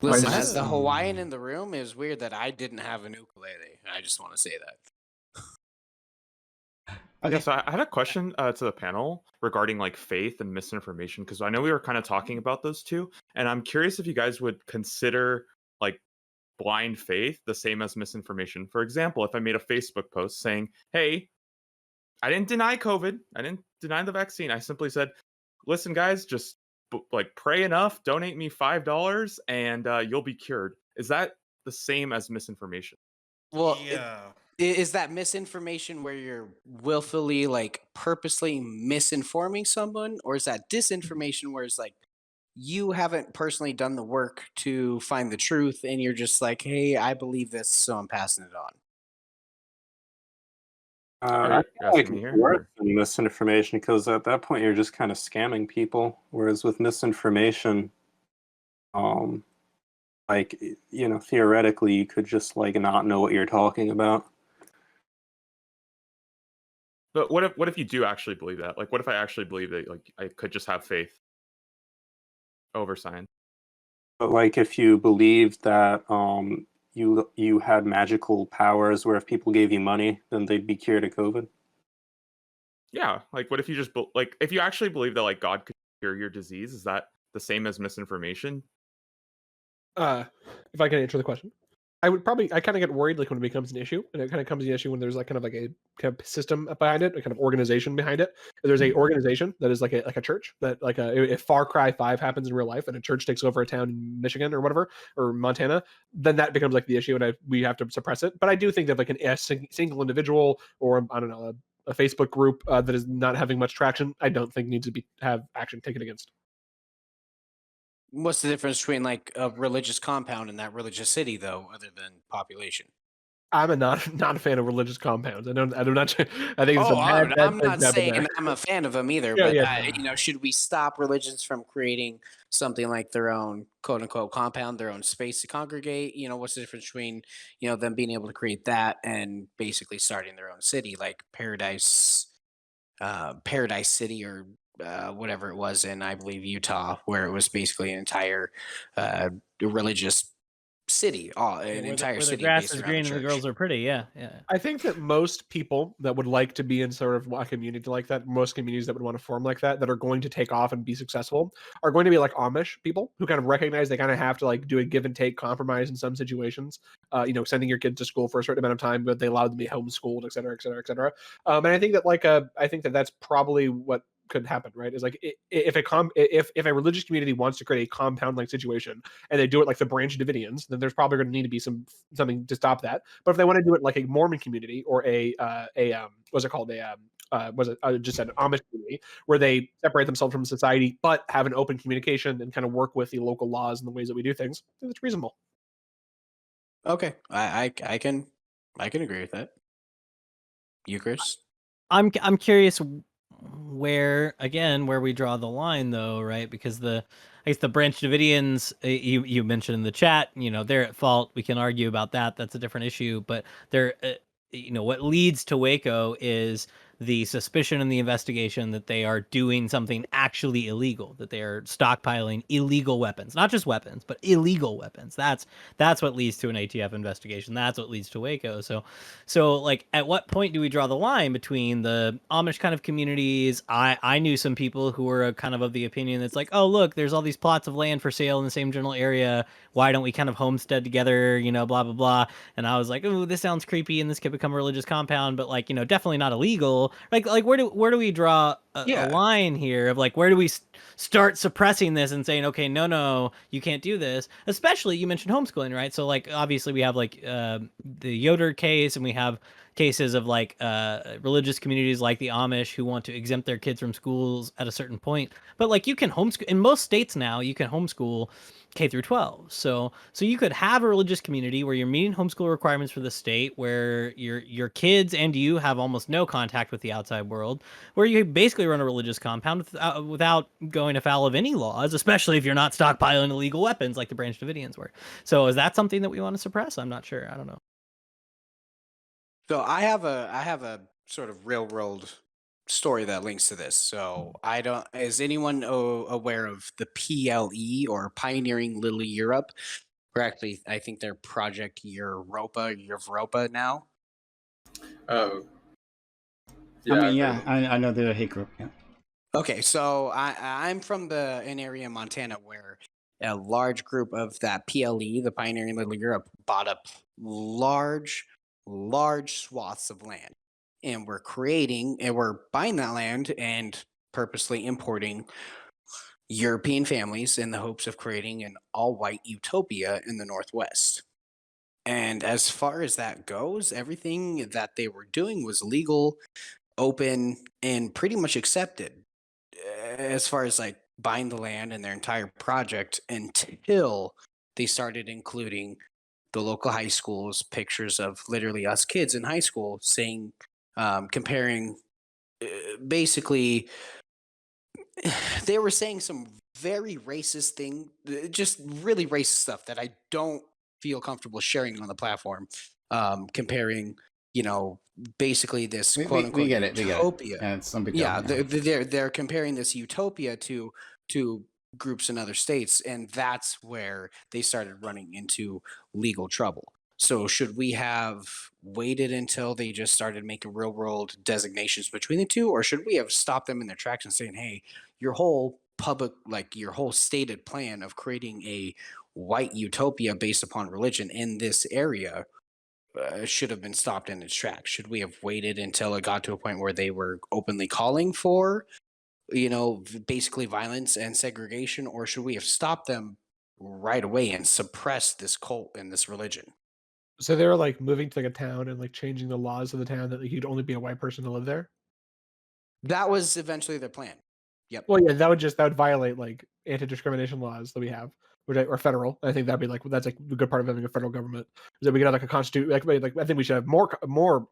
Listen, as the Hawaiian in the room, it was weird that I didn't have an ukulele. I just want to say that. Okay, so I had a question to the panel regarding like faith and misinformation, because I know we were kind of talking about those two, and I'm curious if you guys would consider like blind faith the same as misinformation. For example, if I made a Facebook post saying, "Hey, I didn't deny COVID, I didn't deny the vaccine. I simply said, listen, guys, just like pray enough, donate me $5, and you'll be cured." Is that the same as misinformation? Well, Yeah. is that misinformation where you're willfully, like, purposely misinforming someone, or is that disinformation where it's like you haven't personally done the work to find the truth, and you're just like, "Hey, I believe this, so I'm passing it on." Are I you feel like asking me it's here, worse or- than misinformation because at that point you're just kind of scamming people. Whereas with misinformation, like theoretically you could just like not know what you're talking about. But what if you do actually believe that? Like, what if I actually believe that like I could just have faith over science? But like if you believed that you had magical powers where if people gave you money, then they'd be cured of COVID. Yeah, like what if you just like if you actually believe that like God could cure your disease? Is that the same as misinformation? If I can answer the question, I kind of get worried like when it becomes an issue, and it kind of comes an issue when there's like kind of like a kind of system behind it, a kind of organization behind it. If there's a organization that is like a church that like if Far Cry 5 happens in real life and a church takes over a town in Michigan or whatever or Montana, then that becomes like the issue, and we have to suppress it. But I do think that like a single individual or I don't know a Facebook group that is not having much traction, I don't think needs to have action taken against. What's the difference between like a religious compound and that religious city, though, other than population? I'm not a fan of religious compounds. I do not. I think it's Oh, a bad I'm not thing to have in there. saying I'm a fan of them either, Yeah, but yeah. should we stop religions from creating something like their own quote unquote compound, their own space to congregate? What's the difference between them being able to create that and basically starting their own city, like Paradise City or whatever it was in, I believe, Utah, where it was basically an entire religious city, an entire where the city grass based is around green the and the church. girls are pretty. Yeah. I think that most people that would like to be in sort of a community like that, most communities that would want to form like that are going to take off and be successful, are going to be like Amish people who kind of recognize they kind of have to like do a give and take compromise in some situations. Sending your kids to school for a certain amount of time, but they allow them to be homeschooled, et cetera, et cetera, et cetera. And I think that I think that that's probably what could happen, right? Is like if a religious community wants to create a compound like situation and they do it like the Branch Davidians, then there's probably going to need to be something to stop that. But if they want to do it like a Mormon community or what's it called, just an Amish community where they separate themselves from society but have an open communication and kind of work with the local laws and the ways that we do things, I think it's reasonable. Okay, I can agree with that. You, Chris? I'm curious where we draw the line, though, right? Because I guess the Branch Davidians, you mentioned in the chat, they're at fault. We can argue about that. That's a different issue. But they're, what leads to Waco is the suspicion in the investigation that they are doing something actually illegal, that they are stockpiling illegal weapons, not just weapons, but illegal weapons. That's what leads to an ATF investigation. That's what leads to Waco. So like, at what point do we draw the line between the Amish kind of communities? I knew some people who were kind of the opinion that's like, oh, look, there's all these plots of land for sale in the same general area. Why don't we kind of homestead together, blah, blah, blah. And I was like, oh, this sounds creepy and this could become a religious compound, but like, definitely not illegal. Like where do we draw a line here of like, where do we start suppressing this and saying, okay, no, you can't do this? Especially, you mentioned homeschooling, right? So like, obviously we have like the Yoder case, and we have cases of like religious communities like the Amish who want to exempt their kids from schools at a certain point. But like, you can homeschool in most states now. You can homeschool K through 12. So you could have a religious community where you're meeting homeschool requirements for the state, where your kids and you have almost no contact with the outside world, where you basically run a religious compound without going afoul of any laws, especially if you're not stockpiling illegal weapons like the Branch Davidians were. So is that something that we want to suppress? I'm not sure. I don't know. So I have a sort of real world story that links to this. So I don't. Is anyone aware of the PLE, or Pioneering Little Europe? Or actually, I think they're Project Europa now. Oh. I know they're a hate group. Yeah. Okay, so I'm from an area in Montana where a large group of that PLE, the Pioneering Little Europe, bought up large swaths of land, and we're buying that land and purposely importing European families in the hopes of creating an all-white utopia in the Northwest. And as far as that goes, everything that they were doing was legal, open, and pretty much accepted, as far as like buying the land and their entire project, until they started including the local high schools pictures of literally us kids in high school saying, comparing, basically they were saying some very racist thing, just really racist stuff that I don't feel comfortable sharing on the platform. Comparing, basically this quote unquote utopia. Yeah, it's some big Yeah, deal. they're comparing this utopia to groups in other states, and that's where they started running into legal trouble. So should we have waited until they just started making real world designations between the two, or should we have stopped them in their tracks and saying, hey, your whole your whole stated plan of creating a white utopia based upon religion in this area should have been stopped in its tracks? Should we have waited until it got to a point where they were openly calling for, basically violence and segregation, or should we have stopped them right away and suppressed this cult and this religion? So they were like moving to like a town and like changing the laws of the town that like, you'd only be a white person to live there. That was eventually their plan. Yep. Well, yeah, that would violate like anti-discrimination laws that we have, or federal. I think that'd be like that's like the good part of having a federal government is that we could have like a constitution. Like I think we should have more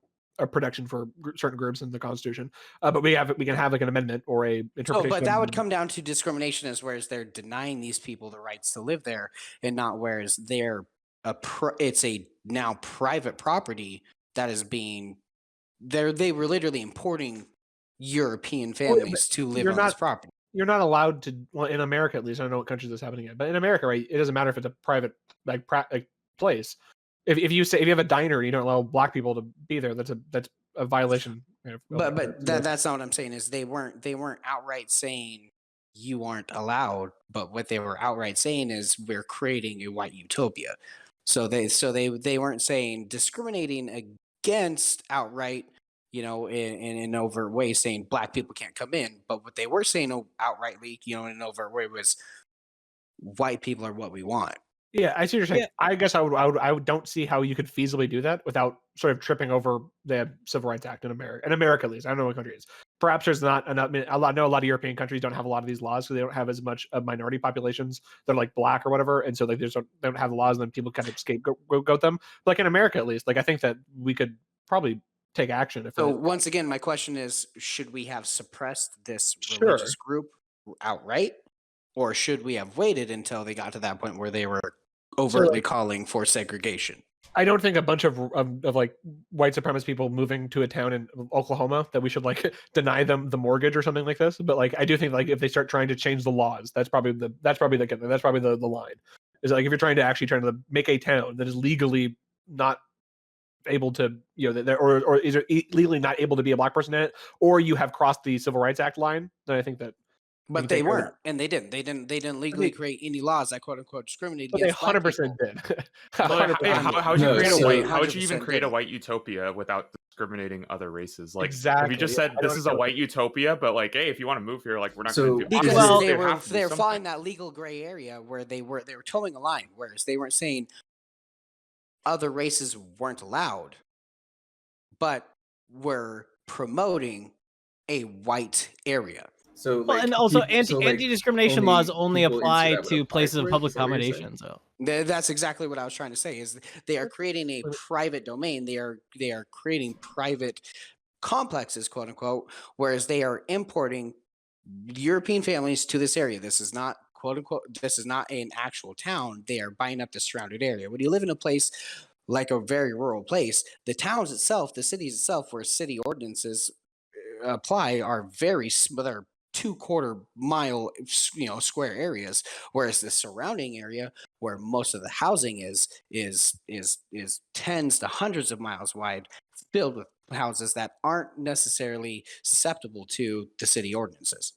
protection for certain groups in the Constitution. But we can have like an amendment or a interpretation. But that would come down to discrimination, as whereas they're denying these people the rights to live there, and not whereas it's a now private property that is being they were literally importing European families to live on this property. You're not allowed to, well, in America at least. I don't know what countries this is happening in, but in America, right, it doesn't matter if it's a private like place. If you have a diner and you don't allow black people to be there, that's a violation. But that's not what I'm saying. Is they weren't outright saying you aren't allowed, but what they were outright saying is we're creating a white utopia. So they weren't saying discriminating against outright, in an overt way, saying black people can't come in. But what they were saying outrightly, in an overt way, was white people are what we want. Yeah, I see what you're saying. Yeah. I guess I don't see how you could feasibly do that without sort of tripping over the Civil Rights Act in America. In America, at least, I don't know what country it is. Perhaps there's not enough. I know a lot of European countries don't have a lot of these laws, so they don't have as much of minority populations that are like black or whatever, and so like they don't have the laws, and then people kind of scapegoat them. But like in America, at least, like I think that we could probably take action. Once again, my question is: should we have suppressed this religious group outright, or should we have waited until they got to that point where they were overtly calling for segregation? I don't think a bunch of like white supremacist people moving to a town in Oklahoma that we should like deny them the mortgage or something like this. But like I do think like if they start trying to change the laws, that's probably the line. Is like if you're trying to make a town that is legally not able to, you know, or is legally not able to be a black person in it, or you have crossed the Civil Rights Act line, then I think that. But they weren't, and they didn't. They didn't legally create any laws that quote unquote discriminated But they against black 100% people. did. How would you No, create a so- white? How would you even 100% create a did. white utopia without discriminating other races? Like, if Exactly, you just yeah, said I this don't is a know. white utopia, but like, hey, if you want to move here, like, we're not So- going to do. Because Obviously, Well, they there were have to be they're something. following that legal gray area where they were towing a line, whereas they weren't saying other races weren't allowed, but were promoting a white area. So Well, like, and also so, like, anti-discrimination laws only people into apply that would to apply places to of it? public Is that what you're saying? accommodation. So That's exactly what I was trying to say. Is they are creating a private domain. They are creating private complexes, quote unquote, whereas they are importing European families to this area. This is not quote unquote. This is not an actual town. They are buying up the surrounded area. When you live in a place like a very rural place, the towns itself, the cities itself, where city ordinances apply, are they're 2/4 mile, you know, square areas, whereas the surrounding area where most of the housing is tens to hundreds of miles wide, filled with houses that aren't necessarily susceptible to the city ordinances.